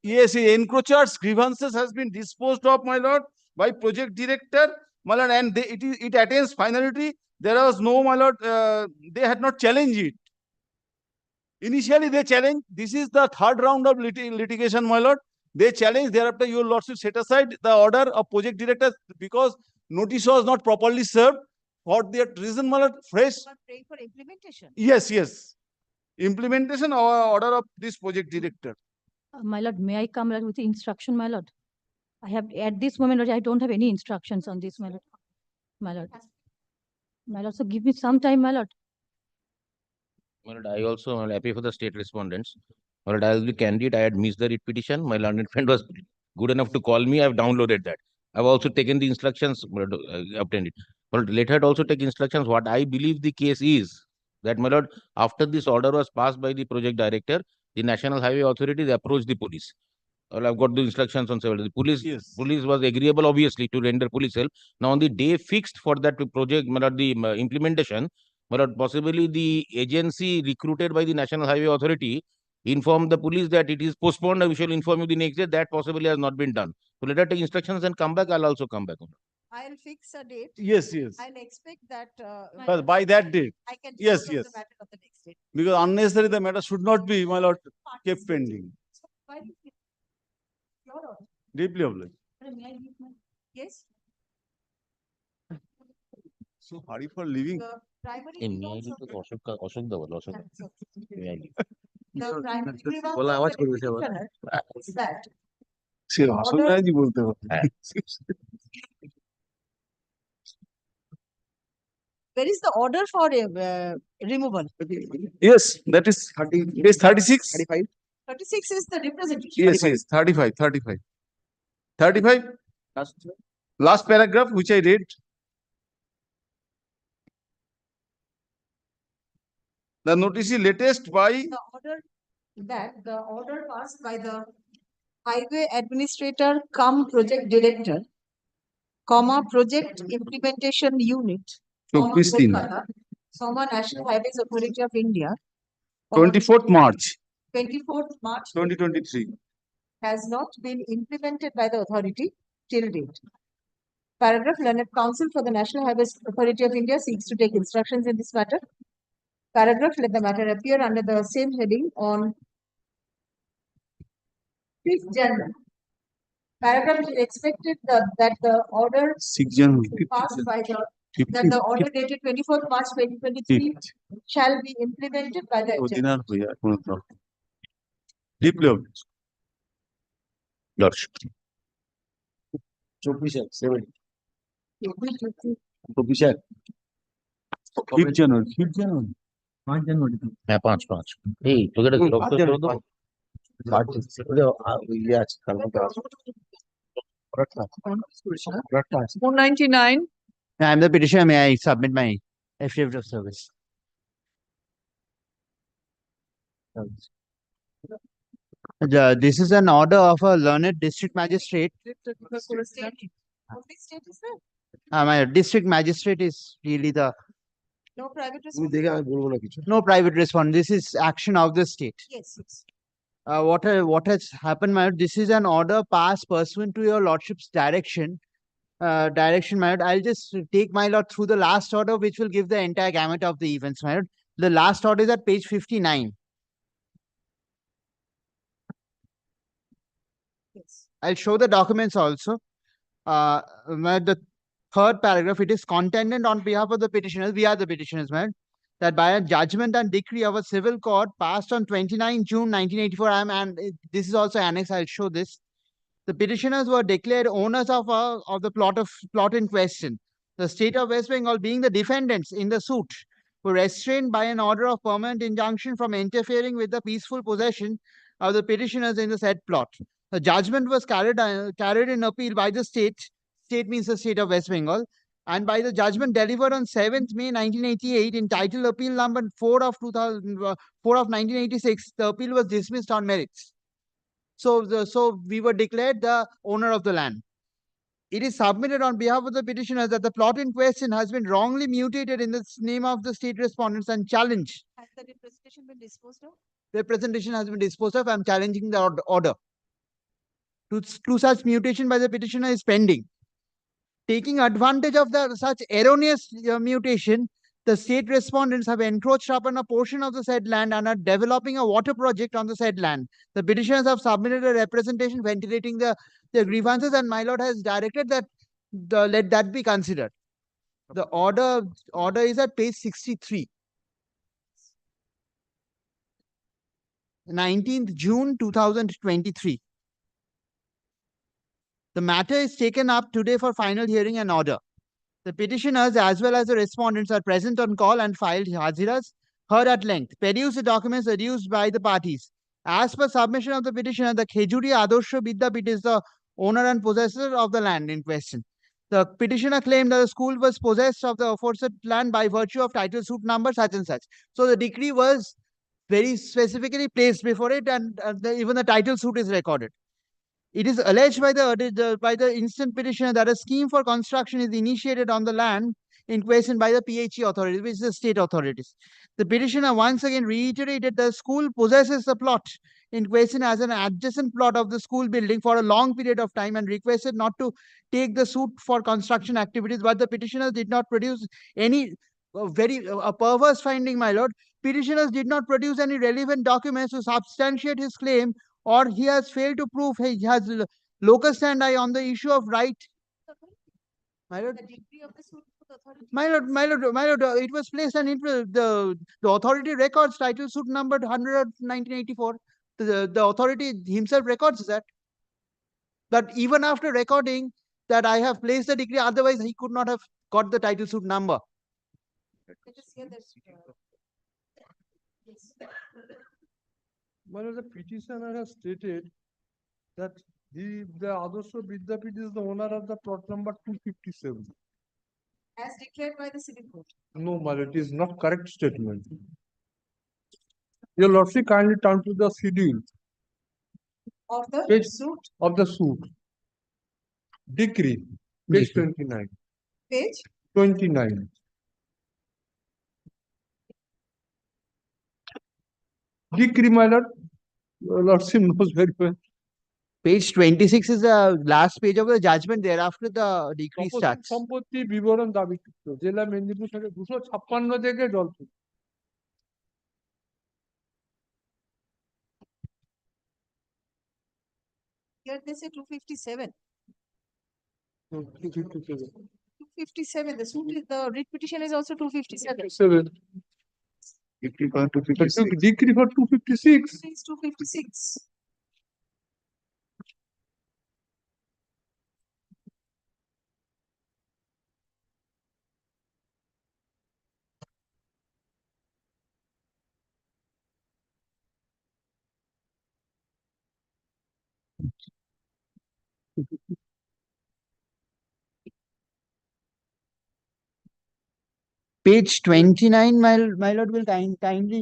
Yes, encroachers grievances has been disposed of, my lord, by project director, my lord, and it attains finality. There was no, my lord, they had not challenged it. Initially, they challenged. This is the third round of litigation, my lord. They challenged. Thereafter, your lordship set aside the order of project director because notice was not properly served. For that reason, my lord, fresh. Praying for implementation. Yes, yes. Implementation or order of this project director. My lord, may I come with the instruction, my lord? I have, at this moment, I don't have any instructions on this, my lord. My lord. My lord, so give me some time, my lord. My lord, I also am happy for the state respondents. My lord, I will be candid. I had missed the writ petition. My learned friend was good enough to call me. I have downloaded that. I've also taken the instructions, obtained it. But later I'd also take instructions. What I believe the case is that, my lord, after this order was passed by the project director, the National Highway Authority, they approached the police. Well, I've got the instructions on several. The police, police was agreeable, obviously, to render police help. Now, on the day fixed for that project, my lord, the implementation, my lord, possibly the agency recruited by the National Highway Authority informed the police that it is postponed. We shall inform you the next day. That possibly has not been done. So let her take instructions and come back. I'll also come back. I'll fix a date. Yes, yes. I'll expect that. By that date. I can Yes, dispose of yes. the matter of the next date. Because unnecessary the matter should not be, my lord, kept pending. Why do you- Your order. Deeply obliged. May I give my- Yes. So hurry for leaving. The primary In grievance of the- The primary grievance बोला, of आवाज the करो इसे आवाज। petitioner is that सिर्फ हंसना जी बोलते हो। where is the order for removal? Yes, that is page 36. 36 is the representation. Yes, yes, 35, 35. 35. Last paragraph, which I read. The notice is latest by The order that the order passed by the highway administrator cum project director, comma project implementation unit, comma, 24 Kolkata, comma National Highways Authority of India, 24th March 24th March 2023. has not been implemented by the authority till date. Paragraph, learned counsel for the National Highways Authority of India seeks to take instructions in this matter. Paragraph, let the matter appear under the same heading on 5th January. Paragraph, it is expected that the order 6 January. passed by that the order dated 24th March 2023 shall be implemented by the agenda. Deeply obliged. Lordship. 5th January. 5th January. 5 January. Yeah, 5. Hey, together. Yes, 499. I'm the petitioner. May I submit my affidavit of service? This is an order of a learned district magistrate. What state is that? My district magistrate is really the No private তুমি response? দেখে আমি বলবো না কিছু। No private response. This is action of the state. Yes, yes. What has happened, my lord, this is an order passed pursuant to your lordship's direction. My lord. I'll just take my lord through the last order, which will give the entire gamut of the events, my lord. The last order is at page 59. Yes. I'll show the documents also. The third paragraph, it is contended on behalf of the petitioners, we are the petitioners, man, that by a judgment and decree of a civil court passed on 29 June 1984, this is also annexed, I'll show this. The petitioners were declared owners of the plot in question. The state of West Bengal, being the defendants in the suit, were restrained by an order of permanent injunction from interfering with the peaceful possession of the petitioners in the said plot. The judgment was carried in appeal by the state. State means the state of West Bengal. And by the judgment delivered on 7th May 1988, entitled Appeal number 4 of 1986, the appeal was dismissed on merits. So we were declared the owner of the land. It is submitted on behalf of the petitioners that the plot in question has been wrongly mutated in the name of the state respondents and challenged. Has the representation been disposed of? Representation has been disposed of. I'm challenging the order. To such mutation by the petitioner is pending. Taking advantage of such erroneous mutation, the state respondents have encroached upon a portion of the said land and are developing a water project on the said land. The petitioners have submitted a representation ventilating their grievances, and my lord has directed that let that be considered. The order is at page 63. 19th June 2023. The matter is taken up today for final hearing and order. The petitioners as well as the respondents are present on call and filed haziras, heard at length. Produce the documents adduced by the parties. As per submission of the petitioner, the Khejuri Adorsho Vidyapith is the owner and possessor of the land in question. The petitioner claimed that the school was possessed of the aforesaid land by virtue of title suit number such and such. So the decree was very specifically placed before it, and even the title suit is recorded. It is alleged by the instant petitioner that a scheme for construction is initiated on the land in question by the PHE authorities, which is the state authorities. The petitioner once again reiterated the school possesses the plot in question as an adjacent plot of the school building for a long period of time and requested not to take the suit for construction activities, but the petitioners did not produce any a perverse finding, my lord. Petitioners did not produce any relevant documents to substantiate his claim, or he has failed to prove he has locus standi on the issue of right. My lord, it was placed and the authority records title suit number 100 of 1984. The authority himself records that even after recording that I have placed the decree, otherwise he could not have got the title suit number. One of the petitioner has stated that the Adorsho Vidyapith is the owner of the plot number 257. As declared by the civil court. No, ma'am, it is not correct statement. Your lordship, kindly turn to the schedule Of the page suit? of the suit. Decree, page 29. Page? 29. Decree, my lord. Your lordship knows very well. Page 26 is the last page of the judgment. Thereafter, the decree starts. সম্পত্তি বিবরণ দাবিকৃত জেলা মেদিনীপুর থেকে 256 থেকে Jalpur. Here they say 257. 257. 257. The suit is the writ petition is also 257. 7. Decree for 256. Decree for 256. It is 256. Page 29, my lord will kindly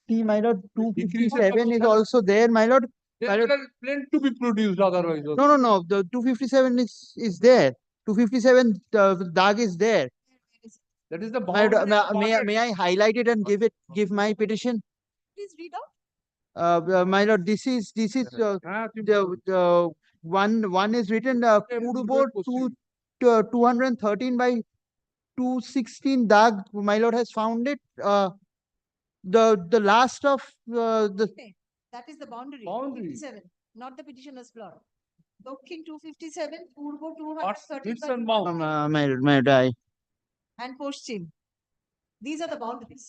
see, my lord. 257 is also there, my lord. Plain to be produced otherwise. No. The 257 is there. 257 DAG is there. That is the My boundary. lord, may I highlight it and give my petition? Please read out. My lord, this is the one is written Purbo 213 by 216 Dag. My lord has found it. The last of the Okay, that is the boundary. Boundary. 57, not the petitioner's plot. Dokhin 257, Purbo What's 213 width by and bound? my lord, and Poshchim. These are the boundaries.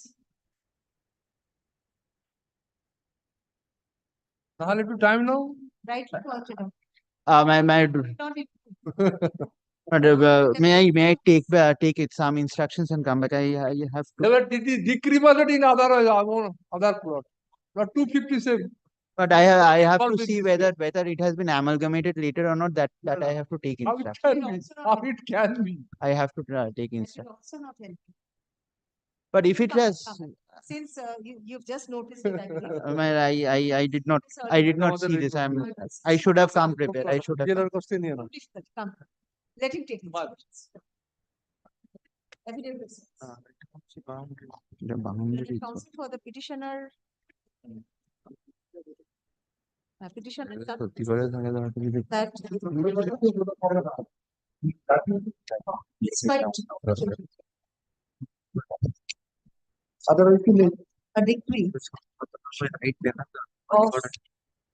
তাহলে একটু time now. Right to alternate. my Not in- may I take it some instructions and come back? I have to. এবার decree budget in other plot. Not 257. But I have to see whether it has been amalgamated later or not. That I have to take How it instruction. can be? How it can be? I have to take That will instruction. also not help you. But if it has, Since you've just noticed it, I believe. I did not see this. I should have come prepared. I should have. Difficult. Come. Let him take instructions. Affidavit. The boundary. Counsel for the petitioner. Petitioner that despite a decree of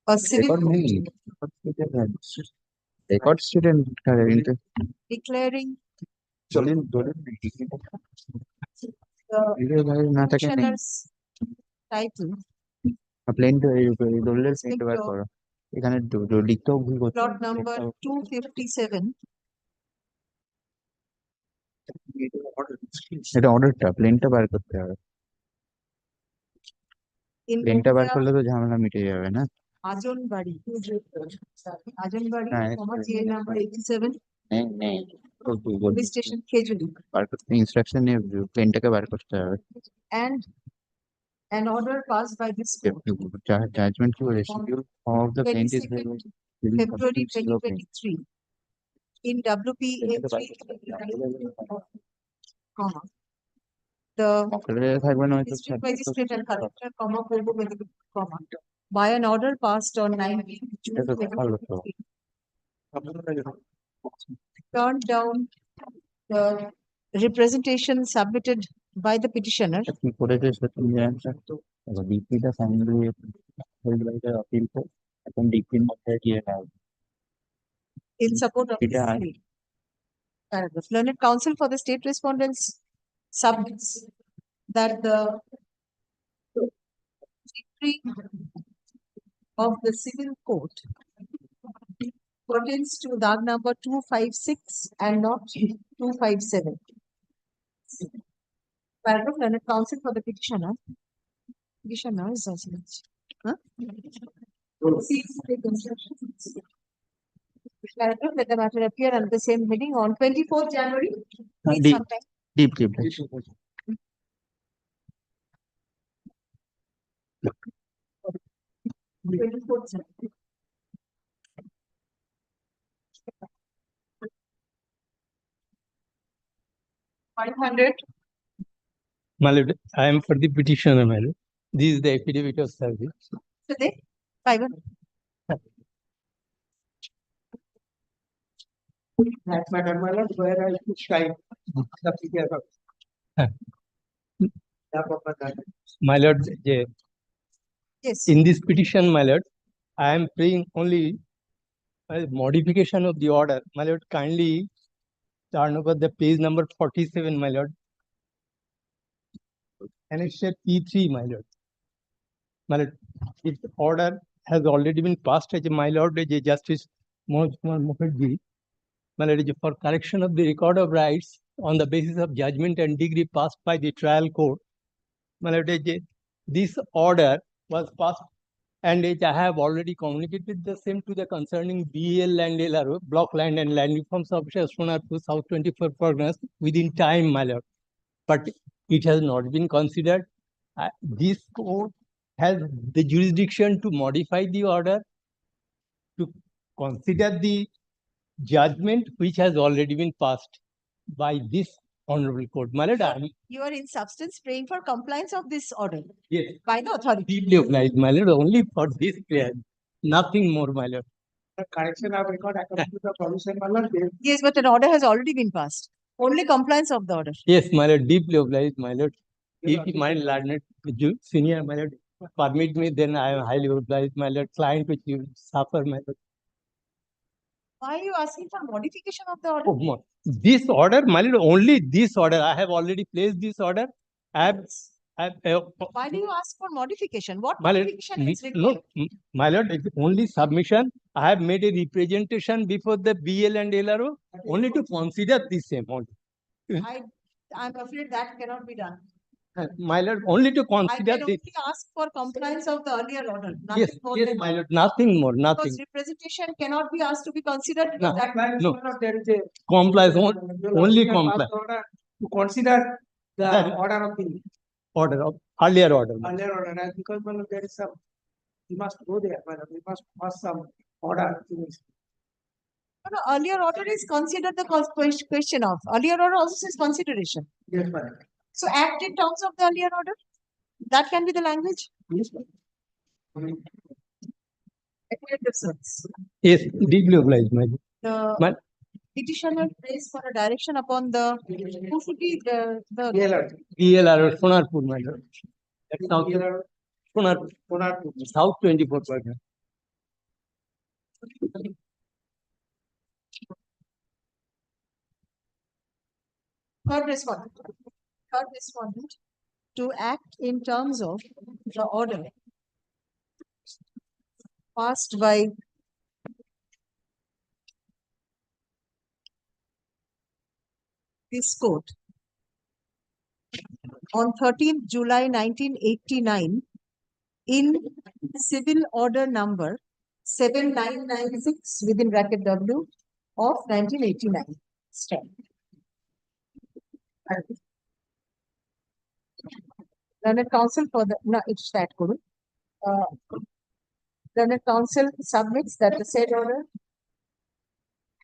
a civil court Record student declaring না the থাকে নেই petitioner's title plane দলিলের প্লেনটা বার করো এখানে লিখতেও ভুল করছে plot number 257 এটা অর্ডারটা প্লেনটা বার করতে হবে in প্লেনটা বার area করলে তো ঝামেলা মিটে যাবে না Ajonbari, হ্যাঁ GA number 87, নেই নেই police station Kejuli, বার করতে ইনস্ট্রাকশন নিয়ে প্লেনটাকে বার করতে হবে and an order passed by this court judgment কি বলে schedule of the plaint is 22nd February 2023 in WPA 3, comma, the থাকবে না হয়তো district magistrate and collector, comma, Purbo Medical, comma, by an order passed on 19 June এটা তো ভালো তো 2023, turned down the representation submitted by the petitioner কি করেছে সেটা তুমি জানছো ডিপিটা finally held by the appeal court এখন ডিপির মধ্যে গিয়ে নাও in support of this Yeah. plea. Paragraph. Learned counsel for the state respondents submits that the decree of the civil court pertains to Dag number 256 and not 257. Paragraph. Learned counsel for the petitioner. Petitioner is also. Huh? Seeks to take instructions. Paragraph. Let the matter appear under the same heading on 24th January. Please deep. sometime. deep 24th January. My lord, I am for the petitioner, my lord. This is the affidavit of service. Today, 500. That matter, my lord, where I should shine. My lord, Yes. in this petition, my lord, I am praying only a modification of the order. My lord, kindly turn over the page number 47, my lord. Annexure P3, my lord. My lord, its order has already been passed as my lord, Justice Manoj Kumar Mukherjee. My lord, for correction of the record of rights on the basis of judgment and degree passed by the trial court. My lord, this order was passed and I have already communicated the same to the concerning BL land LRO, block land and land reforms officer, Sonarpur, South 24 Parganas within time, my lord. But it has not been considered. This court has the jurisdiction to modify the order, to consider the judgment which has already been passed by this Honorable Court. My lord, I am You are in substance praying for compliance of this order yes, by the authority. deeply obliged, my lord, only for this prayer, nothing more, my lord. The correction of record according to the provision, my lord, they- Yes, but an order has already been passed. Only compliance of the order. Yes, my lord, deeply obliged, my lord. If my learned senior, my lord, permit me, then I am highly obliged, my lord. Client which you suffer, my lord. Why are you asking for modification of the order? Oh, this order, my lord, only this order. I have already placed this order. I have, Why do you ask for modification? What my lord, modification is no, required? my lord, it's only submission. I have made a representation before the BL and LRO only to consider this amount. I'm afraid that cannot be done. My lord, only to I consider can this. only ask for compliance of the earlier order. Yes, Nothing more yes, than my that. lord, nothing more, Because nothing. representation cannot be asked to be considered. No, because that no. there is a Compliance, only Lord, compliance. order to consider the That- order of the Order of earlier order. earlier order, and because my lord, there is some, we must go there, my lord, we must pass some order. No, earlier order is considered the question of. Earlier order also says consideration. Yes, my lord. So act in terms of the earlier order. That can be the language. Yes, my lord. Equitative service. Yes, deeply obliged, my lord. The My- petitioner prays for a direction upon the who should be the ELR, Sonarpur, my lord. That's South, Sonarpur, South 24%. third respondent to act in terms of the order passed by this court on 13th July 1989 in civil order number 7996 within bracket W of 1989. Stop. Learned counsel for the no, it's that good. Learned counsel submits that the said order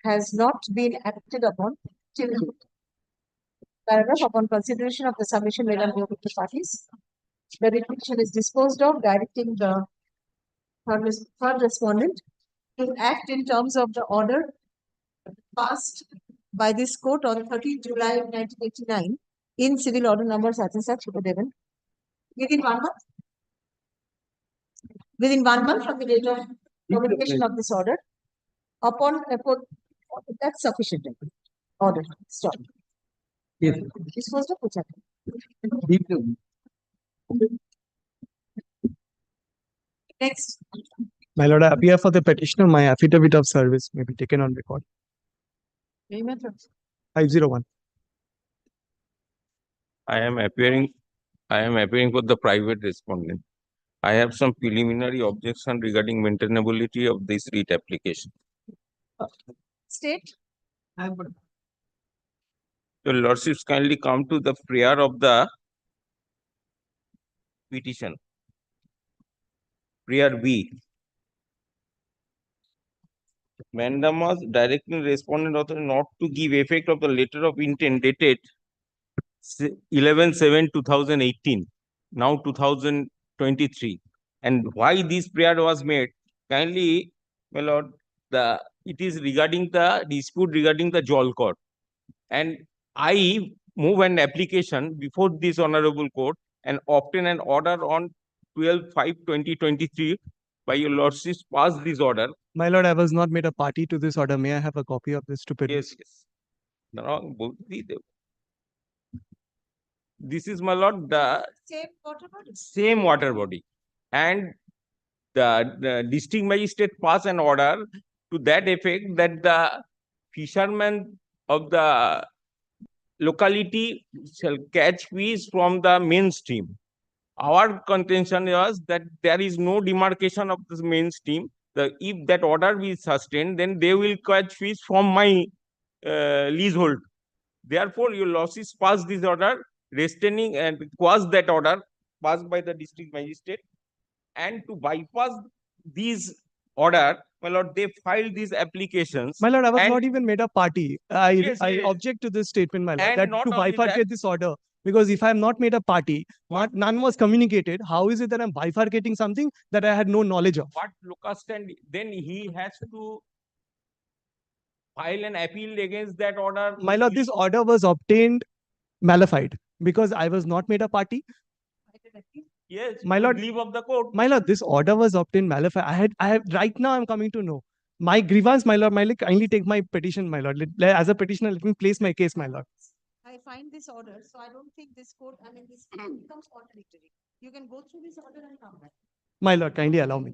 has not been acted upon till date. Paragraph upon consideration of the submission made on behalf of the parties, the petition is disposed of, directing the third respondent to act in terms of the order passed by this court on 13th July 1989 in civil order number such and such within 1 month. Within 1 month from the date of communication of this order, upon that's sufficient. Order. Stop. Yes. Disposed of which Deeply. Next. My lord, I appear for the petitioner. My affidavit of service may be taken on record. 501. I am appearing for the private respondent. I have some preliminary objection regarding maintainability of this writ application. State. Your lordships kindly come to the prayer of the petition. Prayer B. Mandamus directing respondent authority not to give effect of the letter of intent dated 11/7/2018, now 2023. And why this prayer was made? Kindly, my lord, it is regarding the dispute regarding the Jol court. And I move an application before this honorable court and obtain an order on 12/5/2023 by your lordship pass this order. My lord, I was not made a party to this order. May I have a copy of this to produce? Yes. No, this is, my lord, the same water body. And the district magistrate pass an order to that effect that the fishermen of the locality shall catch fish from the mainstream. Our contention was that there is no demarcation of this mainstream. If that order is sustained, then they will catch fish from my leasehold. Therefore, your losses pass this order, restraining and quash that order passed by the district magistrate, and to bypass these order, my lord, they filed these applications. My lord, I was and not even made a party. Yes, I yes. object to this statement, my lord, And that not to only that- bifurcate this order, because if I'm not made a party, none was communicated. How is it that I'm bifurcating something that I had no knowledge of? But Lucas, then he has to file an appeal against that order. My lord, this order was obtained malified because I was not made a party. Yes, My with lord, leave of the court. My lord, this order was obtained malified. Right now I'm coming to know. My grievance, my lord, kindly take my petition, my lord. As a petitioner, let me place my case, my lord. I find this order, so I don't think this court, this becomes contradictory. You can go through this order and come back. My lord, kindly allow me.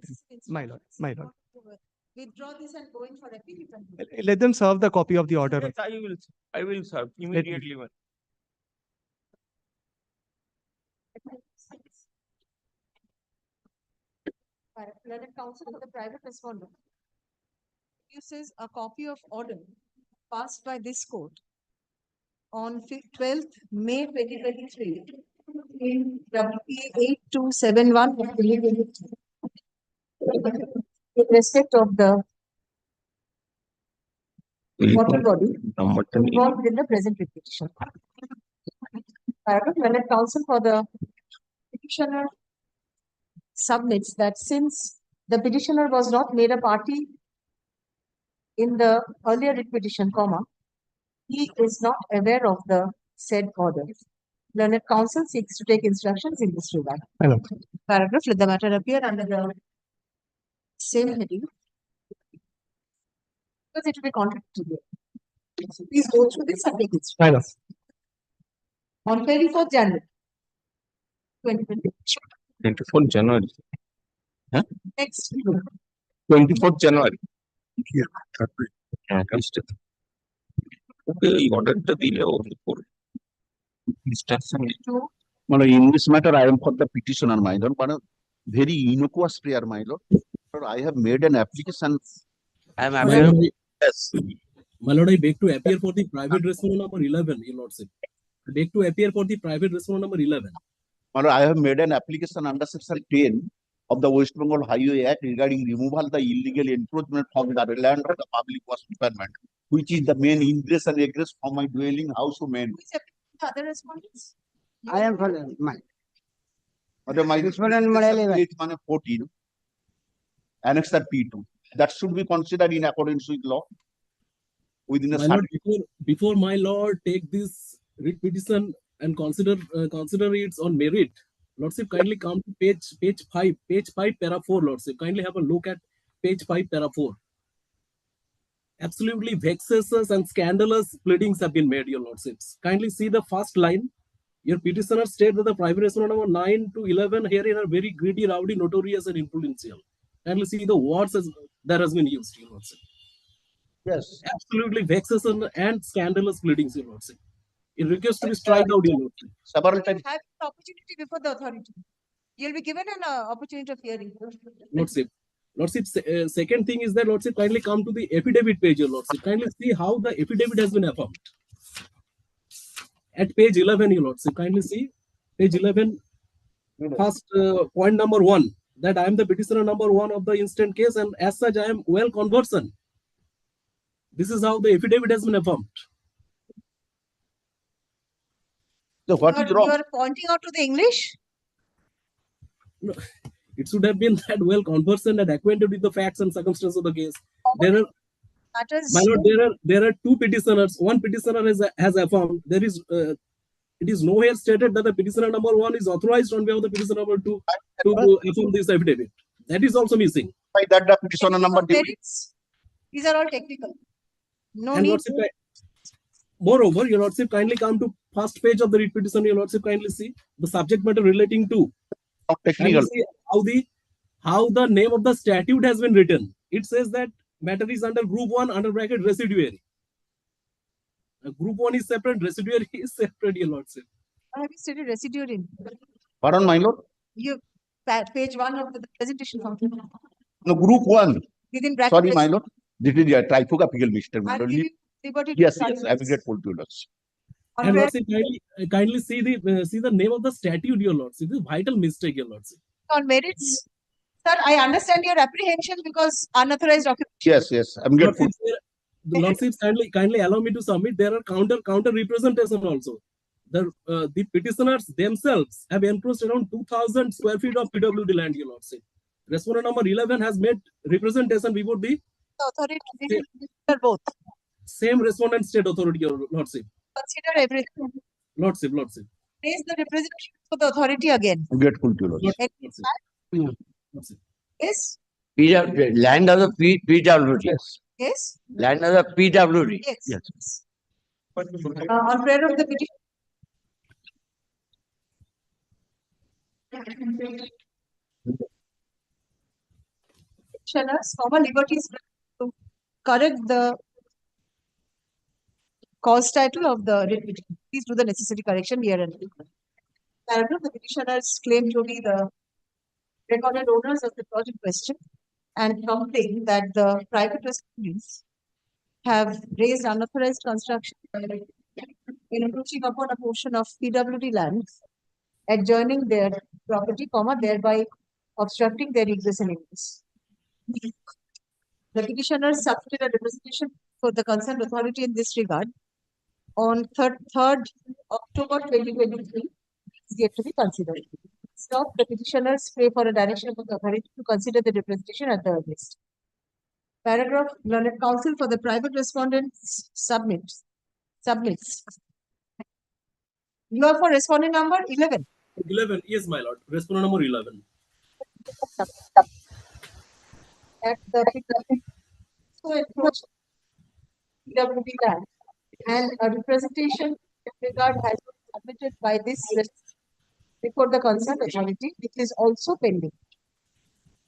My lord, my lord. Withdraw this and go in for appeal. Let them serve the copy of the order. Yes, I will serve immediately. Learned counsel for the private respondent uses a copy of order passed by this court on 12th May 2023 in WPA 8271 in respect of the water body involved in the present petition. Learned counsel for the petitioner submits that since the petitioner was not made a party in the earlier writ petition, he is not aware of the said order. Learned counsel seeks to take instructions in this regard. Paragraph, let the matter appear under the same heading because it will be contradictory. So please go through this and take instructions. On 24th January 2020. 24th January. Huh? Next. 24th January. Okay, you ordered the delay of the court. Instruction. In this matter, I am for the petitioner, my lord, but a very innocuous prayer, my lord. I have made an application. I am yes. My lord, I beg to appear for the private respondent number 11, your lordship. I beg to appear for the private respondent number 11. My lord, I have made an application under section 10 of the West Bengal Highway Act regarding removal the illegal encroachment from the land of the public works department, which is the main ingress and egress from my dwelling house to main. The other respondents? I am for my. My Respondent page 14, annexure P2. That should be considered in accordance with law. Within a My lord, before my lord take this writ petition and consider it on merit, lordship, kindly come to page 5, para 4, lordship. Kindly have a look at page 5, para 4. Absolutely vexatious and scandalous pleadings have been made, your lordships. Kindly see the first line. Your petitioner states that the private respondent number 9 to 11 herein are very greedy, rowdy, notorious, and influential. Kindly see the words that has been used, your lordship. Yes. Absolutely vexatious and scandalous pleadings, your lordship. It requires to be strike out, your lordship. Several times. Have an opportunity before the authority. You'll be given an opportunity of hearing. Lordship. Lordship, second thing is that, lordship, kindly come to the affidavit page, your lordship. Kindly see how the affidavit has been affirmed. At page 11, your lordship, kindly see page 11, first point number 1, that I am the petitioner number 1 of the instant case, and as such, I am well conversant. This is how the affidavit has been affirmed. So what is wrong? You are pointing out to the English? No, it should have been that well conversant and acquainted with the facts and circumstances of the case. There are, my lord, there are two petitioners. One petitioner has affirmed there is. It is nowhere stated that the petitioner number 1 is authorized on behalf of the petitioner number 2 to affirm this affidavit. That is also missing. By that, the petitioner number 2. These are all technical. No And need. lordship, moreover, your lordship, kindly come to first page of the writ petition. Your lordship, kindly see the subject matter relating to. Technical. See how the name of the statute has been written. It says that matter is under group 1 under bracket residuary. Group 1 is separate, residuary is separate, your lordship. Have you stated residuary? Pardon, my lord? You page 1 of the presentation. No, group 1. Within bracket. Sorry, my lord. This is a typographical mistake. Yes, yes, I am grateful to you, lord. And lordship, kindly see the name of the statute, your lordship. This is vital mistake, your lordship. On merits. Sir, I understand your apprehension because unauthorized occupation. Yes, yes, I'm grateful. The Lordships kindly allow me to submit. There are counter representation also. The petitioners themselves have encroached around 2,000 square feet of PWD land, Your Lordship. Respondent number 11 has made representation before the Authority both. same respondent state authority, Your Lordship. Consider everything. Lordship. Raise the representation for the authority again. I'm grateful to you. Lordship. Yes. Land of the PWD. Yes. Land of the PWD. Yes. On prayer of the petition. Petitioners, former liberties to correct the cause title of the writ petition. Please do the necessary correction here and there. Paragraph, the petitioners claim to be the recorded owners of the plot in question and complain that the private respondents have raised unauthorized construction in encroaching upon a portion of PWD land adjoining their property, thereby obstructing their egress and ingress. The petitioners submitted a representation for the concerned authority in this regard on 3rd October 2023. Is yet to be considered. Stop. The petitioners pray for a direction of the authority to consider the representation at the earliest. Paragraph, learned counsel for the private respondents submits. You are for respondent number 11. 11, yes, my lord. Respondent number 11. At the so approach PWD land and a representation in regard has been submitted by this before the concerned authority, which is also pending.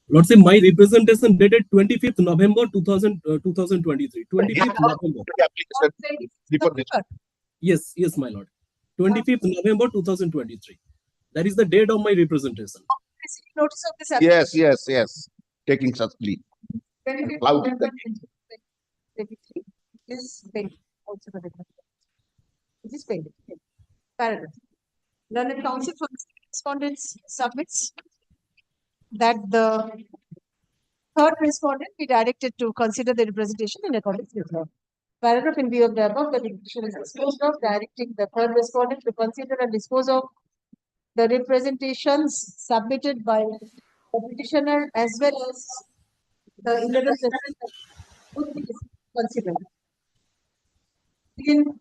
Lordship, my representation dated 25th November 2023. 25th November. Yes, my lord. 25th November 2023. That is the date of my representation. Notice of this Yes. Taking such plea. 25th Cloud. November 2023 is pending. Also the it is pending. Paragraph. Learned counsel for the respondents submits that the third respondent be directed to consider the representation in accordance with law. Paragraph, in view of the above, the petition is disposed of, directing the third respondent to consider and dispose of the representations submitted by the petitioner as well as the 11th would be considered. In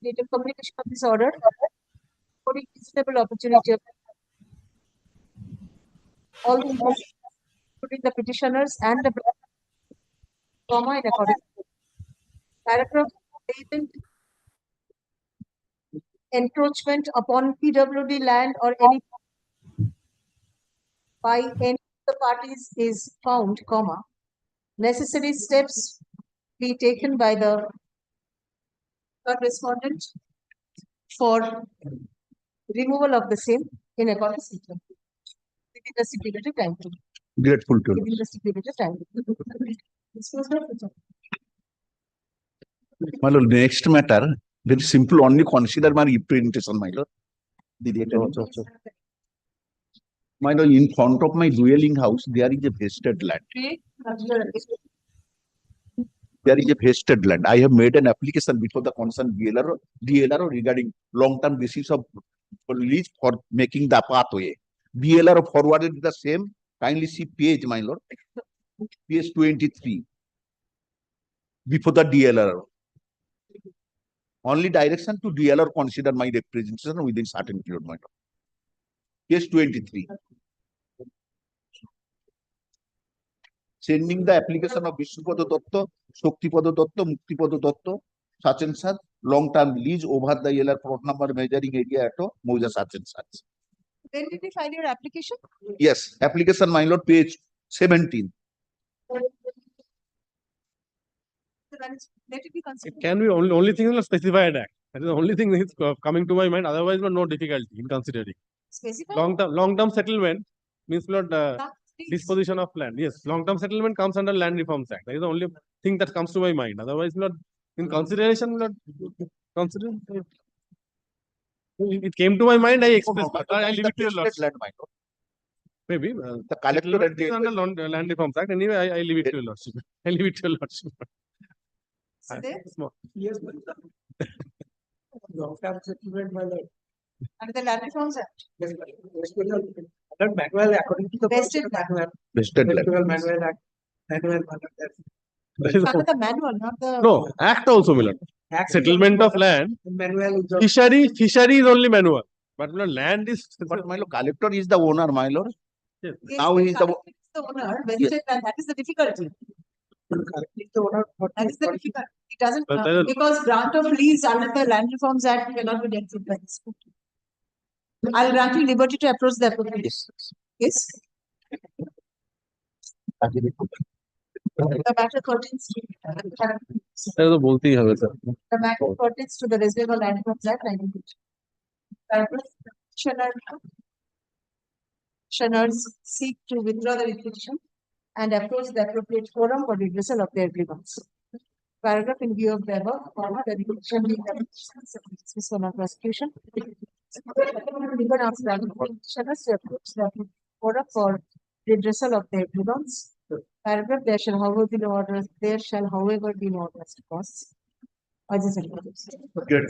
date of communication of this order, for a reasonable opportunity of all the including the petitioners and the in accordance with paragraph, latent encroachment upon PWD land or any by any of the parties is found, necessary steps be taken by the third respondent for removal of the same in accordance with law within the stipulated time. Grateful to you. Within the stipulated time. This was not the My lord, next matter, very simple, only consider my representation, my lord. My lord, in front of my dwelling house, there is a vested land. There is a vested land. I have made an application before the concerned DLRO regarding long-term basis of lease for making the pathway. DLRO forwarded the same. Kindly see page, my lord. Page 23. Before the DLRO. Only direction to DLR consider my representation within certain period, my lord. Page 23. Sending the application of Vishnupada Datta, Shaktipada Datta, Muktipada Datta, such and such, long-term lease over the LR plot number measuring area at Moja such and such. When did you file your application? Yes, application, my lord, page 17. Let it be considered. It can be only thing is specified act. That is the only thing that is coming to my mind. Otherwise, no difficulty in considering. Specified? Long-term settlement means not disposition of land. Yes, long-term settlement comes under Land Reforms Act. That is the only thing that comes to my mind. Otherwise, not in consideration. Not consider. It came to my mind. I expressed. I leave it to your lord. Maybe. The collector settlement and the is under Land Reforms Act. Anyway, I leave it to your lordship. I leave it to your lordship. Small. Yes, but long-term settlement, my lord. And the Land Reforms Act. Yes, my lord. That manual, according to the Vested manual. vested land. Manual act. Manual, my lord, that's- That is Under the manual, not the. No, act also, my lord. Act- Settlement of land. Manual is. Fishery is only manual. But my lord, land is. But my lord, collector is the owner, my lord. Yes. Yes, Now he is the. collector is the owner, vested land, that is the difficulty. Is the owner. That is the difficulty. It doesn't, But there are- because grant of lease under the Land Reforms Act cannot be dealt with by this court. I'll grant you liberty to approach the appropriate. Yes. The matter pertains to. That is बोलते ही हमें sir. The matter pertains to the Reservoir Land Reforms Act 1950. Petitioners seek to withdraw the petition and approach the appropriate forum for redressal of their grievance. Paragraph in view of the above, the petition being dismissal of prosecution. Even after that, petitioners to approach the appropriate forum for redressal of their grievance. Paragraph, there shall however be no orders, to cause. Good.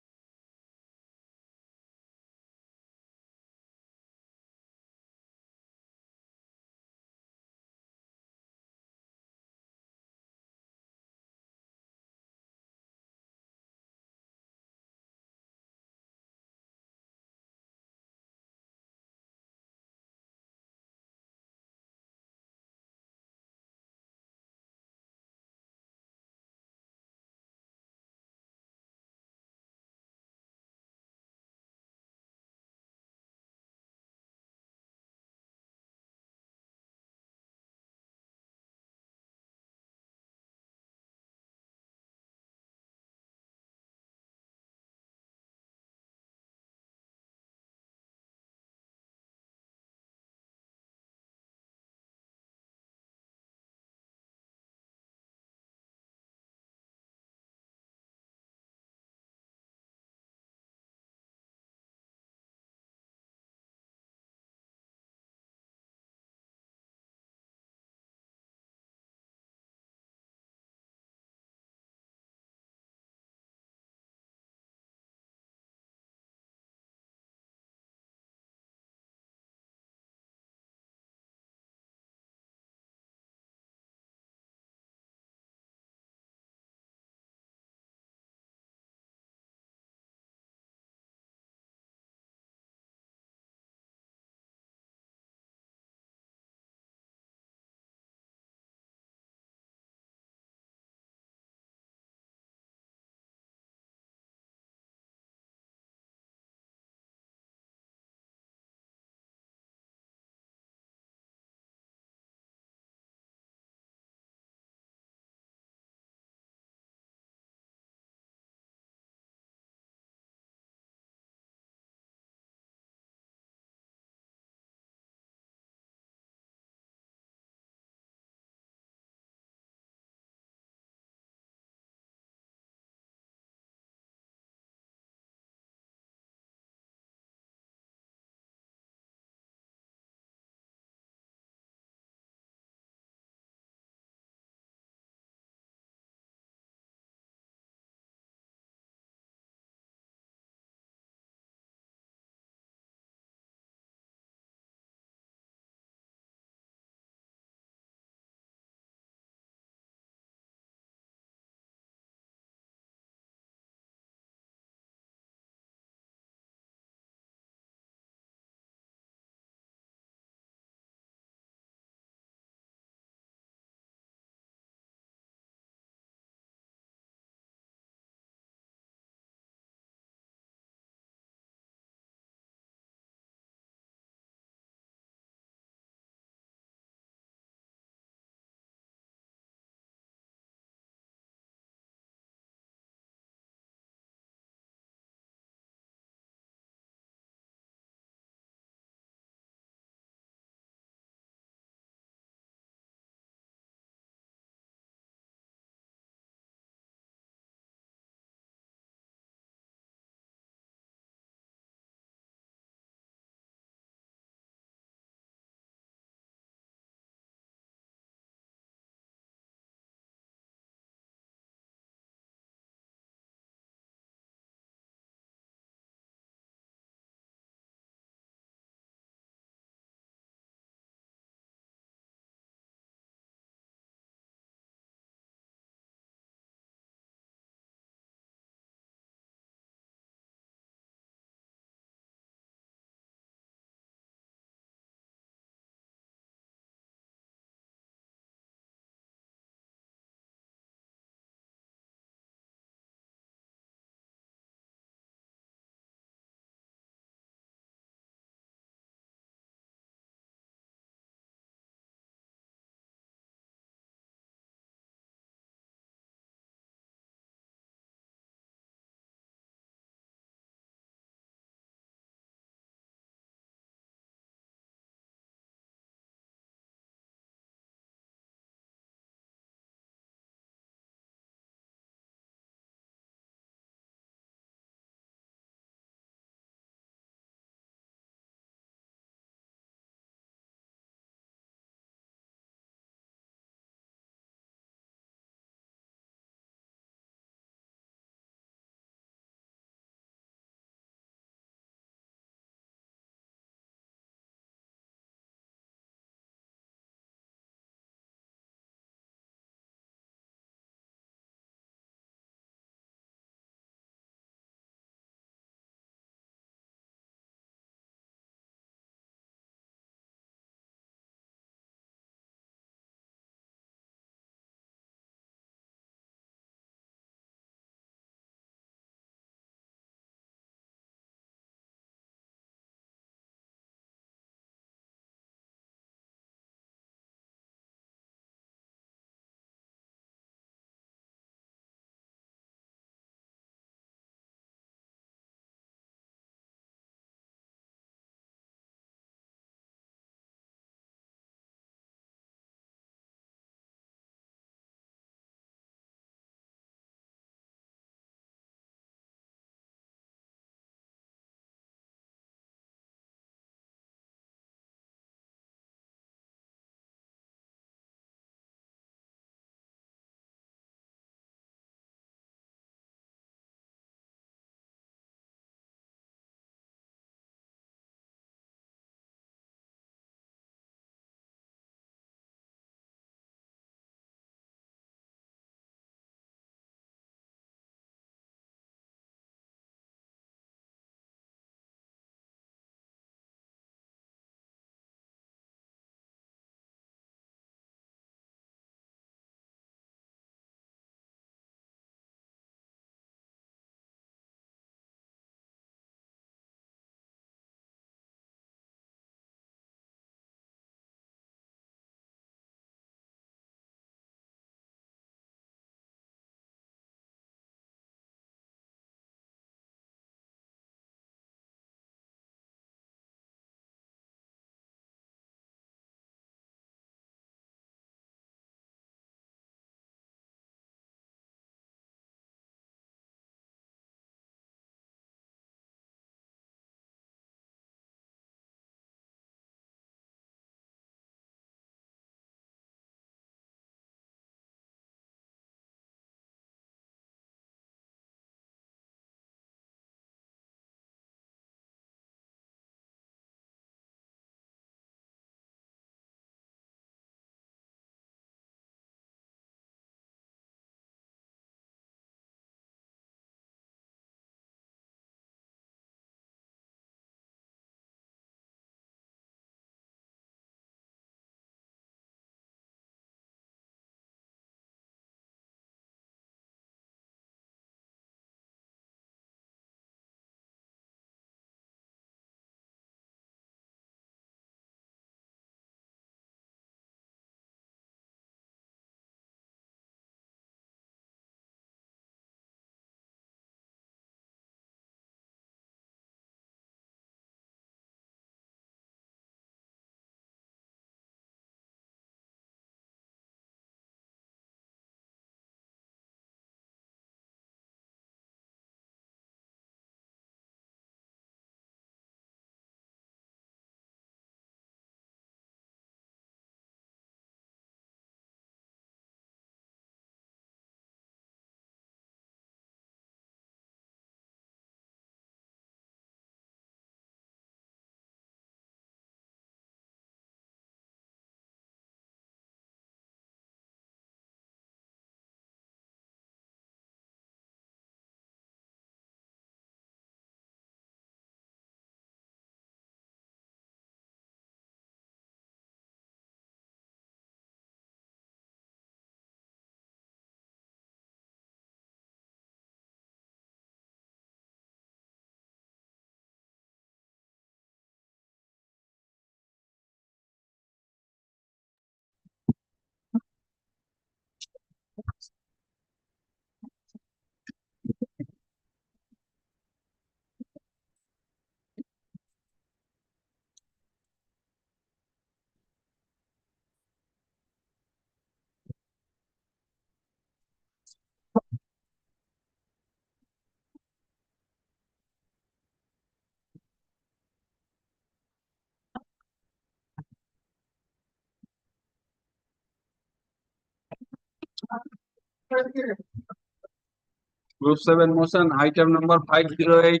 Group 7 motion, item number 508.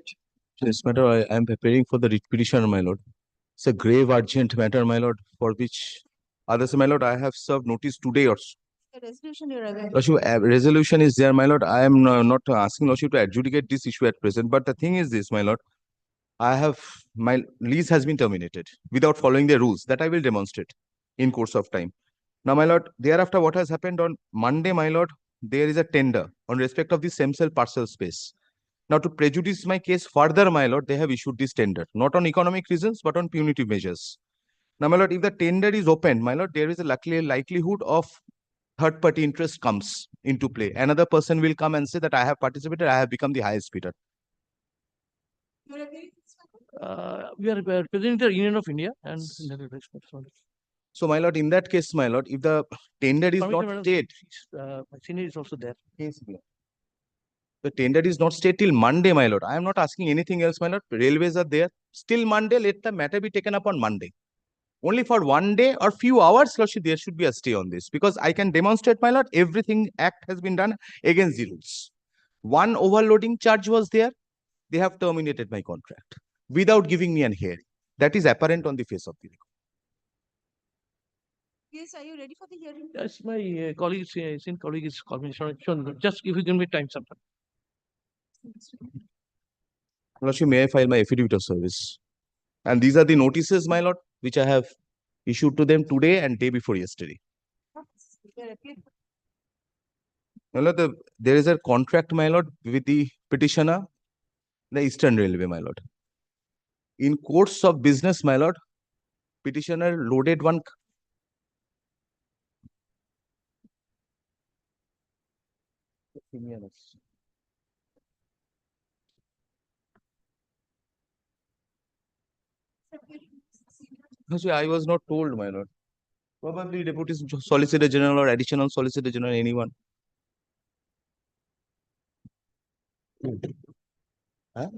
This matter, I am preparing for the writ petition, my lord. It's a grave urgent matter, my lord, for which others, my lord, I have served notice today or so. The resolution you're aware. Lordship, resolution is there, my lord. I am not asking Lordship to adjudicate this issue at present, but the thing is this, my lord. My lease has been terminated without following the rules that I will demonstrate in course of time. Now, my lord, thereafter what has happened on Monday, my lord, there is a tender on respect of the same cell parcel space. Now, to prejudice my case further, my lord, they have issued this tender, not on economic reasons, but on punitive measures. Now, my lord, if the tender is opened, my lord, there is a likelihood of third-party interest comes into play. Another person will come and say that I have participated, I have become the highest bidder. We are representing the Union of India and. So, my lord, in that case, my lord, if the tender is not stayed, My senior is also there. the tender is not stayed till Monday, my lord. I am not asking anything else, my lord. Railways are there. Still Monday, let the matter be taken up on Monday. Only for one day or few hours, lordship, there should be a stay on this. Because I can demonstrate, my lord, everything act has been done against the rules. One overloading charge was there. They have terminated my contract without giving me an hearing. That is apparent on the face of the record. Yes, are you ready for the hearing? Yes, my colleague, senior colleague is calling me. Just if you give me time sometime. Lordship, may I file my affidavit of service? And these are the notices, my lord, which I have issued to them today and day before yesterday. My lord, there is a contract, my lord, with the petitioner, the Eastern Railway, my lord. In course of business, my lord, petitioner loaded one. I was not told, my lord. Probably Deputy Solicitor General or Additional Solicitor General, anyone. Huh?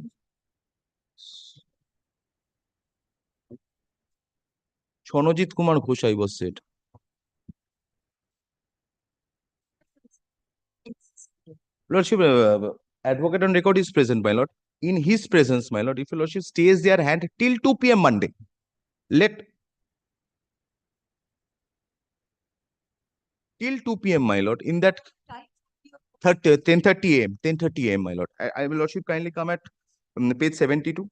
Chonojit Kumar Ghosh, I was said. Lordship, advocate on record is present, my lord. In his presence, my lord, if your lordship stays their hand till 2 p.m. Monday, let till 2 p.m. my lord, in that 10:30 a.m. 10:30 a.m. my lord. I will lordship kindly come at page 72.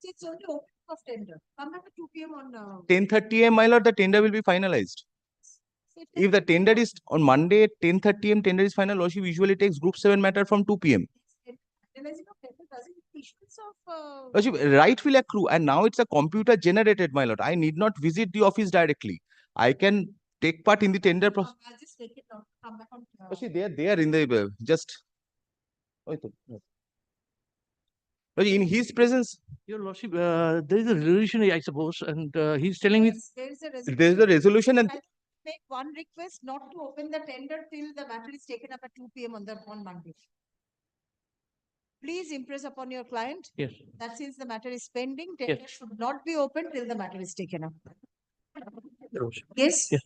It's only open of tender. Come back at 2 p.m. on. 10:30 a.m. my lord, the tender will be finalized. If the tender is on Monday, 10:30 a.m. tender is final, lordship usually takes group 7 matter from 2 p.m. Lordship, right will accrue, and now it's a computer generated, my lord. I need not visit the office directly. I can take part in the tender process. I'll just make it now. Come back on. Lordship, they are in the just. In his presence, Your Lordship, there is a resolution, I suppose, and he's telling me. There is a resolution. There is a resolution, and Make one request not to open the tender till the matter is taken up at 2 p.m. on Monday. Please impress upon your client. Yes. That since the matter is pending, tender should not be opened till the matter is taken up. Yes. Yes.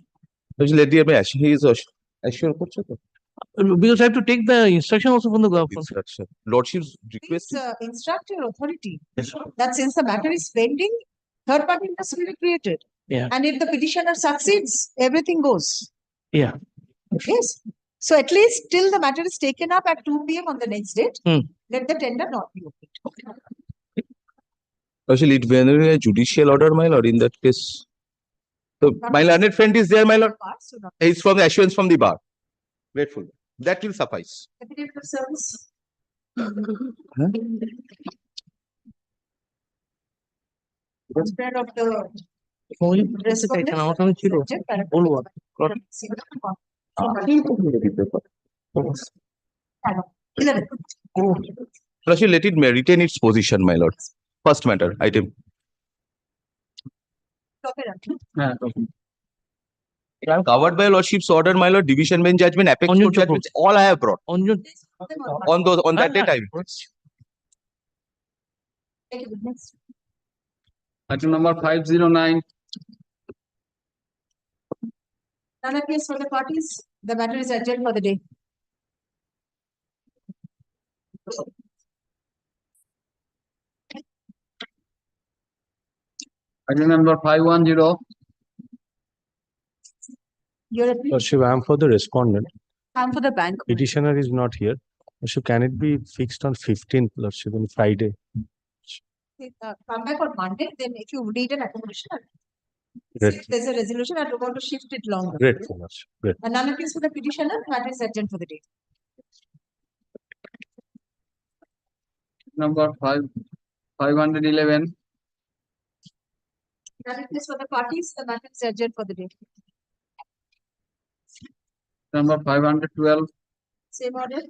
let the he is assure. Because I have to take the instruction also from the government. Instruction. Lordship's request. Please instruct your authority that since the matter is pending, third party must be created. Yeah. And if the petitioner succeeds, everything goes. Yeah. Yes. So at least till the matter is taken up at 2 p.m. on the next date, let the tender not be opened. Actually, it will be a judicial order, my lord, in that case. So, my learned friend is there, my lord. It's from the assurance from the bar. Grateful. That will suffice. Affidavit of service. Spread of the Actually, let it retain its position, my lord. First matter, item. I'm covered by lordship's order, my lord. Division bench judgment, apex court judgments, all I have brought. On that day time. Item number 509. None appears for the parties. The matter is adjourned for the day. Item number 510. Lordship, I am for the respondent. I'm for the bank. Petitioner is not here. Lordship, can it be fixed on 15th, Lordship, on Friday? Come back on Monday, then if you need an accommodation, Great. if there's a resolution, I'm going to shift it longer. Great, Lordship. Great. And none of this for the petitioner, matter is urgent for the day. Number 511. None of this for the parties, the matter is urgent for the day. Number 512. Same order.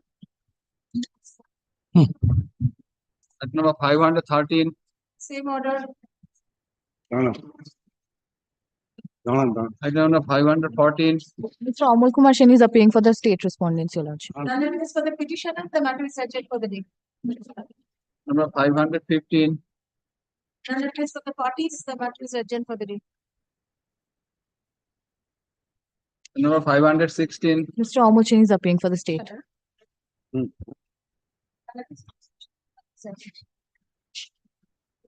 Item number 513. Same order. Item number 514. Mr. Amol Kumar Shen is appearing for the state respondents, Your Lordship. None of this for the petitioner, the matter is urgent for the day. Number 515. None of this for the parties, the matter is urgent for the day. Number 516. Mr. Amol Shen is appearing for the state.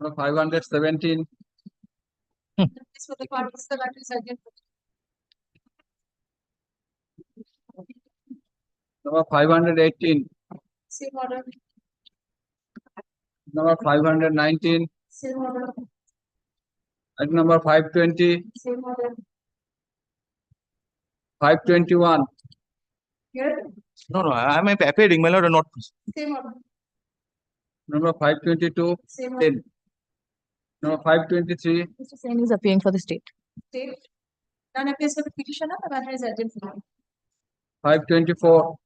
Number 517. This for the parties, the matter is urgent for the day. Number 518. Same order. Number 519. Same order. Item number 520. Same order. 521. Here. No, I am appearing, my lord, not. Same order. Number 522. Same order. Number 523. Mr. Sen is appearing for the state. State. None of this for the petitioner, the matter is urgent for the day. 524.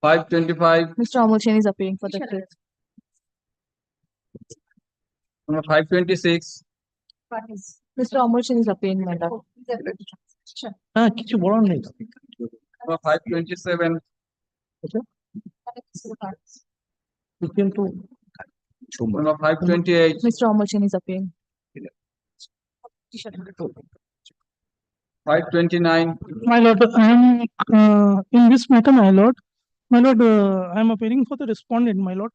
525. Mr. Amol Shen is appearing for the state. Number 526. Parties. Mr. Amol Shen is appearing, my lord. কিছু বলার নেই। Number 527. Number 528. Mr. Amol Shen is appearing. 529. My lord, I am in this matter, my lord. My lord, I am appearing for the respondent, my lord.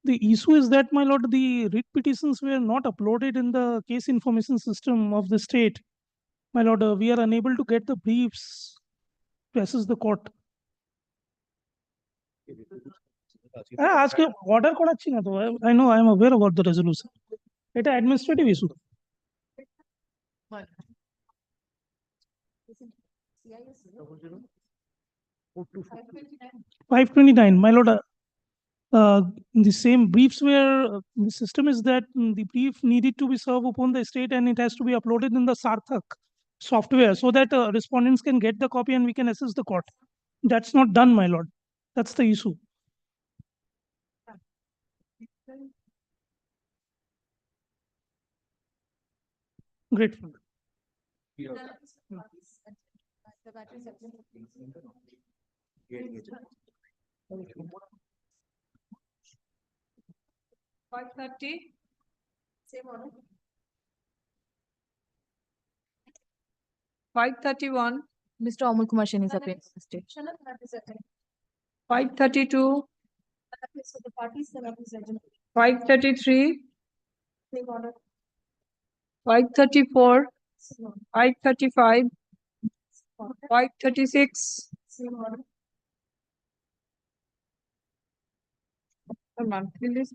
The issue is that, my lord, the writ petitions were not uploaded in the case information system of the state. My lord, we are unable to get the briefs to assess the court. আজকে order করাচ্ছি না তো I know I am aware about the resolution এটা administrative issue my lord, the same briefs were the system is that the brief needed to be served upon the state and it has to be uploaded in the Sarthak software so that respondents can get the copy and we can assess the court. That's not done, my lord. That's the issue. Grateful. Five 30. Same order. 531. Mr. Amol Kumar Shen is appearing for the state. 532. For the parties, the matter is urgent. 533. Same order. 534. 535. 536. Same order. The monthly list.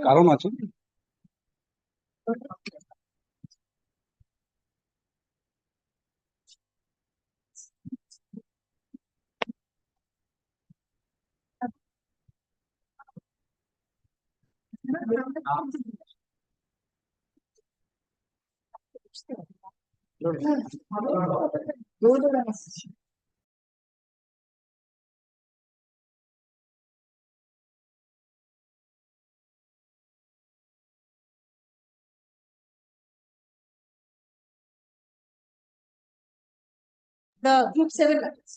কারণ আছে The group 7 matters.